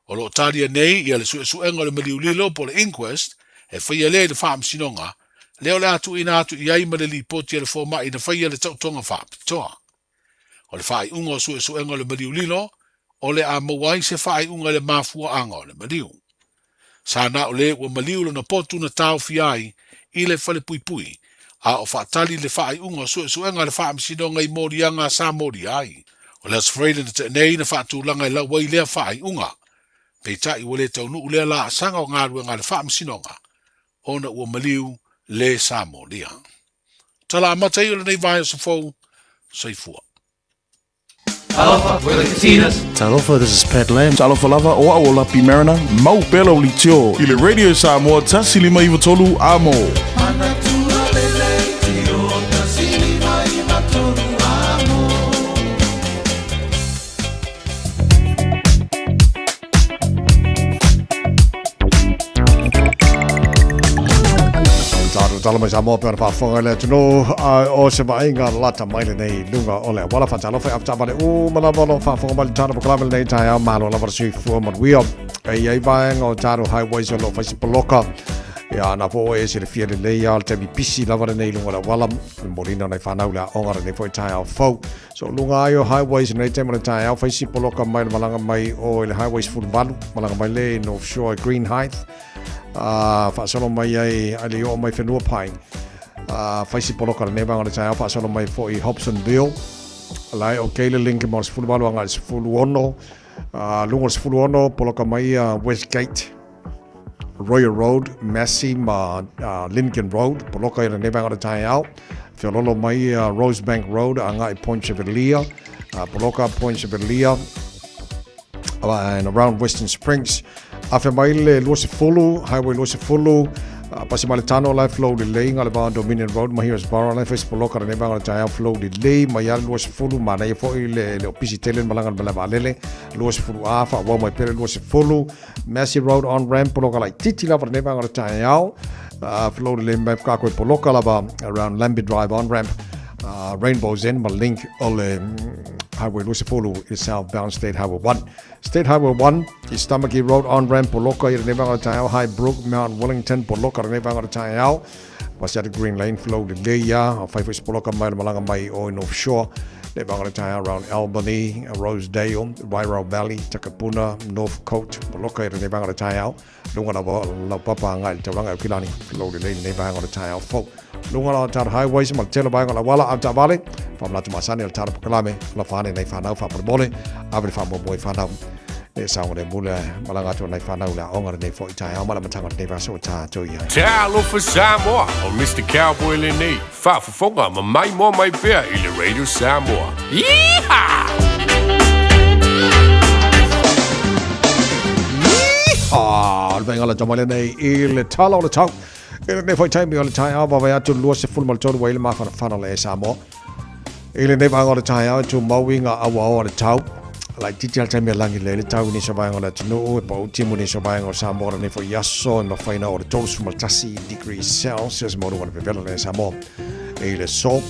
O lo talia nei ia le suenga le maliu lilo po le inquest, e whaia lea le whaam sinonga, leo le atu ina atu i ai ma le lipoti le fōma i na whaia le tautonga whaapitoa. o le whai unga su enga le maliu lino, o le a mawai se whai unga le mafua anga o le maliu. Sa na o le ua maliu le na potu na tau fiai i le whale pui pui, a o whaatali le whai unga su enga le wha msino ngai mori anga sa mori ai. O le asfreida na te nei na whaatu langa i la wai lea whai unga, pei tai ua le taunu ulea la asanga o ngā rua ngā le wha msino nga, o na ua maliu le sa mori anga. Tala amatai o le nei vai o sa fau, saifua. Talofa, we're the Katinas. Talofa, this is Pat Lam. Talofa lava o o Lapi Mariner. Mau pelo li tio. I le Radio Samoa tasi lima iwa tolu amo. Tala mai Samoa pera whaafonga le tuno o se mainga lata mai le nei lunga o le wala whatalo whai apta mare o malabolo whaafonga mai tana pakalame nei tai au malo la varsi fua manuia ei vaenga o taro highways o lo whaisi poloka ia na po e se le fia le lei al te mi pisi la vare nei lunga la wala morina nei whanau la ongara nei fwoi tai au fau so lunga ai o highways nei te mana tai au whaisi poloka mai malanga mai o le highways fulbalu malanga mai le North Shore Green Heights whaasolo mai ai ali o mai whenua pai whaisi poloka le nevanga le tai au whaasolo mai fo i Hobsonville lai o keile linki mo se fulbalu anga se fulu ono lunga se fulu ono poloka mai Westgate Royal Road, Massey, Lincoln Road, poloka i le nevanga le tai au whiololo mai Rosebank Road anga i Point Chevalier poloka Point Chevalier and around Western Springs afe mai le luase fulu highway luase fulu pasi mai le tano lai flow le lei ngale ba Dominion Road Mahiras Bar lai face poloka le nevanga le tai flow le lei mai al luase fulu mana ia foi le opisi telen malanga le balele luase fulu afa wa mai pere luase fulu Massey Road on ramp poloka lai titi la le nevanga le tai flow le map ka ko poloka la ba around Lambie Drive on ramp Rainbow's End link ole highway luase fulu is southbound State Highway 1 State Highway 1 is Tamaki Road on ramp poloka i le nevanga le tai High Brook Mount Wellington poloka le nevanga le tai was at the Green Lane flow le leia o fai poloka mai malanga mai o North Shore nevanga le tai around Albany Rosedale Wairau Valley Takapuna North Coast poloka i le nevanga le tai lunga la papa ngai te ranga kilani flow le lane nevanga le tai fo lunga la tar highways mal tele bai la wala ata vale fam la tuma sani tar poklame la fane nei fanau fa bole abre fa mo fanau e saunga le mula malanga to nei fanau la onga nei fo itai mala matanga nei va so ta to ia Talofa Samoa o Mr. Cowboy le nei fa fonga ma mai mo mai pea i le Radio Samoa Yeehaw al venga la tomale nei il talo le tau ele ne foi time o le tai ava vai atu lua se full mal tolu wai le mafana fana le Samoa ele ne va o le tai ava tu mawinga awa o le tau like detail time langi le tau ni so vai o le tunu e pa utimu ni so vai o Samoa ne foi yaso no faina o le tolu mal tasi degrees Celsius mo o le vela le Samoa ele so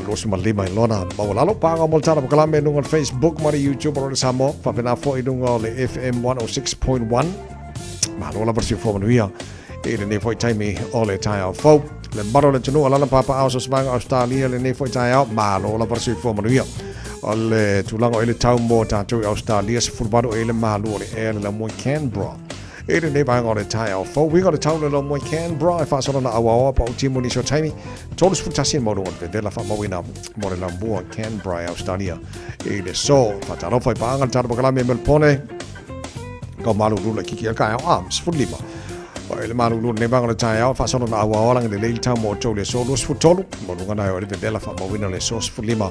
lo se malima lona mawalalo panga mo tara kala me no Facebook mari YouTube o le Samoa fa pena fo idunga le FM 106.1 ma lo la versione fo manuia ele ne foi time o le tai fo le maro le tunu ala papa au so spang Australia le ne foi tai ma lo la versione fo manuia o le tulanga ele tau mo ta tu Australia se fulbaro ele ma lo le ele la mo Canberra ele ne vai o le tai fo we got a town le mo Canberra fa so na awa pa timo ni so time todos futasin mo lo de la fa mo wina mo le lambo Canberra Australia ele so fa ta lo foi pa ngal tar bakala me Melbourne ko malu lu la kiki ka arms fulima ele malu lu ne bang le tai fa so na awa lang de le tau mo to le so lo futolo mo lu ngana o le de la fa mo wina le so fulima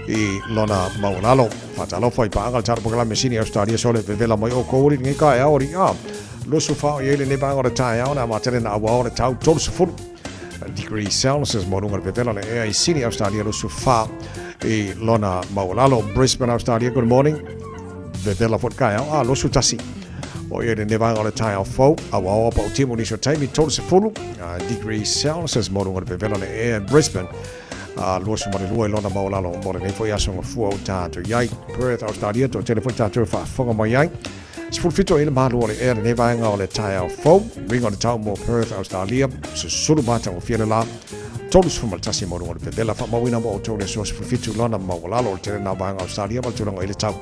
i lona maulalo fa ta lo foi pa ngal tar bakala me sini Australia so le vela mo o ko ri ngai ka o ri lo su fa ele ne bang o le tai na ma tere na awa o le tau to su ful degrees Celsius mo lu ngal vela le ai sini Australia lo su fa i lona maulalo Brisbane Australia good morning vela fot ka lo su tasi o ele ne vai o le tai fo awa o pa timo ni so taimi to se fulu degrees Celsius mo ngal vela le air Brisbane lo su mari lo lona maulalo mo le foi aso fu o ta to yai Perth Australia to telefon ta to fa fonga mai yai Spul fito ele malo le air ne vai o le tai fo ring on the town mo Perth Australia so sulu mata o fiela la tolus fumal tasi mo ngol pe la fa mawina mo to le so fitu lona mo la lo te na ba Australia mo tulanga ile tau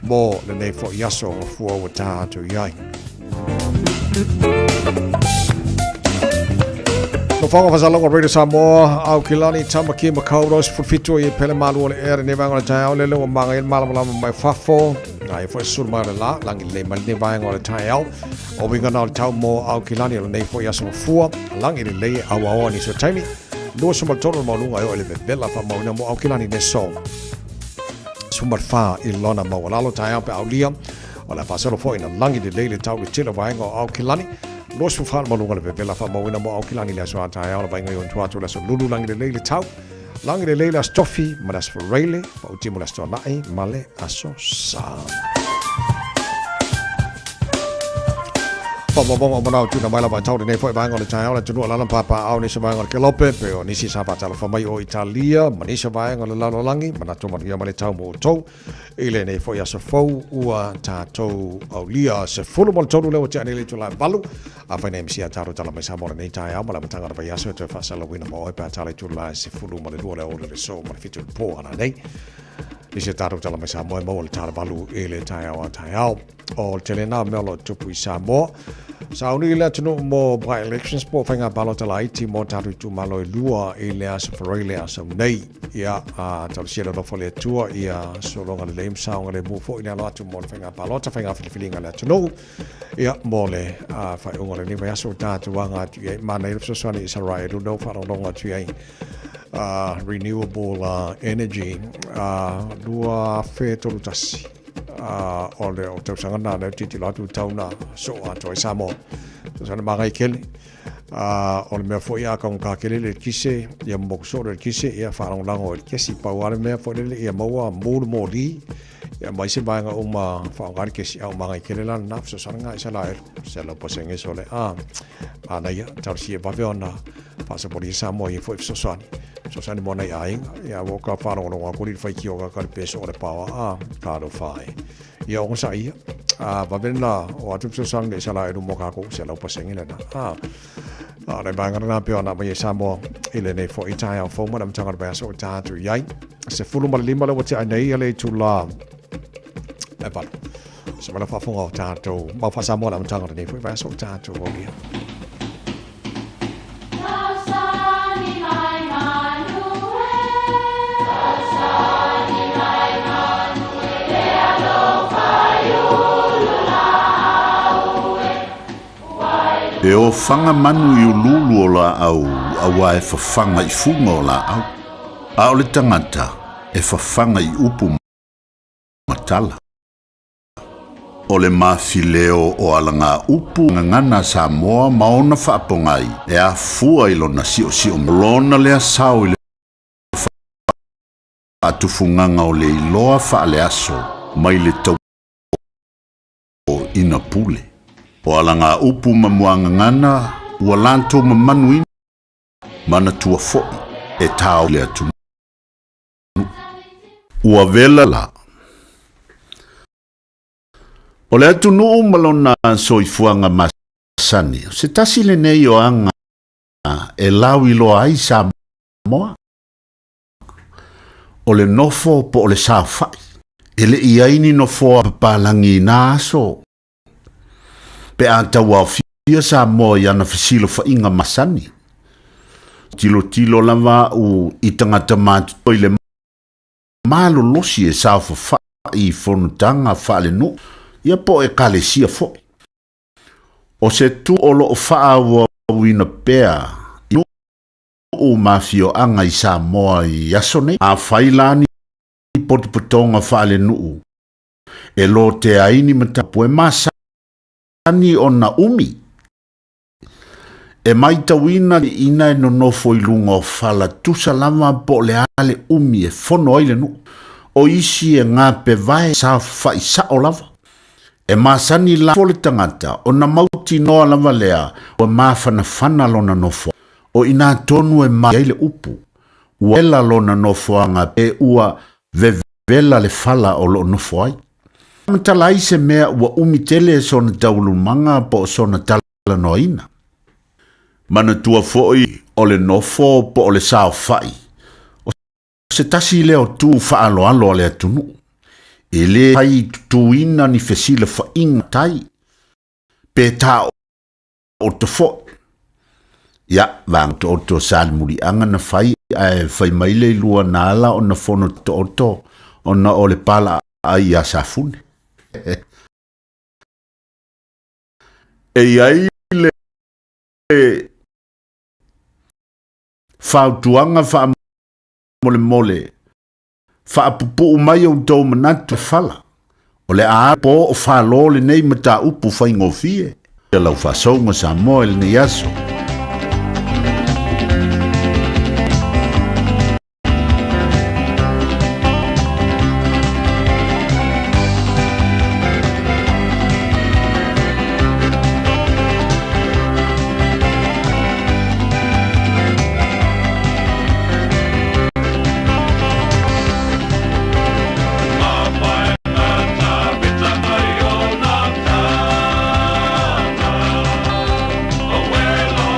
mo le nei fo yaso fu o ta to yai no fonga fasala ko radio Samoa au kilani tamaki makauros fu fitu e pele malu le er ne ba ngol ta le lo ma ngai mala mai fafo ai fo sur ma la langi le mal ne ba ngol ta au o winga na tau mo au kilani le nei fo yaso fu langi le awa ni so taimi no so mal tolo mo lunga o le bella fa mo na mo au kilani ne so sumar fa ilona mo la lo ta pe au lia o la fa solo fo ina langi le tau le tila va ngo au kilani no so fa mo lunga le bella fa mo na mo au kilani le so ta au va ngo tua tu la so lulu langi le tau langi le la stoffi ma das for rele pa utimo la sto nai male aso sa Papa bong mo na tu na mai la ba tau nei foi ba ngol cha la tu la la papa au ni se ba ngol ke lope pe o ni si sa pa tala fa mai o Italia ma ni se ba ngol la lo langi ma na to ma ia ma le tau mo to ile nei foi aso fo ua ta to au lia se fulu mo to le o cha ni le tu la balu a fa nei si a taro tala mai sa mo nei ta ya ma la tanga ba ya so to fa sa la wina mo e pa tala tu la se fulu mo le le o le so ma fitu po ana nei ni se taro tala mai sa mo le tala balu ile ta ya o telena melo tupu sa mo sa uni la tunu mo by elections po fanga balota la iti mo tatu tu malo lua ile as for ile as nei ya tal siero do fole tua ya so longa le im sa ngale bu fo ina la tu mo fanga balota fanga filinga la tunu ya mole fa ngole ni va so tatu wanga tu ya ma nei so so ni sa rai do no fa longa tu ya renewable energy lua fe tolutasi o le o te sanga na le titi la tu tauna so a toi samo so na magai kele o le me fo ia ka kele le kise ia mo so le kise ia fa long lango le kisi pa wa me fo le ia mo wa mo di ia mai se banga o ma fa ngar kisi au magai kele la na so sanga isa la se lo posenge so le ana ia tar si ba ve ona fa se por isa mo ia fo so sani mona ia ia wo ka fa long ko ri fai ki o ka peso le pa ka do fai ia o sa ia va bella o atu so sang de sala e mo ka ko se lo paseng ile na le banga na pe ona ba sa mo ile nei fo ita fo mo na tanga ba so ta tu yai se fulu ma lima le wati nei ile tu la e pa se ma fa fo ta to ma fa sa mo na tanga nei fo ba so ta tu o ia E o whanga manu i ululu o la au, awa e whawhanga i funga o la au. A o le tangata, e whawhanga i upu matala. O le mawhileo o alanga upu ngangana Samoa maona whaapongai, e a fua i lona sio lona lea sao i le whaatufunganga o le iloa whaale aso, mai le tau o ina pule. O alanga upu mamuanga ngana, ua lanto mamanuina, mana tua foi, e tau le atu. Ua vela la. O le atu nuu malona soifuanga masani, se tasi le nei o anga, e lau ilo ai Samoa. O le nofo po o le sawhai, e le iaini nofo papalangi na aso. Pe anta wa fia Samoa yana fasilo fa inga masani. Tilo lava u itangata matu toile malo losi e sao fa i fonutanga fa le no. Ia po e kale sia fo. O se tu olo o fa wa wina pea. No o mafio anga i Samoa i asone. A failani potipotonga fa le no. E lo te aini matapu e masa. Ani ona umi. E maitawina ina e nonofo i lunga o fala tusa lama po le ale umi e fono aile nu. O isi e ngā pe vai sa fai sa o lava. E masani la fole tangata o na mauti noa lava lea o mafana fana lona nofo. O ina tonu e mai aile upu. Ua ela lona nofo anga pe ua vevela le fala o lo nofo ai. Talai se mea ua umitele sona taulu manga po sona tala noina. Mana tua foi o le nofo po o le sao fai. O se tasi leo tu whaalo alo le atunu. E le pai tuina ni fesile whainga tai. Pe ta o te fo. Ia, vang to oto salmuri anga na fai fai maile lua nala o na fono to oto o na o le pala ai a safune. E ai le fautuanga fa mole mole fa pupu mai o do manatu fala o le a po o fa lo le nei mata upu fa ingofie e lau fa songa sa mo el ne yaso. Well,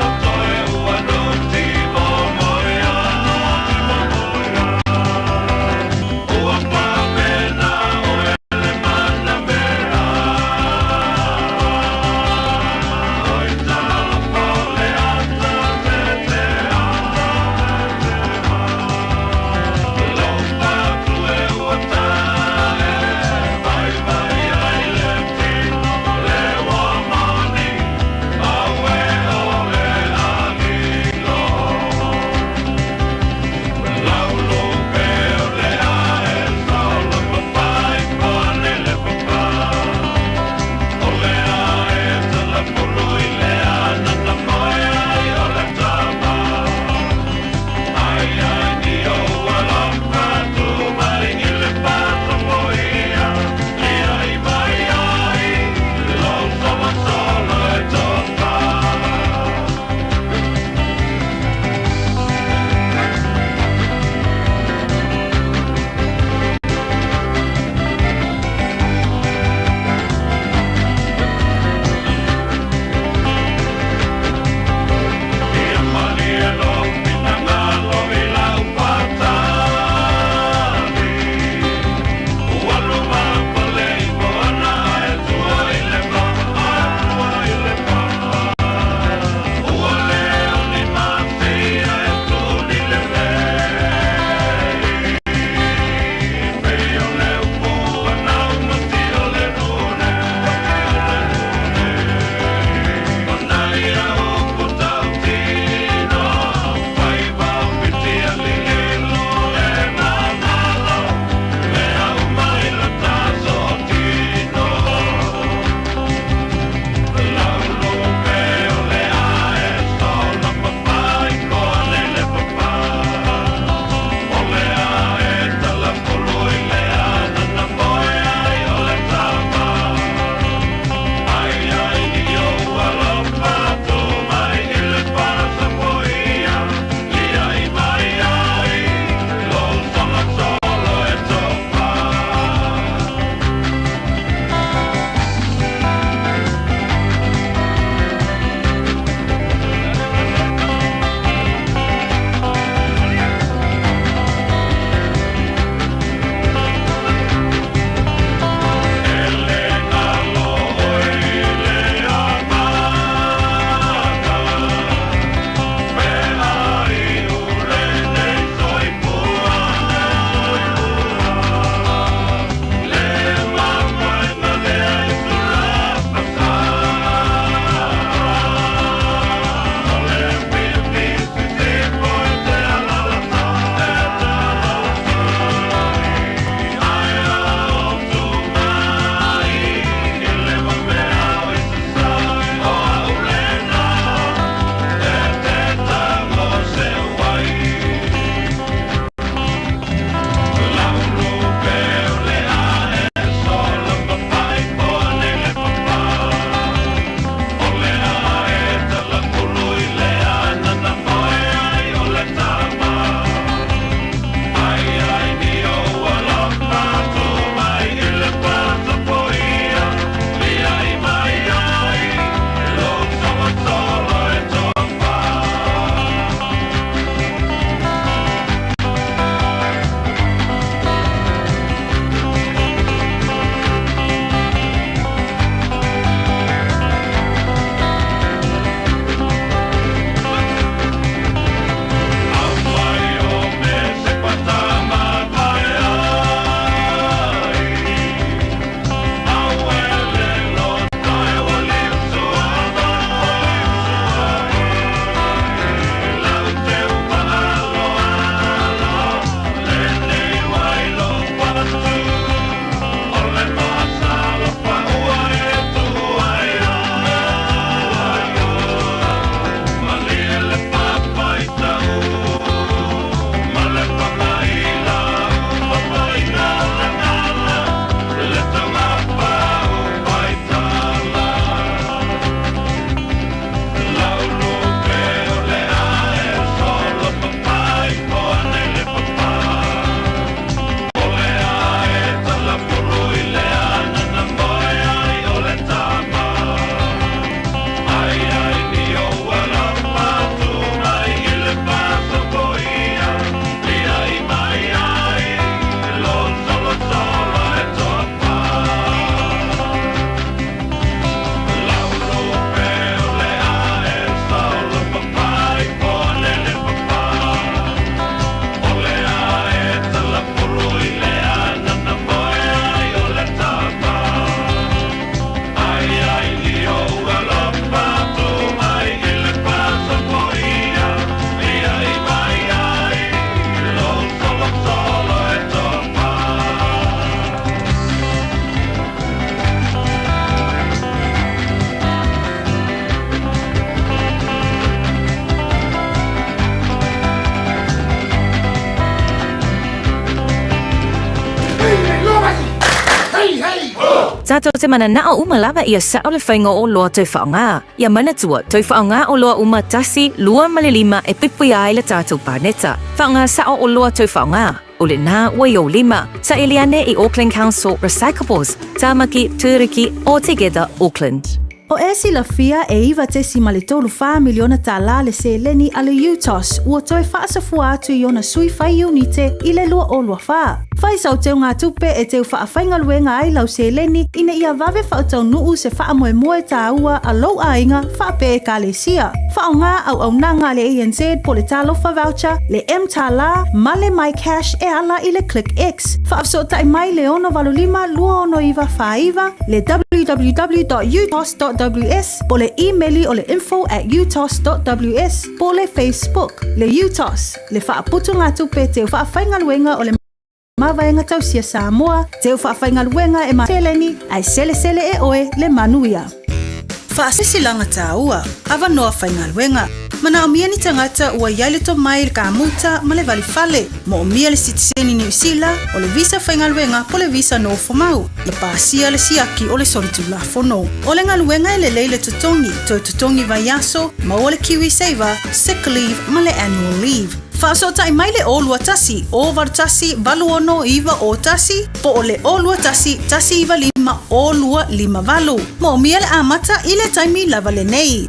Zato te mana nao uma lava ia sao le whainga o loa toi whaonga. Ia mana tua, toi whaonga o loa uma tasi, lua malelima e pipui ai le tātou pāneta. Whaonga sao o loa toi whaonga. O le nā wai o lima, sa Eliane i Auckland Council Recyclables, Tāmaki, Tūriki, All Together Auckland. O e si la fia e iwa te si male tolu wha miliona tā la le se leni a le UTOS, ua toi wha sa fua atu i ona sui whai unite i le lua o lua wha. Whai sau teo ngā tupe e teo wha whainga luenga ai lau se leni ina ia vave wha tau nuu se wha moe moe tā ua a lau a inga wha pe e ka le sia. Wha o ngā au nanga le ANZ po le talo wha voucher, le M tā la, male my cash e ala i le Click X. Wha afso tai mai le ono valulima lua ono iwa wha iwa, le www.utos.ws, po le emaili o le info@utos.ws, po le Facebook, le UTOS, le wha putu ngā tupe teo wha whainga luenga o le mawaenga tausia Samoa, teo whaafaiga luenga e mateleni, ai sele e oe le manuia. Whaasesilanga tāua, awa noa whainga luenga. Mana o mia ni tangata ua iai le to mai le kāmuta ma le vali fale, mo o mia le sitiseni New Zealand o le visa whainga luenga po le visa no fomau, le pāsia le siaki o le solitula fono. O le ngā luenga e le leile tutongi, toi tutongi vai aso, ma o le Kiwi Saver, sick leave ma le annual leave. Whaasota i mai le olua tasi, o vartasi, valu ono iwa o tasi, po o le olua tasi, tasi iwa lima, olua lima valu. Mo mia le amata i le taimi lava le nei.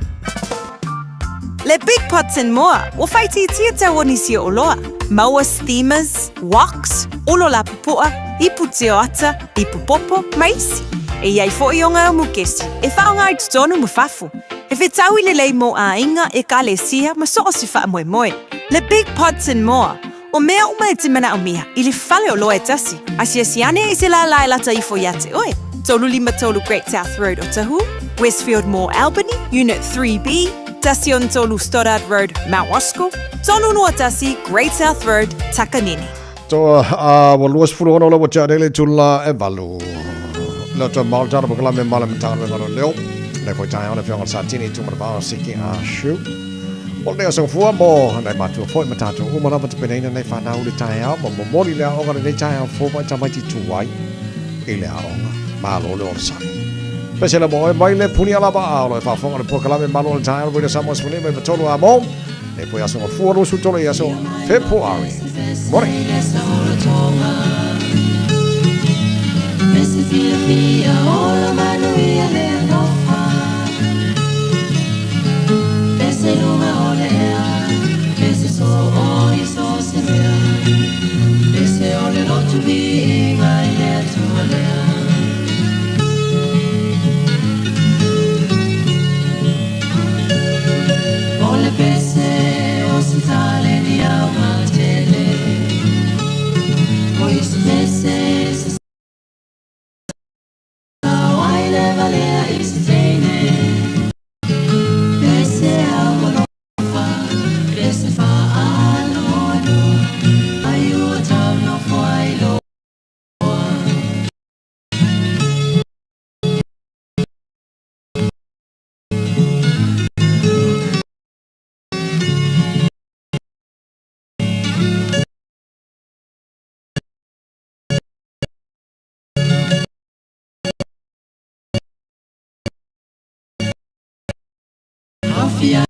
Le Big Pots and More, o whaiti tia tau nisi o loa. Maua steamers, woks, olo la pupua, ipu teo ata, ipu popo, maisi. E iai fo i o ngā mukesi, e whaonga i tutonu mufafu. E whetau i le lei mo a inga e ka le sia, ma so o si wha moe moe. Le Big Pots and More, o mea uma e timana o miha, i le whale o loa e tasi. Asia siane i se la lai lata i fo iate oe. Tolu lima tolu Great South Road o Tahu, Westfield Mall Albany, Unit 3B, tasi on tolu Stoddard Road, Mount Roscoe, tolu noa tasi Great South Road, Takanini. Toa, wa luas fulu ono la wa tjadele tula e valu. La toa mautara pa kalame mala mtanga me valo leo. Le foi tai ona fiona sa tini tu mara siki a shu. O le so fua mo nei matu foi matatu o mara te penina nei fa na uli tai a mo mori le o ga nei tai a fo pa tama ti tu wai. Ile a ona. Ma lo le orsa. Pese la mo e mai le puni ala ba a lo fa fo le po kalame malo le tai o le samo spune me tolo a mo. E poi aso fua lo su tolo ia so February. Mori. Filosofia ola manuia le nofa Pese lunga ole ea Pese so o i so se mea Pese ole lo tu vi inga i le tu alea Ole pese o si tale ni au matele O i si mese se Yeah.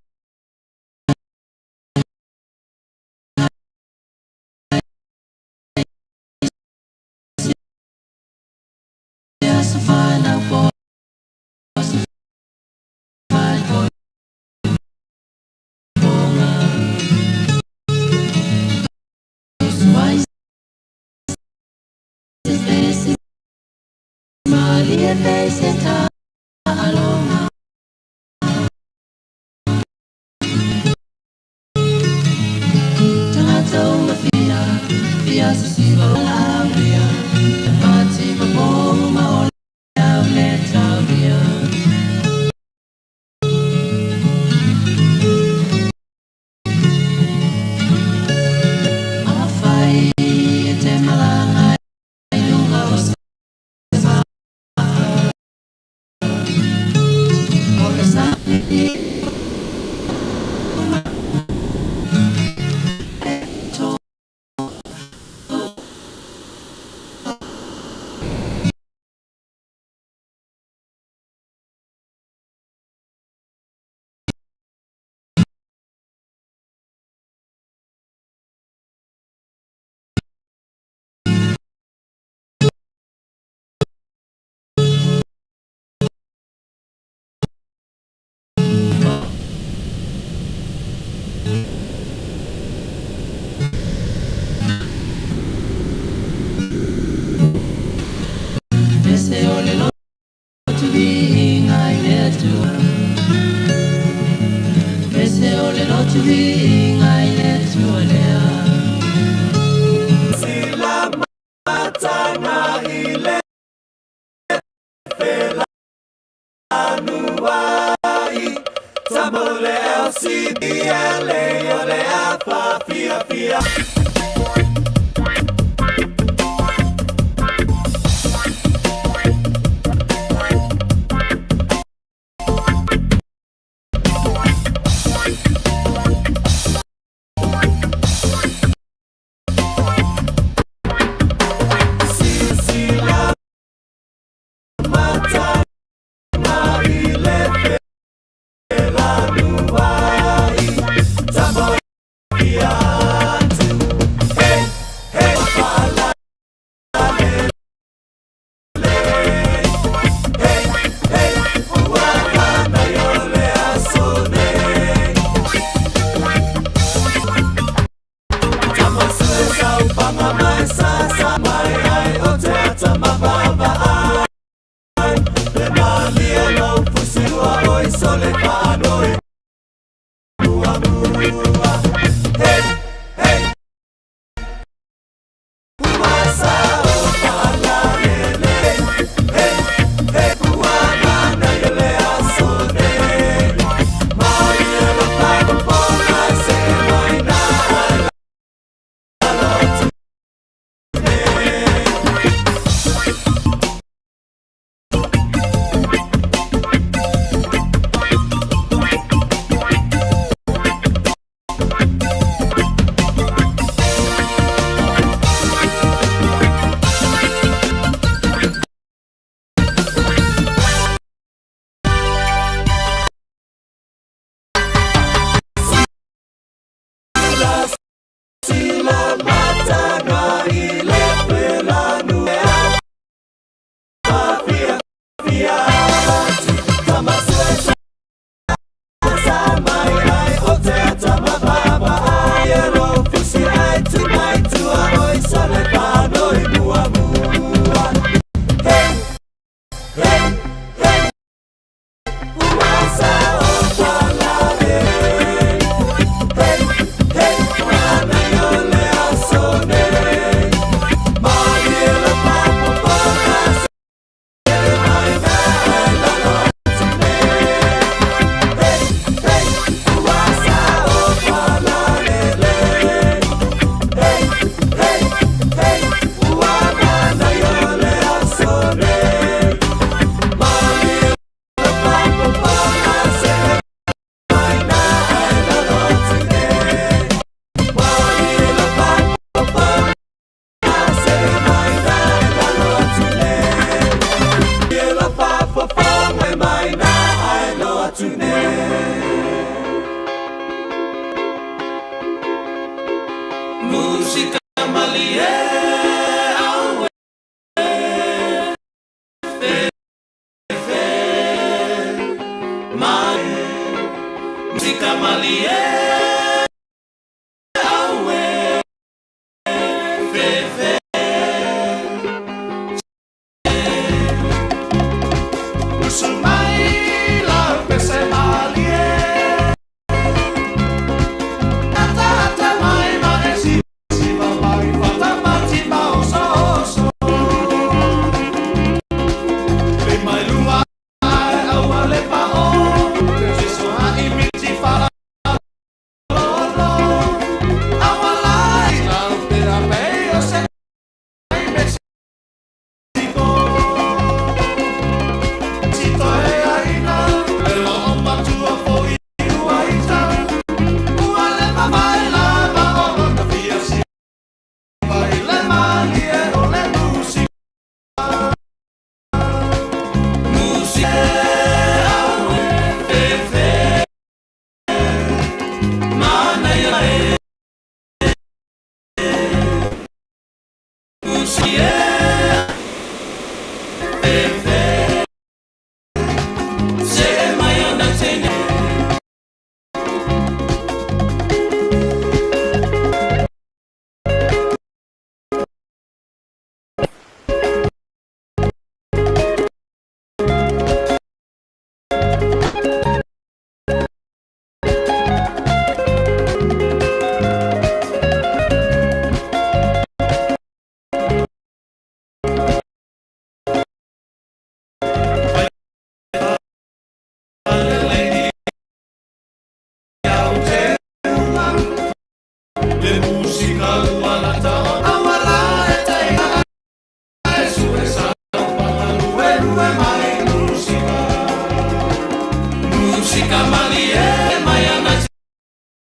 Música malie mai ana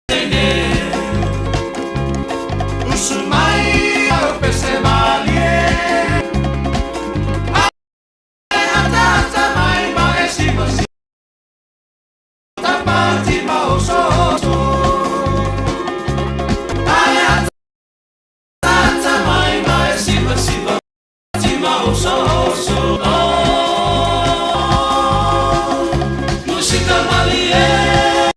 tene Usumai au pese malie Atata mai mai si Tapati mauso Atata mai mai si Tapati mauso Música malie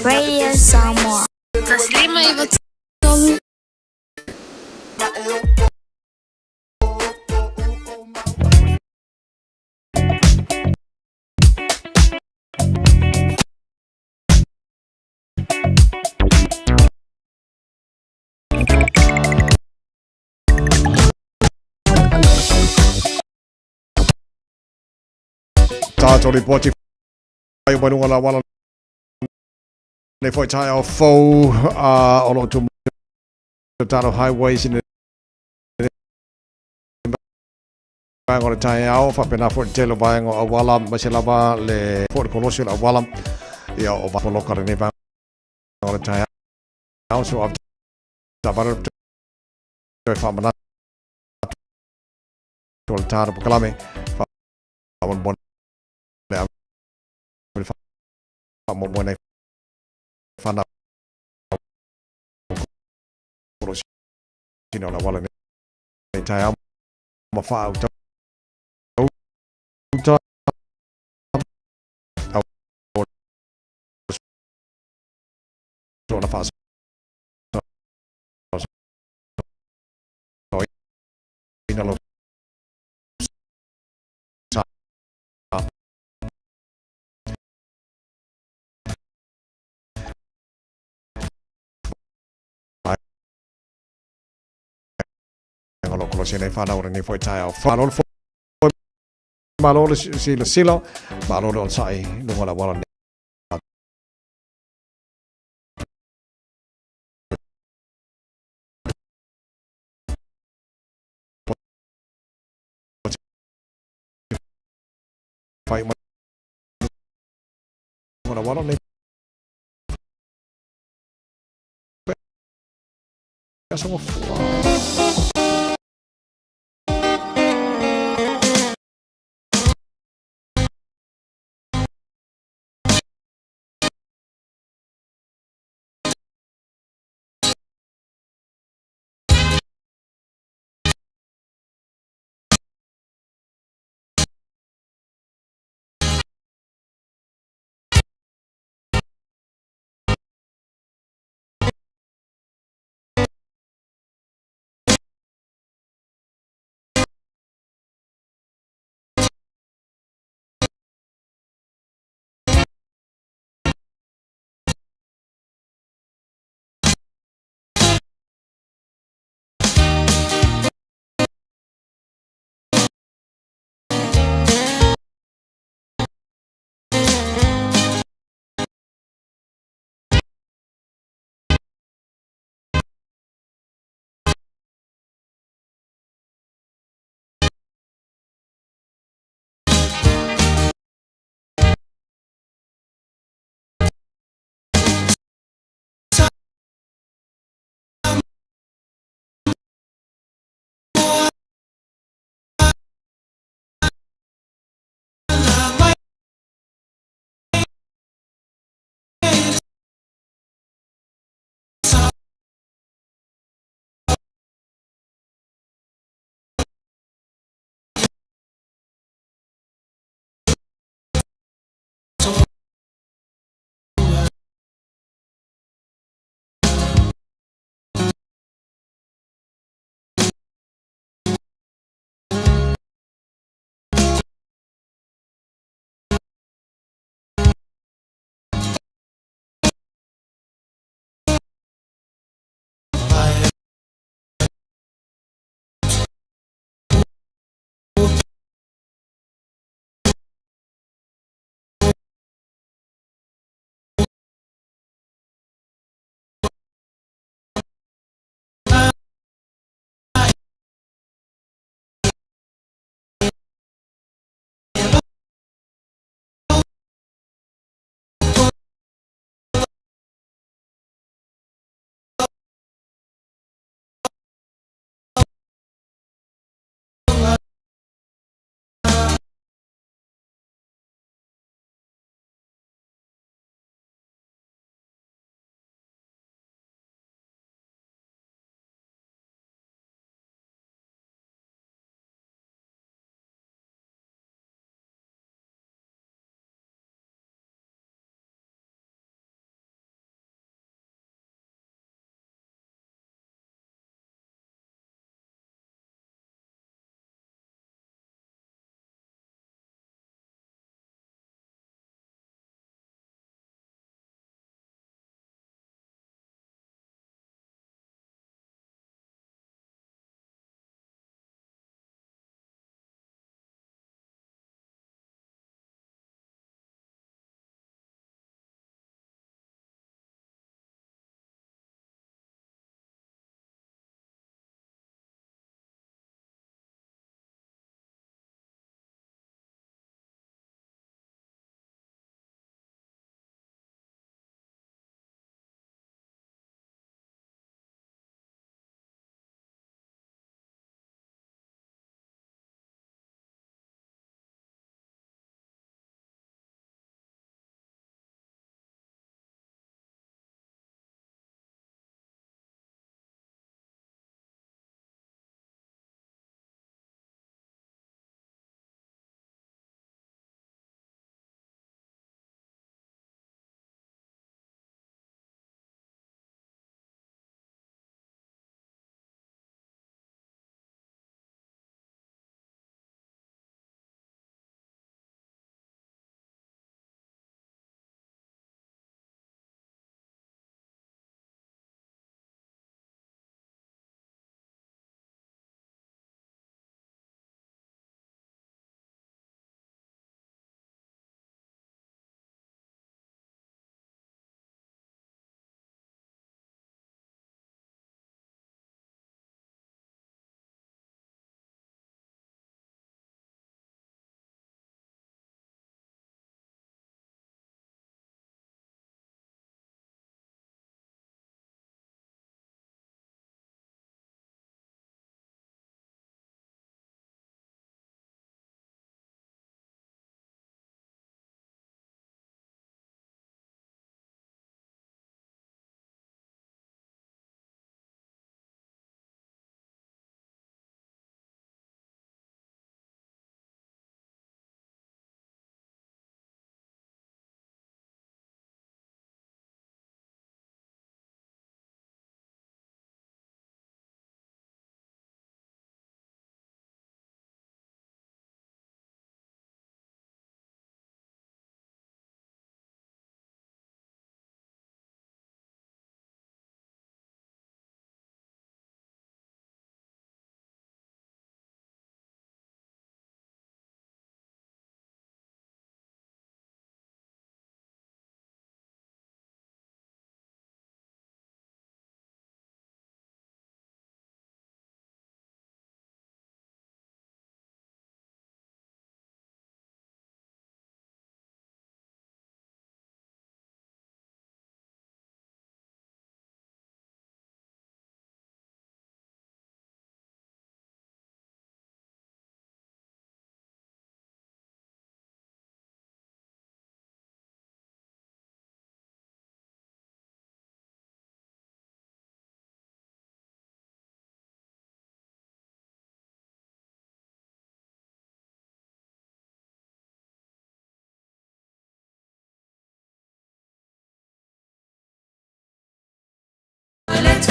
Radio Samoa. Taslima Ivatolu. Tato ripoti ai manungala wala ne foi tai au fo olo tu taro highways in bang on tai au fa pena for telo bang o wala maselava le for colosio la wala ya o va loka ne bang on tai au so of tabar to fa mana tar på kalame fa bon fa mo bona fa na sino la wala ni tai ma fa uta na fa ina lo lo se ne fa na ora ni foi tai fa lo ma lo silo ma lo sai lungo la wala fai ma la wala ne sono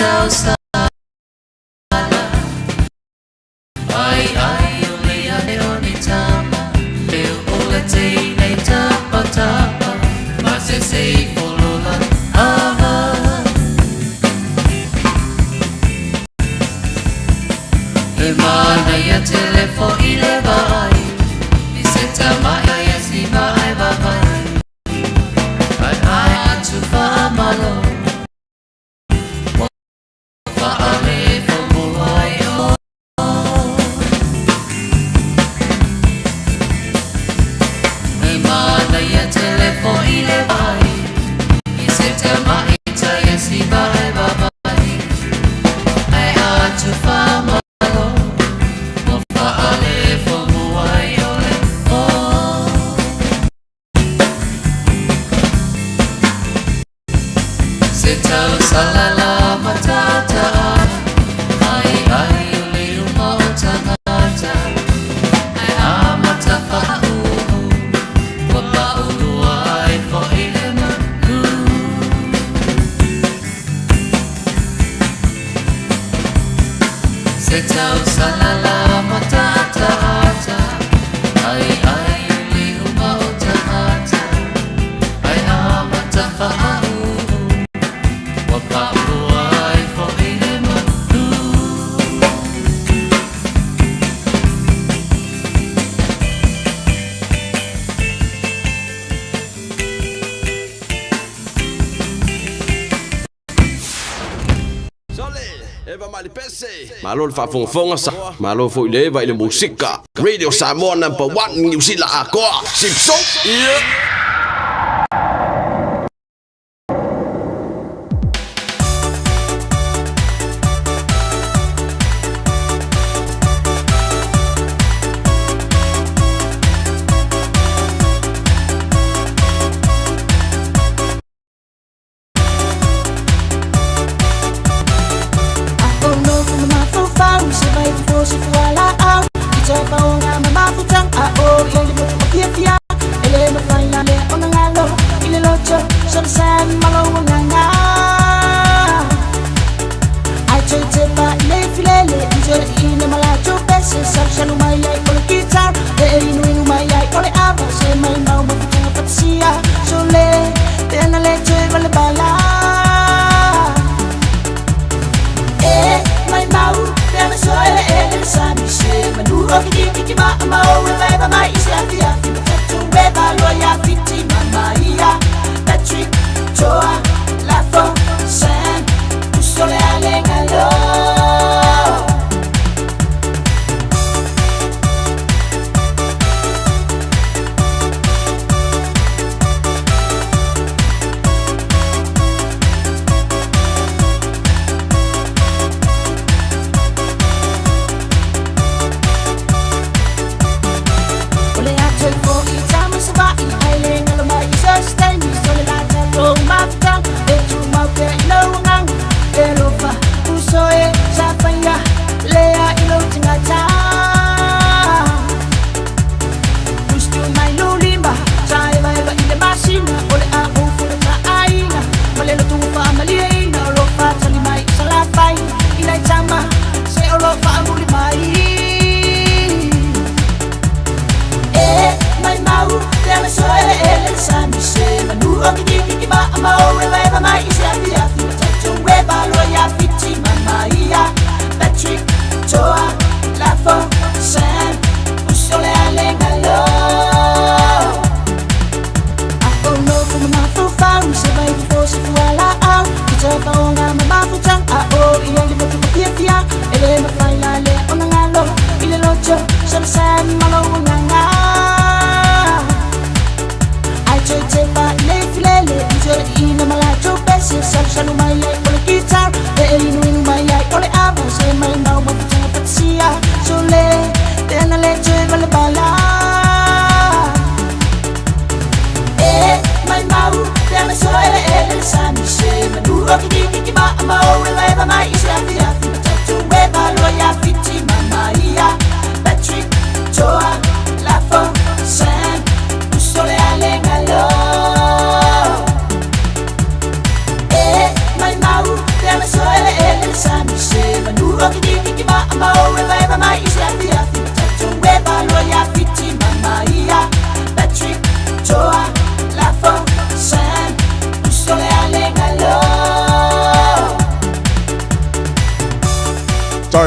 tau sala ai ai uli ane oni tama e ola te nei tapa tapa ma se sei folola ava e mana ia telefo i le vai i se tama ia si vai vai ai ai atu fa amalo Malo le whafonga sa, malo fo le vai le musika. Radio Samoa #1 New Zealand akoa. Sipso.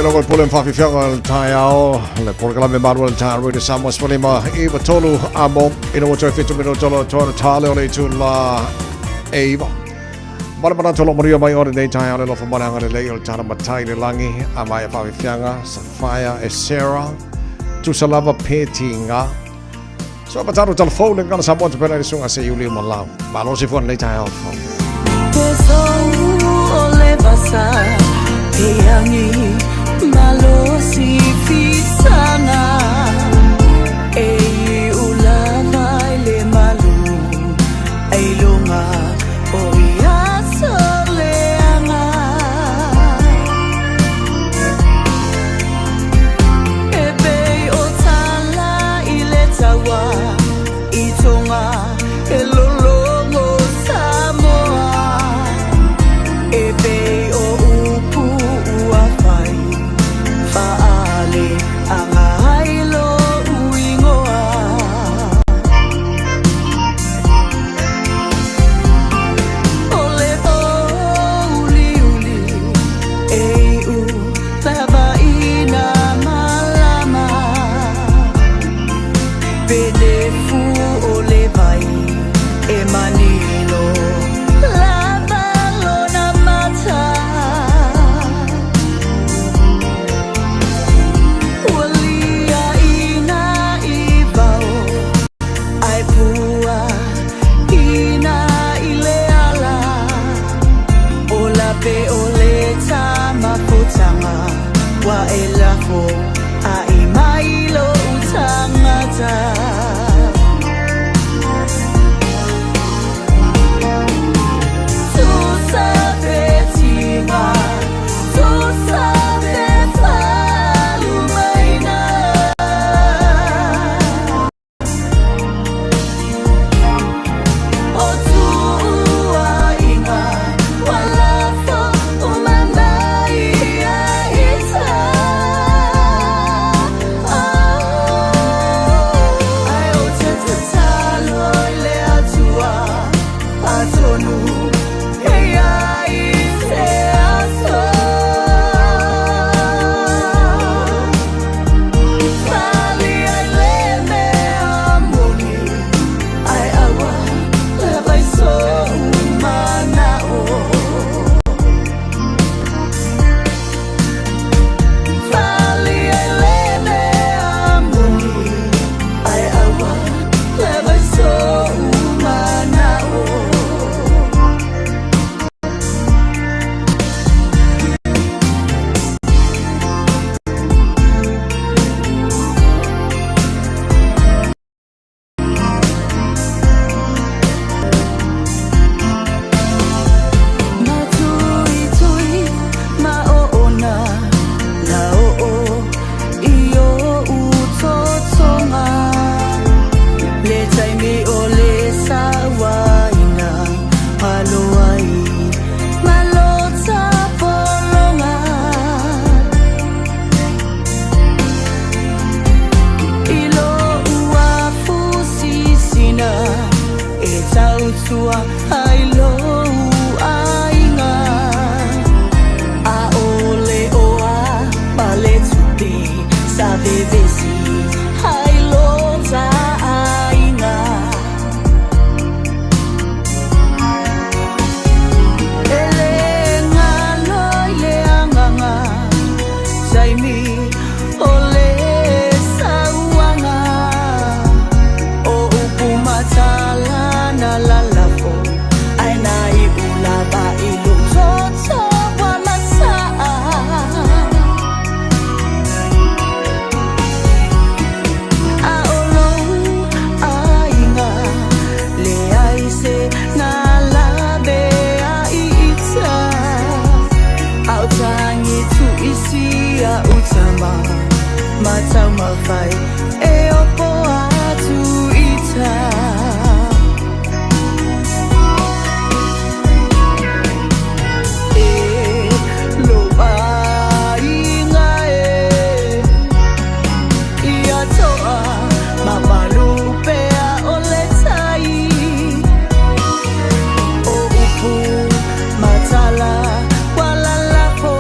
lo ko pulen fa fianga tayao le porkala me marwal ta ro de samos polima e batolu amo ino mo fitu mino tolo to tale ole tu la eva Barbara tolo morio mai ore dei tayao le lo fa mananga le le tana matai le langi amaya fa fianga Sapphire e Sarah tu salava petinga so bataro telefone ngana sabon te pena sunga se yuli malau malo si fon le tayao Peso ole basa Piangi malo si fisana Ei ulama le malu Ei lunga o ia soleanga Ebe o tala ile tawa Itonga e lolongo Samoa Ebe o upu uafai Faale anga hailo uingoa Ole o uli uli Ei u taba ina malama Pede fu ole vai e manilo Lava lona mata Walia ina ibao Ai pua ina ileala Ola pe ole tama putanga Wa elafo a imailo utangata Tu sabes tima Tu sabes falumaina O tu inga walafo umanai aita Ai o te talo le atua atonu Ei ai se aso Fali ai le me amoni Ai awa le vai so umana o Fali ai le me amoni Ai awa le vai so umana o Ma tui tui ma ona la o io utotonga Le taimi o le sawaina Haloai malota polonga Ilo ua fusisina E tautua ailo ainga A ole oa paletupi Sa bebesi ailo ta ainga Ele ngalo ile anganga Taimi ole sauanga O upu matala na lalafo Aina iulaba ilu toto wa masaa Aolo ainga le aise na labe aita Autangi tu isi a utama Matau mawhai e opo atu ita E loa inga Ia toa mamalupea ole tai O upu matala walalafo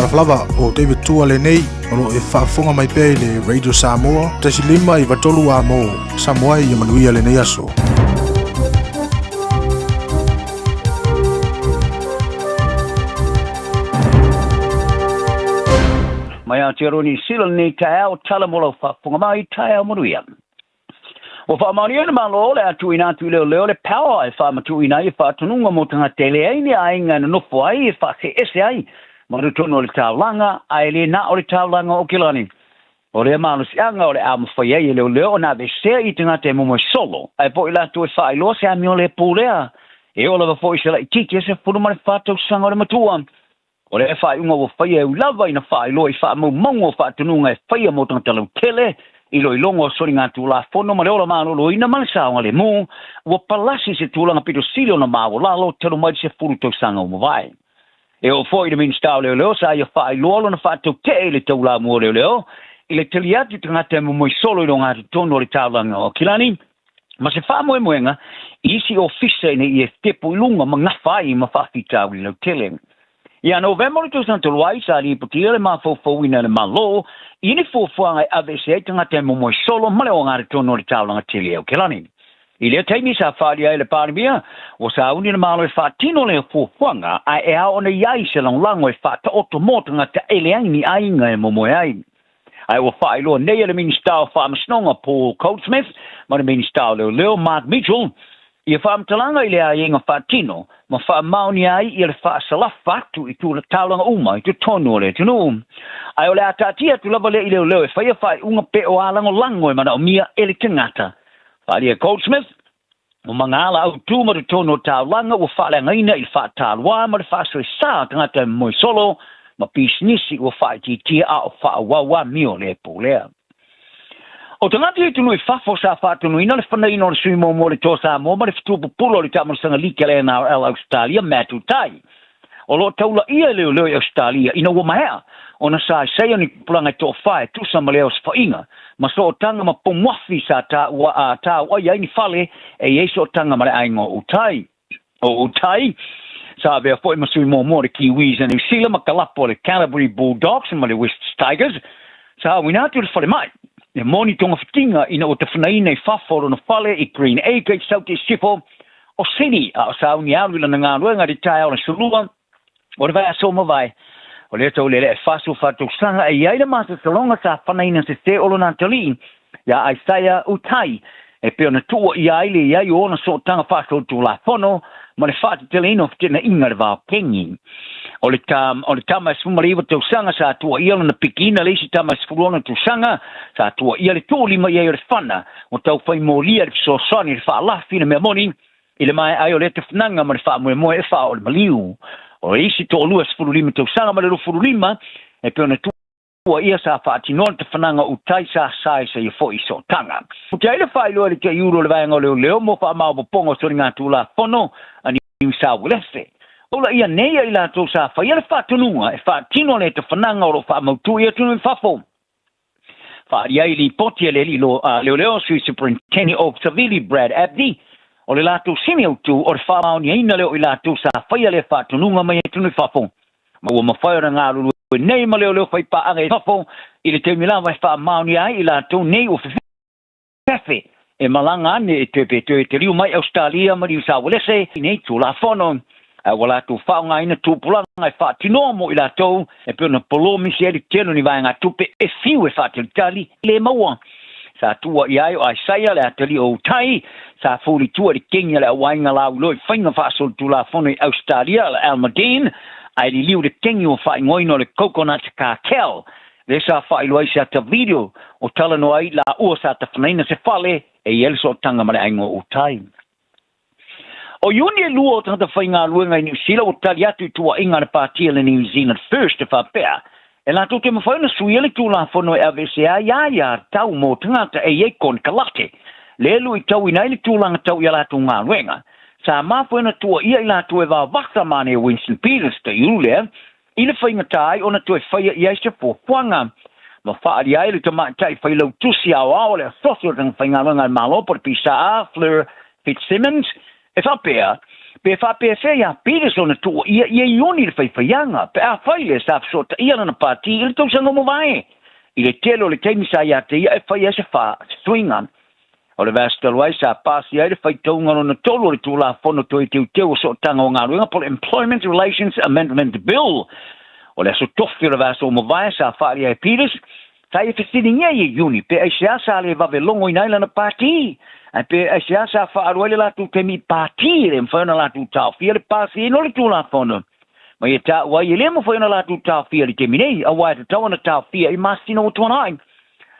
Talaflava o David Tua le nei o lo e whaafonga mai pēi le Radio Samoa tasi lima I watolu a mo Samoa I manuia le nei aso. Mai a te roni sila ni tae au tala mola whaafonga mai tae au manuia. O whaamari ena malo le atu ina atu leo le power e whaamatu ina I whaatununga mo tanga tele ai ni ainga na nofo ai e whaake ese ai. Marutono o le taulanga, ai le na o le taulanga o kilani. O le malo si anga o le ama whai ai leo na vesea I tanga te momo solo. Ai po ila tu e whaai loa se ami o le pūlea. E o lava fo I se la I tiki e se furumare whātau sanga o le matua. O le e whaai unga o whai e ulava ina whaai loa I wha mau o whaatununga e whai mo tanga talau tele. I longo sori ngā tūla whono ma leola mālo lo ina malasao le mū. Ua palasi se tūlanga pito silo na māo lalo tero mai se furu tau sanga o mawai. E o fo I le minstao leo sa ia whaai loalo na whātau te le taula mua leo. I le tali atu tangata mo moi solo I ronga tono le taulanga o kilani. Ma se wha moe moenga, isi o fisa ina I e tepo I lunga ma ngawhai ma whawhitau I lau tele. Ia November tu san tuluai sa li putia le mafofo ina le malo ini fofuanga I avese tangata mo moi solo ma le o ngā tono le taulanga tele o kilani. I le taimi sa wharia le pārimia, o sa uni na malo e whaatino le fuanga, a e ao na iai se lang lango e whaata oto motanga ta ele ai ni ainga e momoe ai. Ai o whaailoa nei le ministau whaamasnonga Paul Goldsmith, ma le ministau leo Mark Mitchell, I whaamtalanga I le a inga whaatino, ma whaamauni ai I le whaasalafatu I tu le taulanga uma, I tu tonu le tunu. Ai o le atatia tu lava le I leo e whai unga pe o alango lango e mana o mia ele tangata. Whalia Goldsmith, o mangala au tūma tu tono taulanga o whalengaina I whaatalua ma le whaasoi sā tangata moi solo ma pisnisi o whaititia a o whaawawa mio le pōlea. O tangata I tunu I whafo sa whaatunu ina le whanaino le sui mo le tōsa mo ma le whatupupulo le tamarsanga like le NRL Australia Matu Tai. O lo taula ia leo Australia ina o mahea. O na sa seia ni pulanga I tō whae tusa ma leo sfainga. Ma so tanga ma pomwafi sa ta o ia ni fale e so tanga ma le aingo utai. O utai sa vea foi ma sui mo le Kiwis and New Zealand ma kalapo le Canterbury Bulldogs ma le West Tigers. Sa wina tu le fale mai. E moni tonga fitinga ina o te whanaina I whaforo na fale I Green Acre South East Sifo o Sini a sa uni aluila na ngā ruenga di tai o na sulua o le vai a soma vai. O le tau lele e whasu whatu sanga e iaida masa salonga sa whanaina se te olo nā tali ia Isaiah Utai e peo na tua I aile I ai o na so tanga whasu tu la whono ma le whatu tele ino fitina inga le vāo kengi. O le tama e sumariwa tau sanga sa tua ia na pikina le isi tama e sfurona tu sanga sa tua ia le tōli ma ia le whana o tau whai mōlia le so sani le wha lafi na mea moni I le mai ai o le te whananga ma le wha moe e wha o le maliu. O isi tō lua sfurulima tau sanga ma le ro furulima e peo na tua ia sa whaatinoa te whananga utai sa sai sa I fo I so tanga. O te aile whailua le te euro le vaenga leo mo wha amao pongo sori ngā tūla whono a New South Wales. Ola ia nei I la tō sa whaia le whaatununga e whaatinoa le te whananga o lo whaamautu ia tunu I whafo. Whaia I li poti le li leo sui Superintendent of Savili Brad Abdi. O le lato sini au tu o le whamaoni aina leo I lato sa whaia le whaatununga mai e tunu I whafo. Ma ua mawhaia ngā ruru nei ma leo whai paanga I whafo I le te milawa I whamaoni ai I lato nei o whiwhi. E malanga ane e tepe te riu mai Australia ma riu sa walese I nei tu la whono. Wala tu whaunga ina tūpulanga e whaatinoa mo I lato e peo na polo misi eri telo ni vai ngā tupe e fiu e whaatili le maua. Sa tua I ai o Isaiah le atali o utai, sa fuli tua di kengia le wainga lau loi whainga whaasol tu la whono I Australia le Almadine, ai li liu de kengi o whai ngoino le coconut cartel. Le sa whai loi sa ta video o tala no ai la ua sa ta whanaina se whale e elso tanga mare aingo utai. O yuni e lua o tangata whainga luenga I New Zealand o tali atu tua inga na pātia le New Zealand First e whapea. E la tō te mawhaina suiele tū la whono e AVCA ia tau mō tangata e ei kon kalate. Lelu I tau ina ili tūlanga tau I la tū ngā ruenga. Sa mawhaina tua ia I la tū e wā waka mane Winston Peters te iulea. I le whainga tai ona tū e whaia I aise pōwhanga. Ma whaari ai le tamatai whailau tusi au au le asosio tanga whainga ruenga malopo le pisa a Fleur Fitzsimmons. E whapea, Pe fa pe fe ya Peters on tu ia ioni le faianga pe a faile sa so ta ia na parti il tu sanga mo vai il telo le temi sa ya te ia fa ia se fa swingan o le vastel wai sa pasi ai le fai tonga no tolo le tu la fono to te so tanga nga runga por Employment Relations Amendment Bill o le so tofi le vaso mo vai sa fa ia Peters sai e fesininga ia ioni pe ai sa le va velongo ina na parti pe sia sa fa arwele la tu temi partire mfano la tu tau fia le pasi no le tu la fono ma ye ta wa ye le mo fano la tu tau fia le temi nei a wa tu tau na tau fia I must no to nine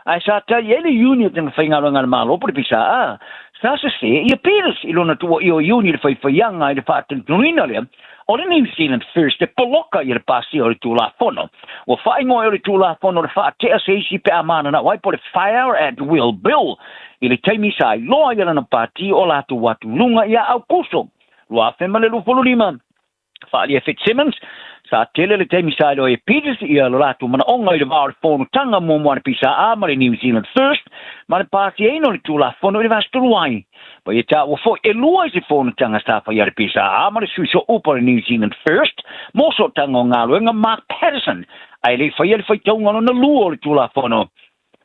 ai sa ta ye le union ten finga lo ngal malo por pisa sa se ye Peters ilona tu io union fa yanga le fatten tunina le o le New Zealand first de poloka ye le pasi o le tu la fono o fa ingo le tu la fono le fa te se si pe amana na wai por fire at will bill ile taimi sai loa ia na parti o la tu watu lunga ia au kuso loa female lu folo lima fa ia Fitzsimmons sa tele le taimi sai lo e Peters ia lo la tu mana onga ile va fono tanga mo mo pisa a ma le New Zealand first ma le parti e no le tu la fono ile vas tu wai pa ia ta wo fo e lua se fono tanga sta fa ia pisa a ma le suiso upo le New Zealand first mo so tanga ngalo nga Mark Patterson ai le fa ia fa tonga no na luo le tu la fono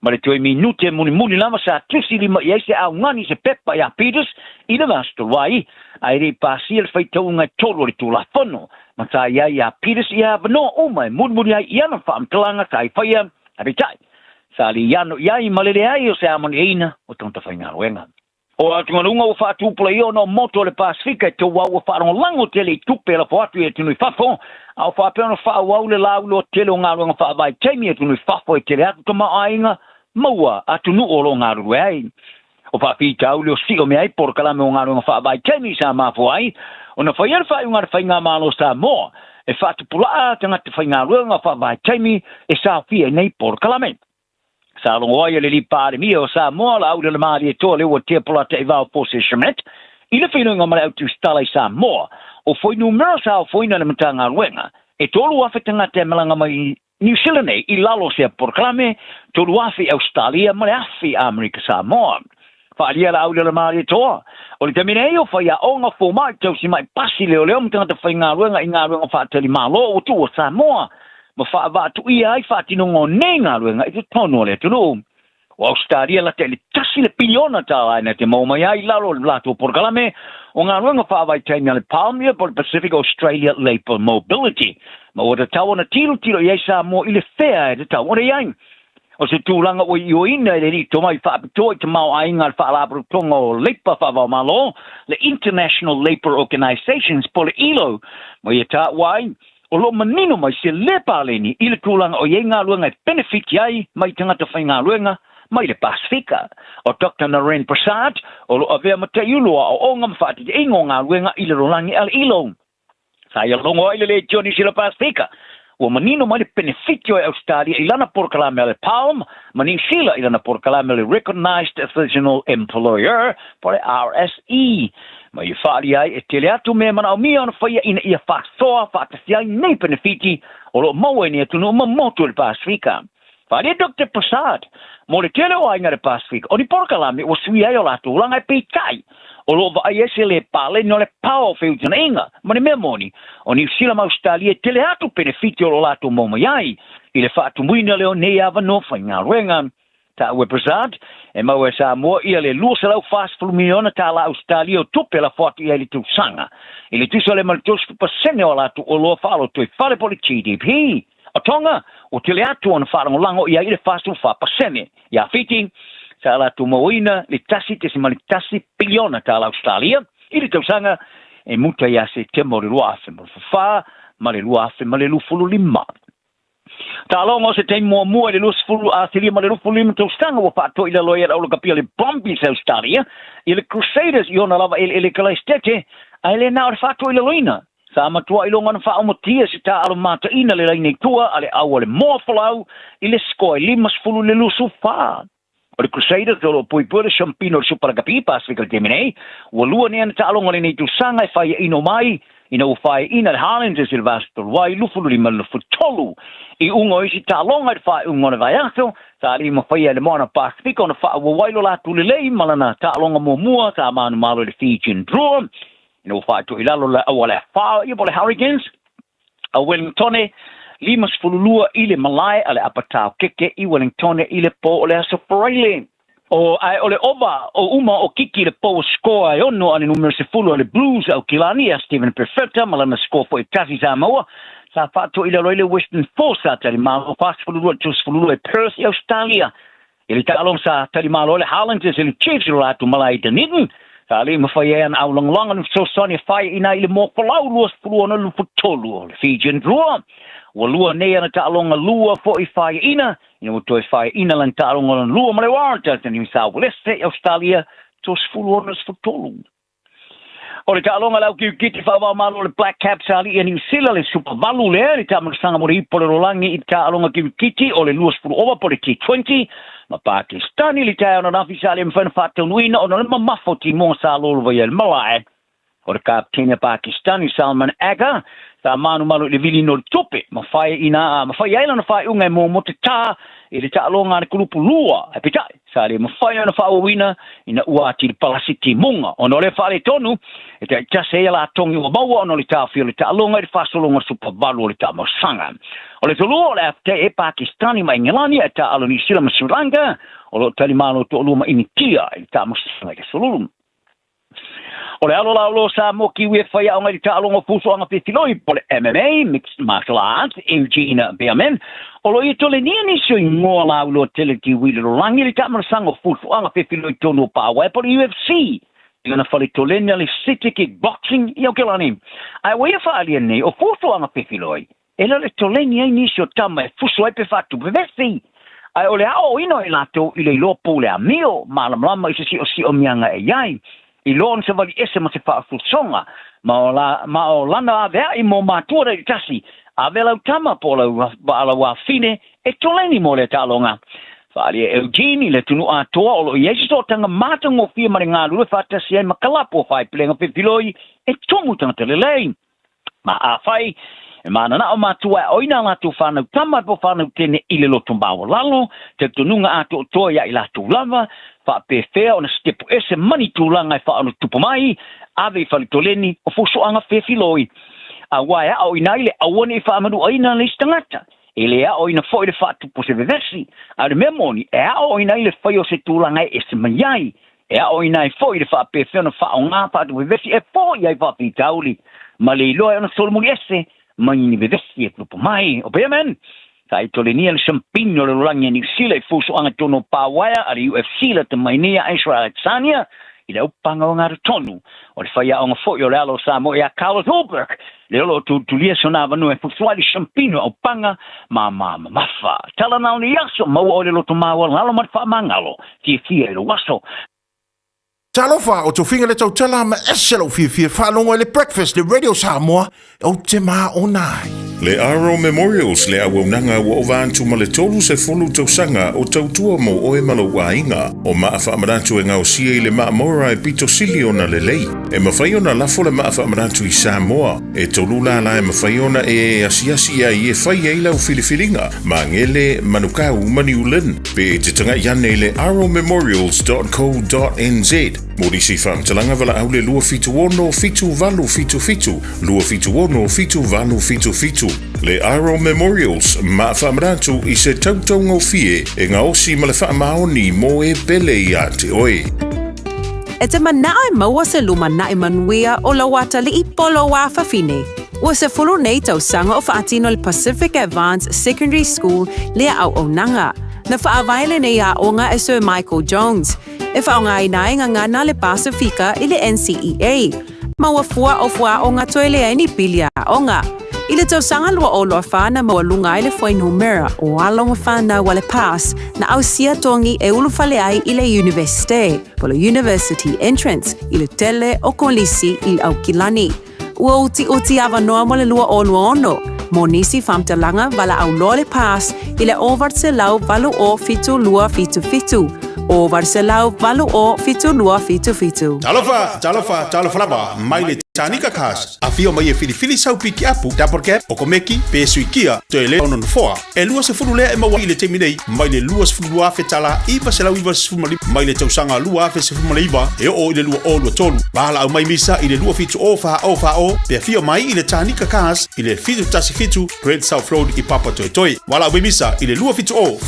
ma le toi minute muni lama sa tusi lima ia se au ngani se pepa ia Peters ina vasto wai ai re pasi el feito nga tolo le tula fono ma sa ia Peters ia no mai muni ia na fam tlanga sai faia abitai sa li ia ia malele ai o se amoni ina o tonta fainga wenga o atunga o fa tu play no moto le Pacifica to wa fa no lango tele tupe la foatu e tunu fa fon au fa pe no fa wa le la lo tele nga lo fa vai temi e tunu fa fo e tele atu ma ainga maua atunu o lo nga ru ai o fa fi tau lo si o me ai por kala me nga lo fa vai temi sa ma fo ai o na fa yer fa nga fa nga ma lo sa mo e fa tu pula tanga te fa nga lo nga fa vai temi e sa fi e nei por kala me sa lo ia le pare mio sa mo la le mari to le o te pola te va positionment ile fino nga mara tu stala sa mo o foi numero sa foi na mtanga wenga e tolu afetanga te malanga mai New Zealand I lalo se proclame tolu afi Australia ma afi America sa mo fa ia la le mari to o le termine o fa ia onga fo mai to si mai pasi le le mtanga te fainga wenga inga wenga fa te malo o tu sa mo ma fa va tu ia ai fa tino ngonenga luenga I tono le tu o Australia la tele tasi le piliona ta ai na te mo mai ai lalo la tu por kalame o nga luenga fa vai taina le Palmia por Pacific Australia Labour Mobility ma o ta ona tilo ia sa mo ile fair de ta ona ia o se tu langa o io ina le ri to mai fa to te mau ai ngal fa la pro tongo lepa fa va malo le International Labour Organizations por ILO mo ia ta wai o lo manino mai se lepa leni ile tulanga o yenga luenga benefit yai mai tangata fainga luenga mai le Pacifica o Dr. Naren Prasad o lo avea matayulo o ngam fati e ngonga luenga ile rolangi al ilo saya longo ile le Johnny sila Pacifica o manino mai le benefitio e Australia ilana por kalame le Palm mani sila ilana por kalame le Recognized Regional Employer por RSE ma i fali ai e tele atu me mana o mia ona faia ina ia fa soa fa tasia nei benefiti o lo maua ni atu no moto le Pacifica fali Dr. Prasad mo le tele o ainga le Pacifica o ni porkalame o sui ai o latu langa pe tai o lo va ai se le pale no le pao feutina inga ma ni memoni o ni sila ma Australia tele atu benefiti o lo latu mo mai ai i le fa tu muina le o nei ava no fa nga renga ta we Prasad e ma we sa mo ia le lu se lau fast flumiona ta la Australia tupe la foto ia le tu sanga ile tu sole mal tus percent o la tu o lo falo tu fale por GDP a tonga o tele atu on falo lango ia ile fast fa percent ya fitting sa la tu moina le tasi te si mal tasi biliona ta la Australia ile tu sanga e muta ia se temo le luafe mo fa ma le luafe ma le lu fulu lima ta longo se tem mo le lus fulu a tili ma le lus fulu to stanga wa pato ile loya o kapia le Brumbies Australia ile Crusaders iona lava ile kalestete ile na fato ile loina sa ma tua ile ngana fa o motia se ta alo mata ina le ine tua ale awale mo flau ile skoi limas fulu le lusu fa o le Crusaders o poi pure champino super kapi Pacific Gemini o lua ne ta alo ngale ni tu sanga fa ino mai ina o fai ina le Highlanders il vasto wai lufulu li mal futolu I ungo isi ta longa fa ungo vai aso sa li mo fai le mona Pacific on fa o wai lo la tu le malana ta longa mo mua ta manu malo le Fijian drum ina fa to ilalo la awala fa i bole Hurricanes a Wellington limas fululua ile Malai ale apatao keke i Wellington ile po ole Asafarele o ai ole ova o uma o kiki le po score ai ono ane numero se fulu le Blues au Kilani a Stephen Perfecta malama score for Tasi Samoa sa fato ile roile Western Force tali malo fast fululua tus fululua Perth Australia ile talong sa tali malo le Highlanders ile Chiefs la tu Malai Dunedin Kali mafayan au long so soni fai ina ile mo polau luas puluana lu futolu Fijian draw walua nei ana talonga lua fo fai ina ina to fai ina lan talonga lua male warta ni South West Australia to puluana futolu Ora talonga lau ki kiti fa va malo le Black Caps ali New Zealand le super valu le ta sanga mori po rolangi i talonga ki kiti o le luas pulu over po le T20 ma Pakistani li tayo na nafisali mfana fatanwina ono le mamafoti mo sa lolo vayel malai Ora kapteni Pakistani Salman Agha sa manu malu le vili no tope mafai ina na fai unga mo motata ile talonga na kulupu lua apita sale mafai na fa wina ina uati palasiti munga ono le fale tonu ita tase la tongi wa bawa ono le tafi le talonga le fasolonga super valu le tamasanga ole tolu le afte Pakistani ma England ata aloni sila masuranga olo talimalo to luma initia tamasanga le solum Ole alo sa mo kiwi fa ya ngai talonga puso anga fitiloi pole MMA mixed martial arts Eugene Beamen olo itole ni so ngo la lo teleki wi lo langi le tamar sango puso anga fitiloi tono pa wa pole UFC ina fa le tolenia le city kickboxing yo kelani ai we fa alieni o puso anga fitiloi ela le tolenia ni so tama puso e pe fatu bevesi ai ole ao ino ilato ile lo pole amio malamlama isi o mianga e yai Ilon se vali ese ma se fa futsonga ma o lana avea I mo matura I tasi avela utama pola ala wa fine e toleni mo le talonga fali Eugene le tunu atoa o lo yeso tanga mata ngo fia maringa lu fa tasi ai makalapo fai plenga pepiloi e tomu tanga telelei ma a fai ma na o matua o ina la tu fana tama po fana tene ile lo tumbawa lalo te tununga ato toya ila tu lava fa pe fea ona step ese mani tulanga fa ono tupo mai ave fa toleni o fuso anga fe filoi a waya o inaile a woni fa manu aina listangata ele a o ina foi de fa tu pose vesi a memoni e a o inaile fa yo se tulanga ese manyai e a o inai foi de fa pe fea no fa onga fa tu vesi e fo ia fa pitauli ma le lo ona solmuli ese mani vesi e tupo mai o bemen Kai tolenia le champigno le langi New Zealand fuso anga tono pawaya ali UFC la te mainia Israel Adesanya I le upanga o ngara tonu o le whaia o ngā fo I o le alo Samoa I a Carlos Holbrook le olo tu lia sonava no e fuso ali champigno o panga mafa tala nao ni yaso maua o le loto maua ngalo mat wha mangalo tia fia I lo waso Talofa o tofinga le tau tala ma eselo fia whanonga le breakfast le Radio Samoa o te maa o nai. Le Aro Memorials le awaunanga wa o vantu ma le tolu se fulu tausanga o tautua mo o e malo wainga o maa whaamaratu e ngau sia I le maa mora e pito sili ona le lei. E mawhaiona lafo le maa whaamaratu I Samoa e tolu la e mawhaiona e asiasi a I e whai e lau filifilinga ma ngele manukau mani ulen pe e te tanga iane le aromemorials.co.nz Morisi whaamtalanga wala au le lua fitu ono fitu valu fitu lua fitu ono fitu valu fitu Le Aro Memorials ma whaamaratu I se tautau ngau fie e ngā osi ma le whaamaoni mo e pele I a te oe. E te manae maua se luma na Emanuia o la wata li I polo wa fafine. Ua se fulu nei tau sanga o whaatino le Pacific Advanced Secondary School lea au o nanga. Na whaavaile nei a onga e Sir Michael Jones. E whaonga I nai ngana le Pasifika I le NCEA. Maua fua o ngā toile ai ni pilia onga. I le tau sanga lua o loa whana maua lunga I le fwai numera o alonga whana wale pass na au sia tongi e ulu whale ai I le Universite, polo University Entrance I le tele o kolisi I au kilani. Ua uti awa noa mo le lua o lua ono. Mo nisi whamtalanga wala au loa le pass I le ovart se lau valu o fitu lua fitu. Ovart se lau valu o fitu lua fitu. Talofa lava, mai le Tanika Kas, afio mai e fili sau piki apu, taporke, o komeki, pe suikia, to ele onon foa. E lua se furu lea e mawa ile teminei, mai le lua se furu afe tala, ipa se lau iwa se furu malipa, mai le tausanga lua afe se furu malipa, e o ile lua o lua tolu. Bahala au mai misa, ile lua fitu o, pe afio mai ile Tanika Kas, ile fitu tasi fitu, Great South Road i Papa Toi. Wala au mai misa, ile lua fitu o.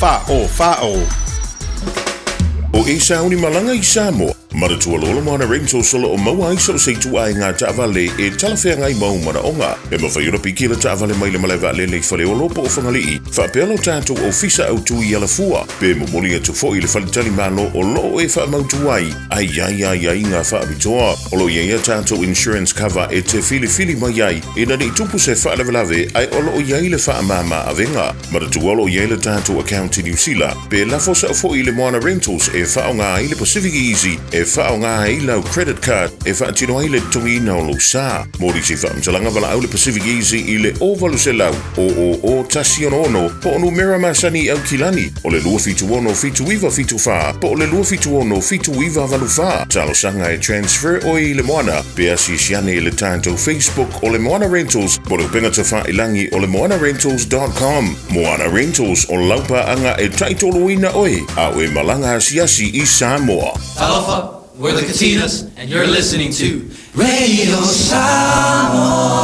O e sauni malanga i Samoa. Maratua lolo mana Rainbow solo o maua iso se tu ai ngā taavale e talawhea ngai mau mana onga. E mawhaiura pikila taavale mai le malaiwa lele whale o lopo o whangalii. Whapelo tātou o fisa au tui ala fua. Pe momoli atu fo i le whalitali malo o loo e whamautu ai. Ai ngā whaabitoa. O lo ia tātou insurance cover e te fili mai ai. E nani tupu se whaalawelawe ai o loo iai le whaamama avenga. Maratua lo iai le tātou account i New Zealand. Pe lafosa fo i le moana rentals e whaonga ai le Pacific Easy. E whao ngā hei lau credit card e whaatino ai le tongi na o lo sā. Mori se whaamtalanga wala au le Pacific Easy i le ovalu se lau. O tasi ono po onu mera masani au kilani. O le lua fitu ono fitu iwa fitu wha. Po le lua fitu ono fitu iwa valu wha. Talo sanga e transfer o i le moana. Pea si siane i le tātou Facebook o le Moana Rentals. Poro penga ta wha ilangi o le moanarentals.com. Moana Rentals o laupa anga e taitolo ina oi. Au e malanga asiasi i Samoa. Talofa, we're the Katinas, and you're listening to Radio Samoa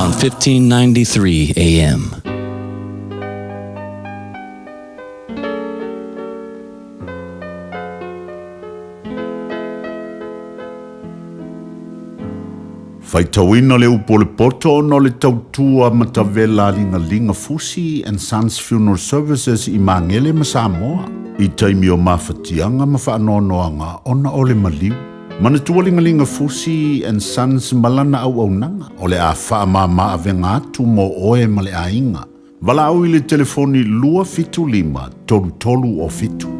on 1593 AM. Faitauina le upo le poto no le tautua matavela linga Fusi and Sons Funeral Services i Mangele ma Samoa. I taimi o mawhatianga ma whaanoanoanga ona o le maliu. Manatua linga Fusi and Sons malana au nanga o le a whaamama avenga atu mo oe ma le ainga. Wala au i le telefoni lua fitu lima tolu o fitu.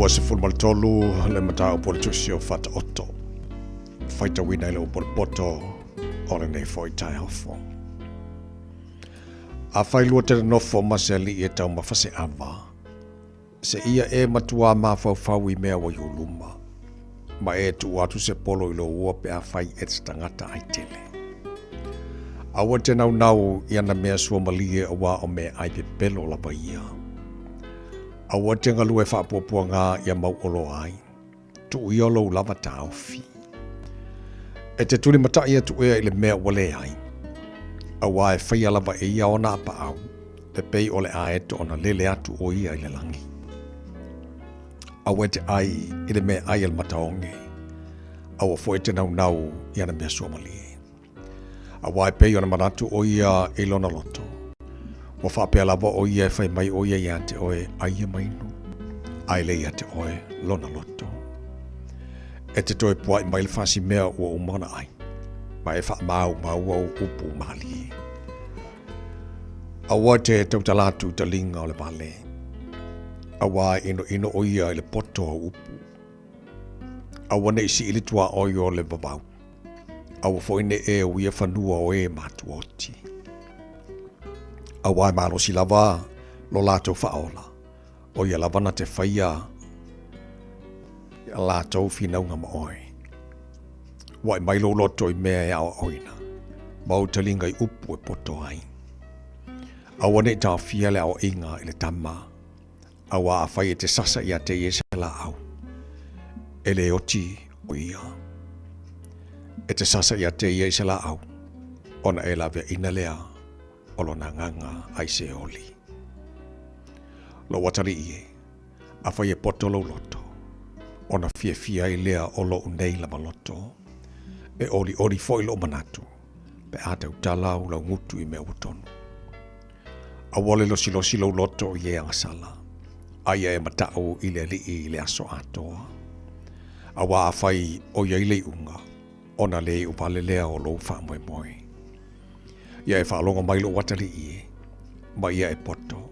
Se fulmal tolu le mata o politusio fata oto. Faita wina ile o poto o le nei foi tai hafo. A failua te nofo maseli e tau mafase ava. Se ia e matua mafau i mea wa yuluma. Ma e tu atu se polo ilo ua pe a fai e tangata ai tele. Awa te nau iana mea sua malie awa o mea ai pe pelo la baia. Awa te ngalu e whaapopua ngā ia mau olo ai. Tu iolo lava tauwhi. E te tuli matai atu ea ile mea wale ai. Awa e whaia lava e ia ona apa au. Te pei ole a eto ona lele atu o ia ile langi. Awa te ai ile mea ai el mataonge. Awa fo e te nau iana mea suomalie. Awa e pei ona manatu o ia ilona loto. Wa whapea lava o ia e whai mai o ia ia te oe aia mainu. Aile ia te oe lona loto. E te toi pua i mai le whasi mea ua umana ai. Ma e wha mau au upu mali. Awa te tautalatu ta linga o le vale. Awa ino o ia i le poto o upu. Awa ne isi ili tua o i o le vavau. Awa fo ine e o ia whanua o e matu oti. Awa malo si lava lo lato faola. O ia lavana te whaia lato finaunga ma oi. Wai mai lo loto i mea e awa oina. Mau talinga i upu e poto ai. Awa ne ta fia le au inga i le tama. Awa a whai e te sasa ia te iese la au. E le oti o ia. E te sasa ia te iese la au. Ona e la vea ina lea. Olo na nganga ai se oli. Lo watari ie, a whai e poto lo loto. Ona fia i lea o lo unei la maloto. E oli foi lo manatu. Pe atau talau la ngutu i mea utonu. Awole lo silo loto ye angasala. Aia e matao i le aso atoa. Awa afai o ia ile unga. Ona le upale lea o lo wha moe moe. Ia e whaalonga mai lo watali i. Ma ia e poto.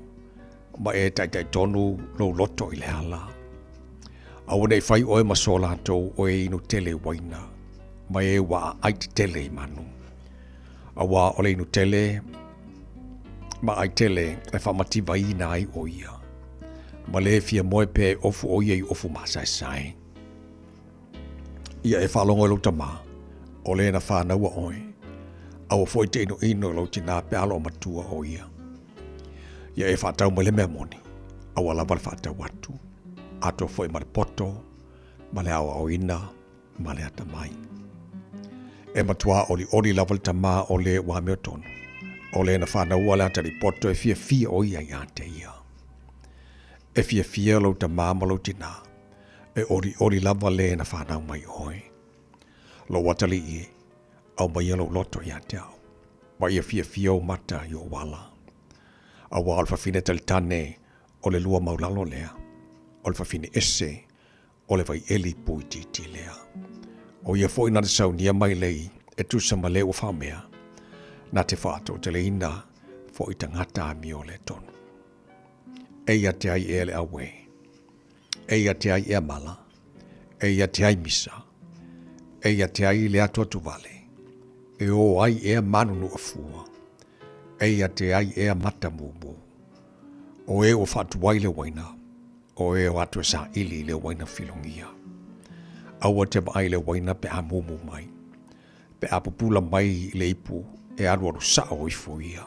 Ma e tai tonu lo loto i le hala. Awane e whai oe masola ato o e inu tele waina. Ma e wa aiti tele i manu. Awa ole inu tele. Ma ai tele e whamati vai na ai o ia. Ma le fia moe pe ofu o ia i ofu masai sai. Ia e whalongo lo tama. O le na whanaua oe. Awa foi te ino lo tina pe alo matua o ia. Ia e whatau ma le mea moni. Awa lava le whatau watu. Ato foi ma le poto. Ma le awa o ina. Ma le atamai. E matua oli lava le tama o le wa meo tonu. O le na whanaua le atari poto e fia o ia i ante ia. E fia lo tama ma lo tina. E ori lava le na whanau mai oe. Lo watali i, au mai lo loto i ante au. Ma ia fia o mata i o wala. A wa alfa fine tane o le lua maulalo lea. O le fine ese, o le vai eli pui titi lea. O ia fo ina de saunia mai lei, e tu sama leo whamea. Na te whaato te le ina, fo i tangata mi o le tonu. Eia te ai e le awe. Eia te ai e mala. Eia te ai misa. Eia te ai le atua tu vale. E o ai e manunu a fua. Eia te ai e mata mumu. O e o fatu wai le waina. O e o atua sa ili le waina filongia. Aua te mai le waina pe a mumu mai. Pe a pupula mai le ipu e aru sa o ifuia.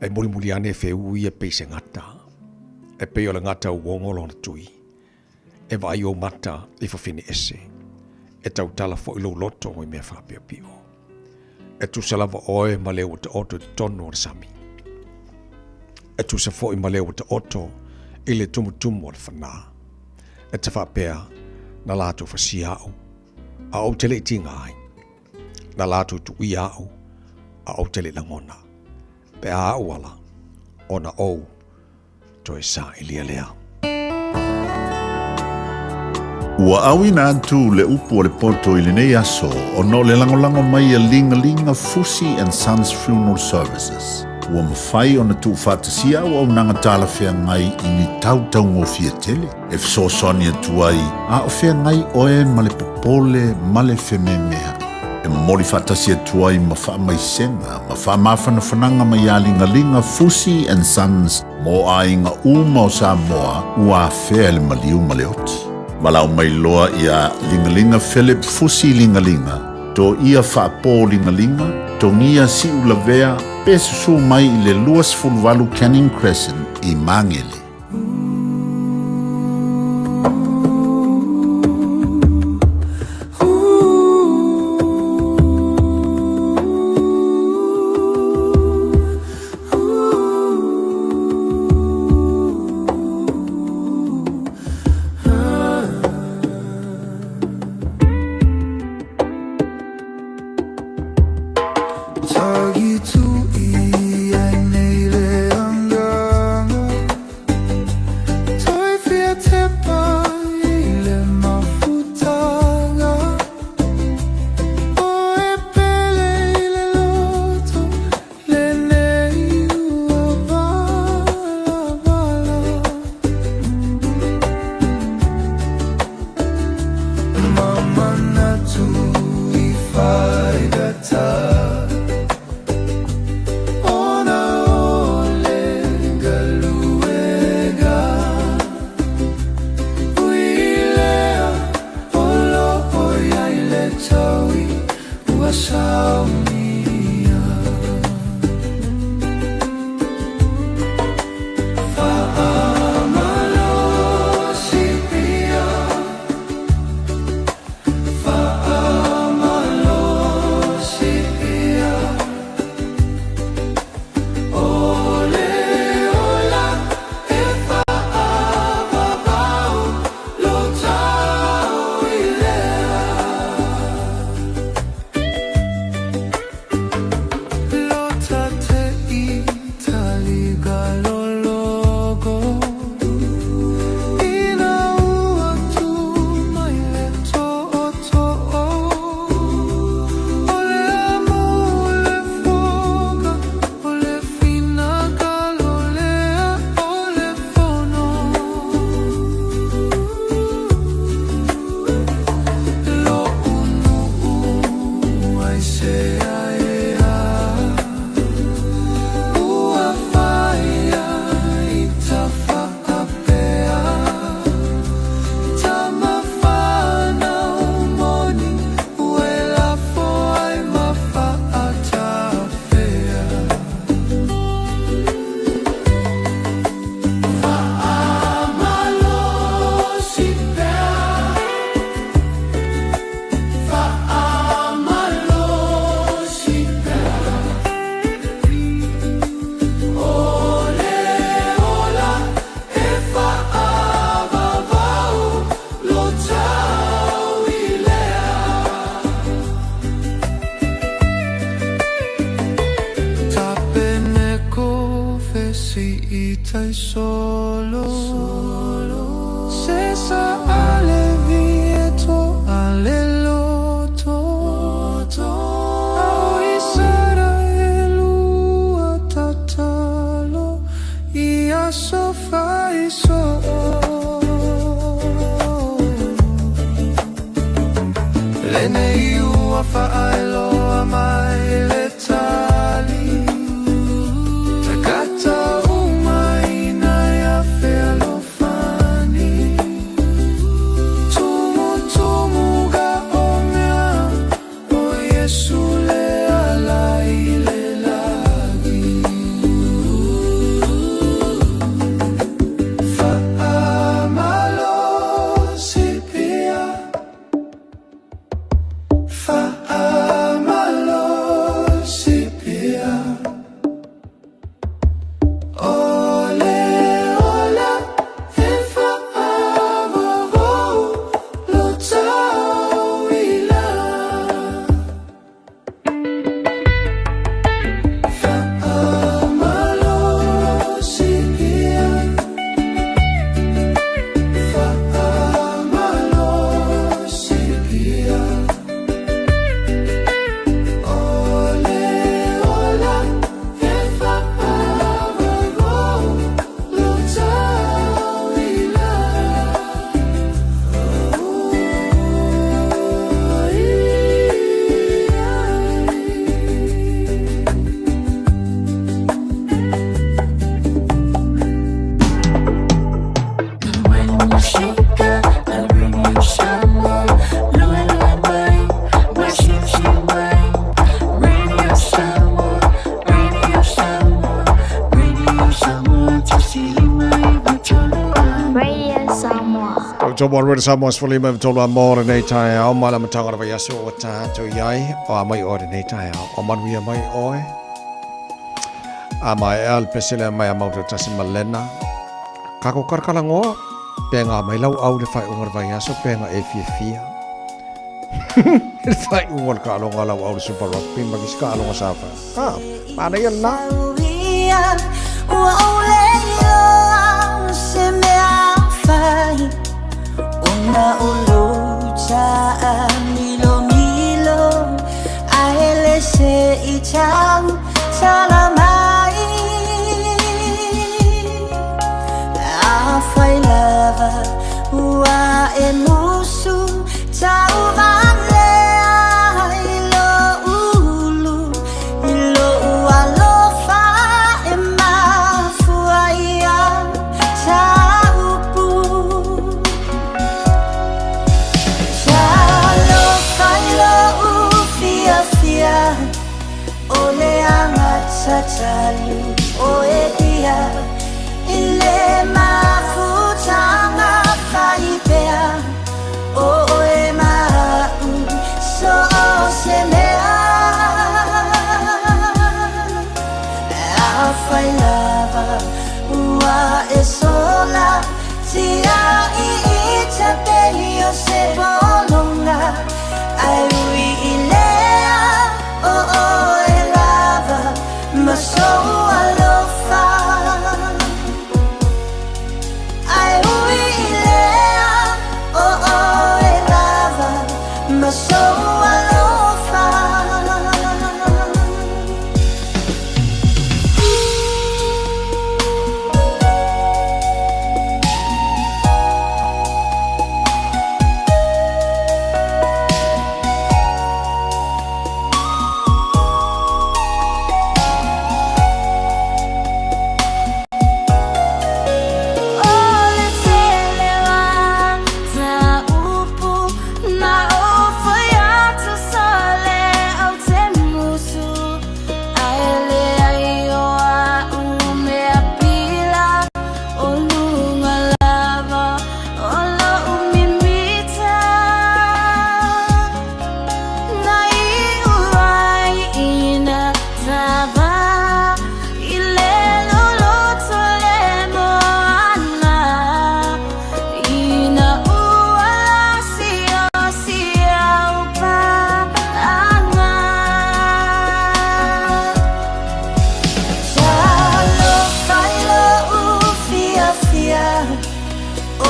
E muri ane feu ia peise ngata. E peo le ngata uongolo na tui. E vai o mata i fafine ese. E tau tala fo ilo loto o i mea whapia pio. E tu salava oe ma leo te oto te tono o sami. E tu sa fo i ma leo te oto i le tumu o le whana. E te whapea na lato whasi au. A o tele tinga ai. Na lato tu i au. A o tele langona. Pe a au ala. Ona ou. Toi sa ilia lea. Ua awina atu le upu o le poto i le nei aso o no le langolango mai a linga Fusi and Sons Funeral Services. Ua mawhai o na tu whatasia o au nanga tala whea ngai i ni tautau ngō fia tele. E fso soni atu ai, a o whea ngai oe ma le popole ma le wheme mea. E mori whatasia atu ai ma wha mai senga, ma wha mawhana whananga mai a linga Fusi and Sons mo a inga uma o Samoa ua whea le maliu ma le oti. Malau mai loa ia lingalinga Philip Fusi lingalinga. To ia whaapo lingalinga, to ngia si ulavea, pesusu mai i le luas fulwalu Canning Crescent i Mangele. solo Sesa alevieto aleloto Au isara elua tatalo Ia sofa iso Lene iua fa'ailo amai le tali Takata umaina ya fealofani Tumu ga omea O Yesu le alai le lagi Fa'amalo sipia Fa'amalo sipia Ole ola e fa'avavo lo tawila Fa'amalo sipia Fa'amalo sipia Ole ola e fa'avavo lo tawila Radio Samoa. Tomo Red Samoa's fully moved to a more than 8 time. I'll mala matanga of Yasu or to Yai or my ordinate time. Or Manuia my oi. My El Pesilla my amount of Tassimalena. Kako Karkalango. Penga my low out if I over Vayaso Penga if you fear. If I won't call on all our super rock, Pimagiska along Safa. Ah, Manayana. Una ulucha milo milo aelese ichang salamai afai lava wa emusu tauvale ilo ulu ilo alofa emafuaya taupu Cha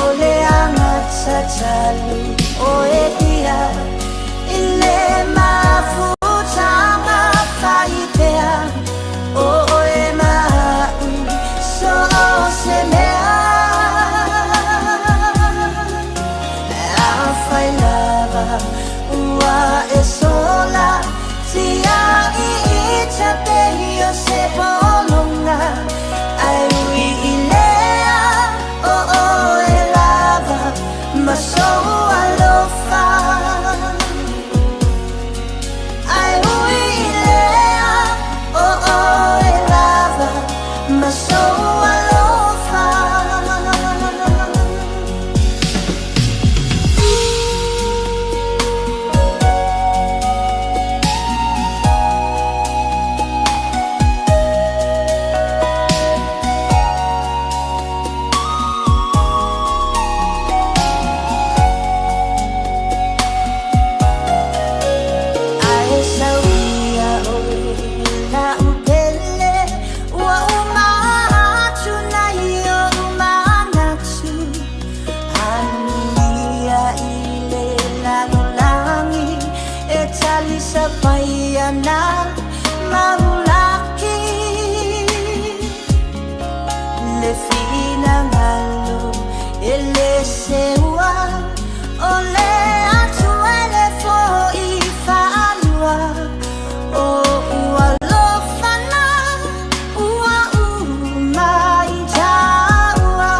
ole angata talu o ekia ile mafuta mafaipea o e mau so semea afai lava ua e sola tia i ita penio se polonga ai ui ilea o e lava ma so alofa ai ui ilea o e lava ma so alofa na maulaki le fina ngalo ele sewa ole atu ele fo I falua o ualo fana ua umai tawa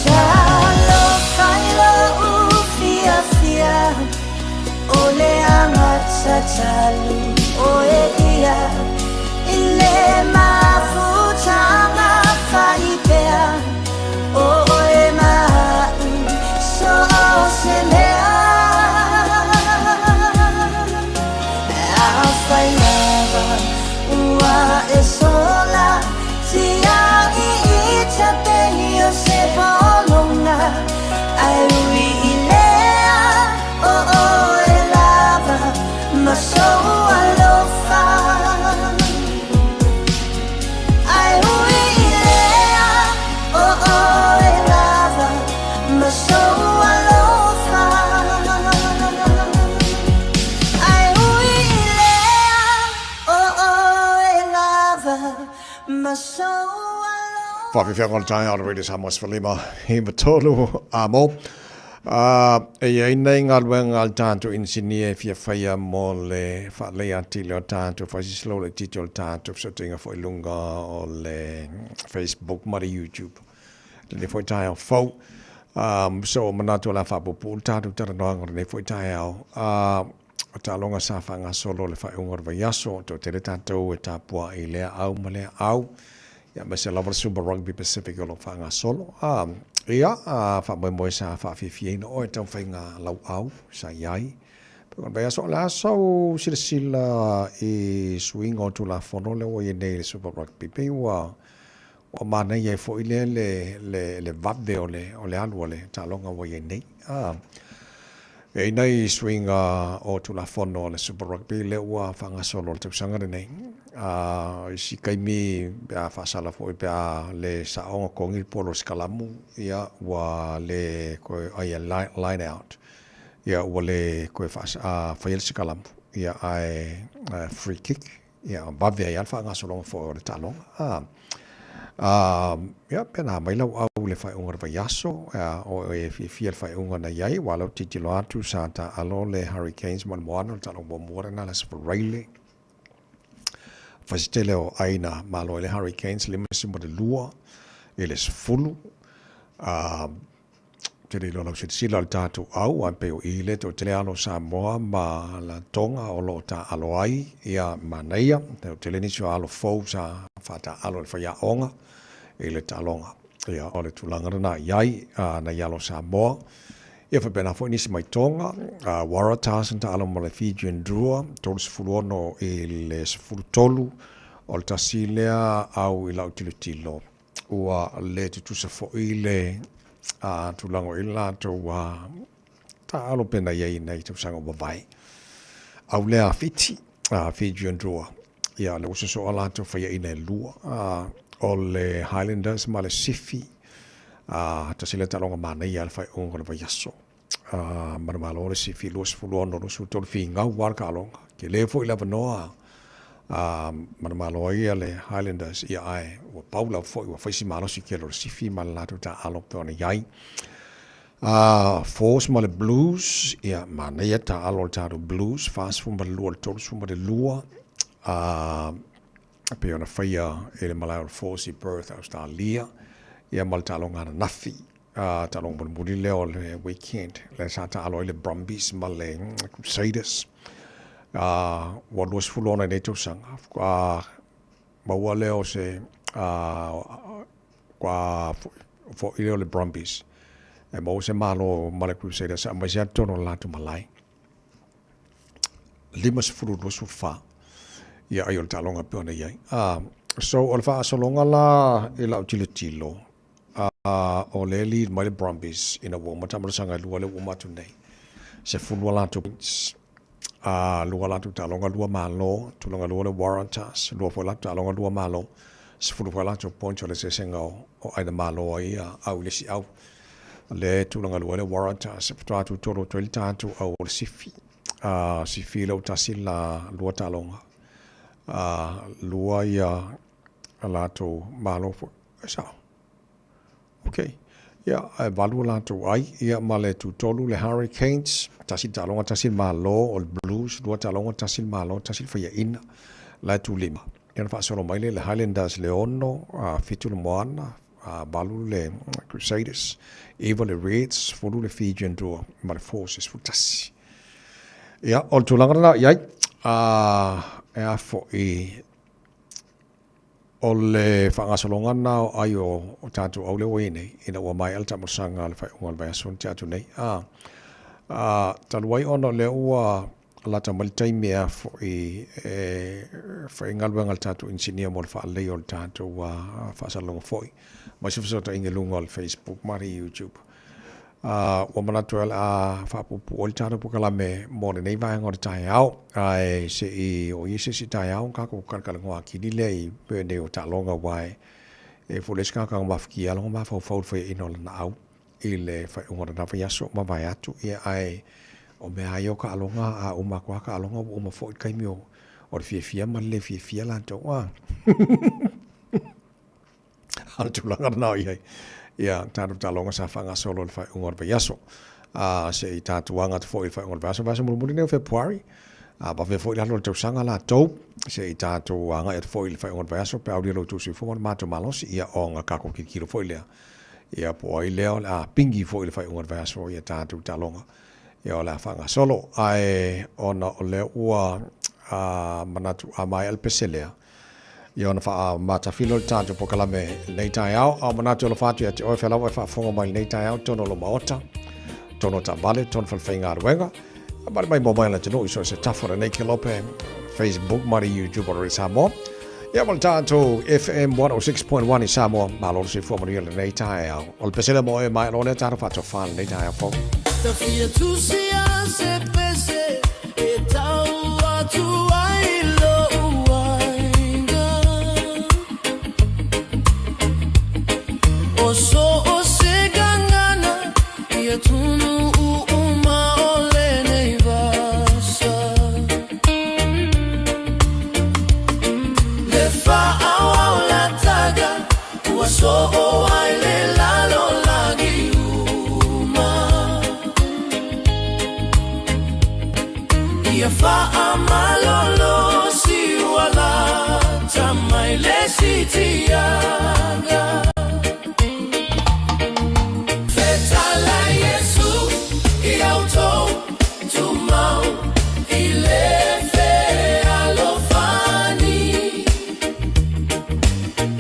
jalo kailo ufia fia ole angata talu o ekia ile mafuta mafaipea o e mau so semea afai lava ua e sola tia I ita penio se polonga ai ui ilea o e lava ma so alofa ai ui ilea o e lava ma so alofa ai ui ilea o e lava ma so Whawhiwhia ngona tai ala readers hamos whalima hima tolu amo. E ai nei ngā luenga al tātou insinia fia whaia mō le whalea tili o tātou whaisislo le titi o tātou whatinga whailunga o le Facebook mari YouTube. Le whai tai au whau. So manatu la whapopu tātou taranoa ngora ne whai tai au. Ta longa sa whanga solo le whai ungor vai aso to te re tātou e tāpua I lea au ma lea au. Ia me se lava Super Rugby Pacific o lo whanga solo. Ia, wha moe sa wha whiwhiena o e tau whainga lau au, sa iai. Pekon vai aso la sau sila I swing o tu la whono le o I nei le Super Rugby. Pei ua mana iai fo I le vave o le alu o le ta longa o I nei. E nei swing o tu la whono le Super Rugby le ua whanga solo le tausanga nei. Si kaimi bea whasala fo I bea le saonga kongi polo skalamu ia wa le koe aia line out ia wa le koe whael skalamu ia ai free kick ia bave ai alfa nga solonga fo le talonga ia pena mai lau au le whai unga rwa yaso o e fia whai unga na iai walau titilo atu sa ta alo le Hurricanes moana talonga moana la Sprayle Fasitele o aina malo le Hurricanes le masimo de lua ele sfulu te le lo sila tatu au an pe o ile to te ano Samoa ma la tonga o lo ta alo ai ia manaia te le niso alo fo sa fata alo fa ya onga ele talonga ia o le tulanga na iai na yalo Samoa ia fa pena fo nisi mai tonga Waratahs ta alo mo le Fijian Drua tolu sfuluono le sfulutolu o le tasilea au I lau tilo ua le tutusa fo ile tulango I latou ta alo pena iai nei tausanga wawai au lea fiti Fijian Drua ia le usaso o latou whaia ina lua o le Highlanders ma le Sifi ta sila talonga mana ia le fai unga le vaiaso mana malo le Sifi luas fuluono lusu tol finga war kalonga ke le fo ila vanoa mana malo ia le Highlanders ia ai wa paula fo wa faisi malo si kelo le Sifi ma la ta alo tona yai Force ma le Blues ia mana ia ta alo ta Blues fast fu ma lua tol su ma le lua pe ona faia ele malao Force Perth Australia ia mal talonga na nafi talong bon budi leo le weekend le sa ta alo le Brumbies ma le Crusaders wa los fulona ne to sang ma wa leo se qua for ile le Brumbies e mo se malo ma le Crusaders ma ja tono la tu malai limas furu lo su fa ia ai o talonga pe ona ia so o le fa so longa la e la tilo o le lead my Brumbies in a woman tamara sanga lua le uma tu nei se fulwa la tu lua la tu talonga lua malo tu longa lua le Waratahs lua fo la talonga lua malo se fulwa la tu poncho le se senga o ai malo ai au le si au le tu longa lua le Waratahs se tu tu toro tu il tanto au le Sifi Sifi lo tasila lua talonga lua ia la tu malo fo sa okay ia valu la tu ai ia male tu tolu le Hurricanes tasil talonga tasil malo o Blues lua talonga tasil malo tasil fia ina la tu lima ia fa solo mai le Highlanders le ono fitu le moana valu le Crusaders eva le Reds folu le Fijian do male Forces futasi ia o tu langa na ia e fo o le whangasolonga nao ai o tātou au le wene ina ua mai alta mosanga le whai unga le vai asun tātou nei. Taluai ono le ua lata malitai mea fo whai ngalwanga le tātou insinia mo le wha leo le tātou whaasalonga foi. Mai sifasota inge lunga le Facebook, mari YouTube. Ua manatu ala whapupu o le tātou pukalame mo le nei vai ngore tai au. Ai se I o ise si tai au kako kalkalangoa kini le I pene o talonga wai. E fules kaka mafiki alonga mafau fau fai ino le na au. I le whai ungora na whai aso ma vai atu. Ia ai o mea ai o ka alonga a uma kua ka alonga o ma fau I kaimi o le fia ma le fia lanto. Antu langa nao iai. Ia tātou talonga sa whanga solo le whai ungora vai aso. Se I tātou anga te fo I whai ungora vai aso. Vasa murumuri neo Februari. Ba fe foi halo te sanga la tou se I tātou anga e foi le whai ungora vai aso. Pe auri lo tu si fo ma to malos ia onga kako ki kilo foi lea. Ia po ai leo pingi foi le whai ungora vai aso ia tātou talonga. Ia la whanga solo ai ona o le ua manatu a mai al peselea. Ia ona wha mata filo tātou pokalame nei tai au. A manatu o le whatu ia te oe whela wai whafonga mai nei tai au tono lo maota. Tono ta vale, tono whalwhainga aruenga. But my mobile at no so it's a tough for a naked lope Facebook, Mari YouTube or Samoa. Yeah, well, to FM 106.1 in Samoa, Malon, for Maria Natal. All Pesela Moy, my own at Arafat of Fan, Natal for The fear to see us a pese, it out to I low. So, O Segangana, Yatunu. So ai le lalo lagi uma ia fa amalolo si wala tamai le sitianga fetala Yesu I auto tu mau ile fe alofani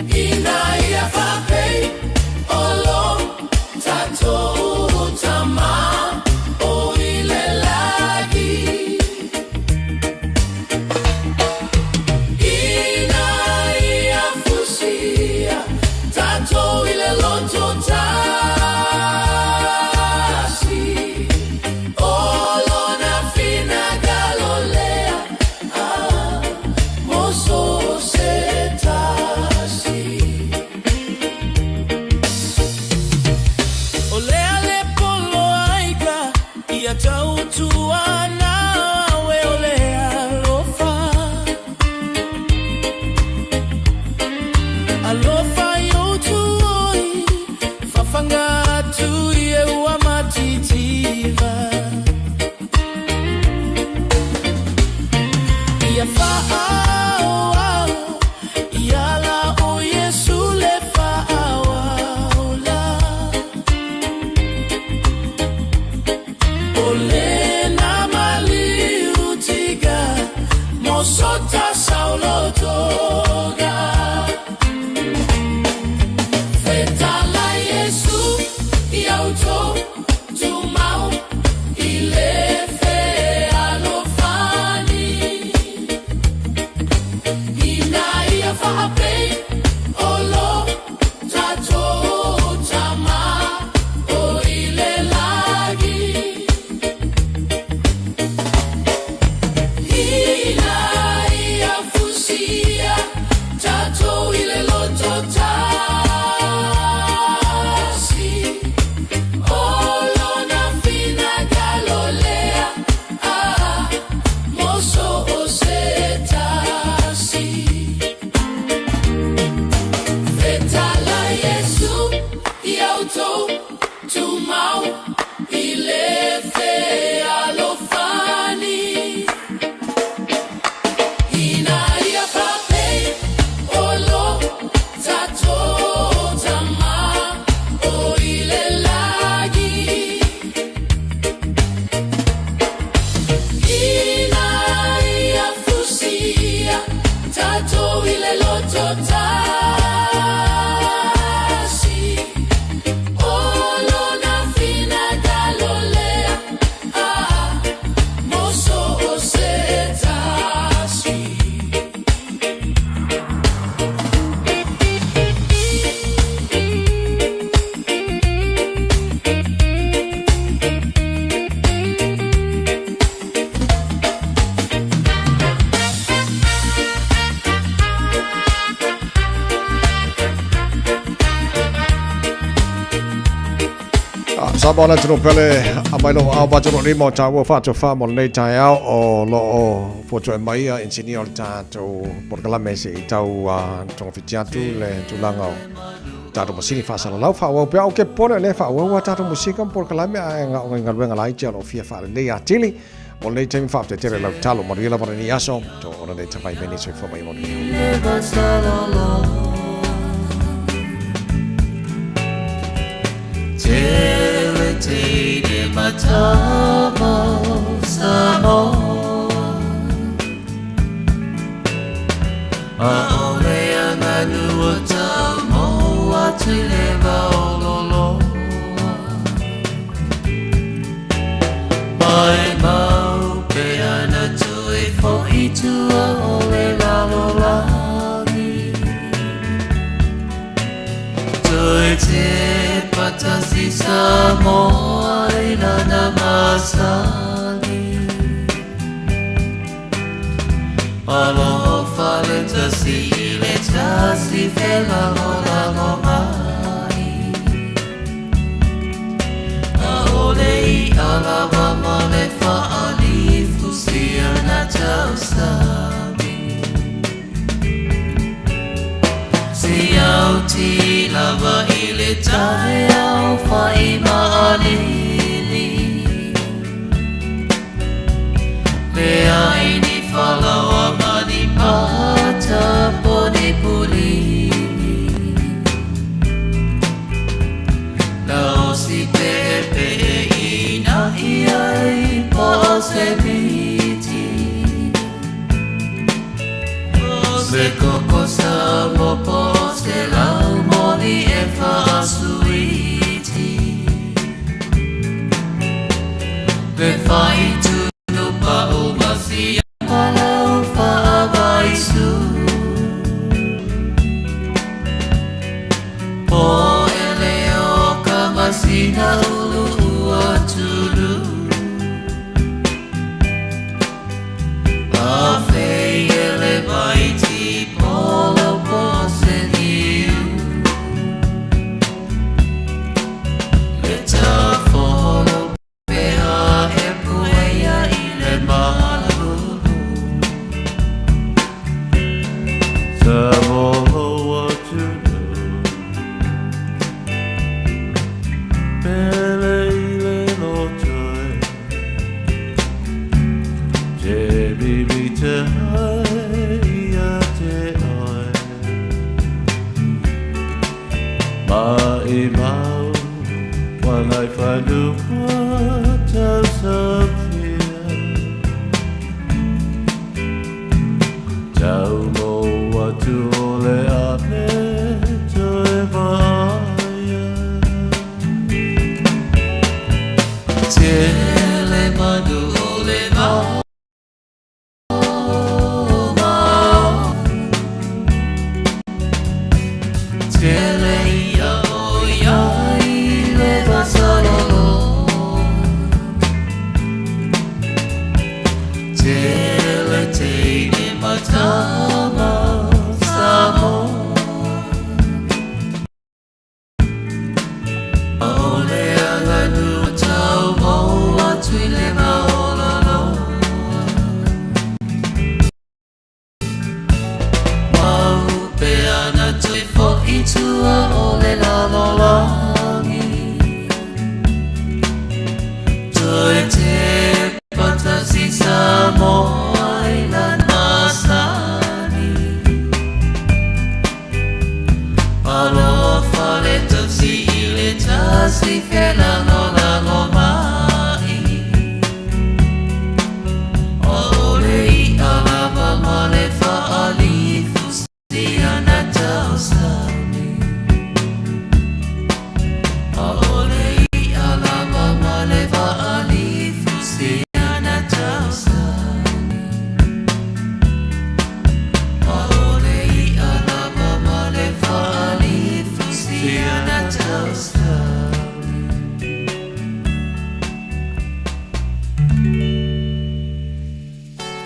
Ina ia fusia Sabona tro pele amailo awa tro rimo ta wo fa to fa mon nei tai au o lo o foto e mai engineer ta to porkala mesi tau to fitiatu le tulanga ta to musini fa sala lau fa wo pe o ke pone le fa wo ta to musika porkala me nga nga lai cha lo fia fa le ya tili mon nei time fa te tere lau talo mo ria la para ni aso to ona nei ta fai bene so fa mai mon Te matamo samo Aole anganu o tamo atu leva ololo Mai mau pe ana tui fo itu ole lalolagi Tui te patasi samoy na namasali Alo falentasi letasi fela lola lomai Aolei alava male faali fusia na tausabi Siau ti lava ile tae au fai maalili Le aini falawa mani pata poni pulini Lao si pepe ina iai pose biti Pose koko samo pose lau moni e fa suiti Le fai tu no pa o masia Palau fa avaisu Po eleo kamasina ulu uatulu Afe ele baiti polo pose niu Leta folo pea e puea ile malu Samolo what you do Pele ile no joy Je bibi te hai te oi Ma I mau When I find you what else of fear Tau mo watu ole ane to e vaia Tele manu ole va Tele ia o ia ile vasalolo Tele te ni matama samo Ole anganu tau mo atu ile maololo Mau pe ana tui fo itua ole lalolagi Tui te patasi samoai lan masani Alo fale tasi ile tasi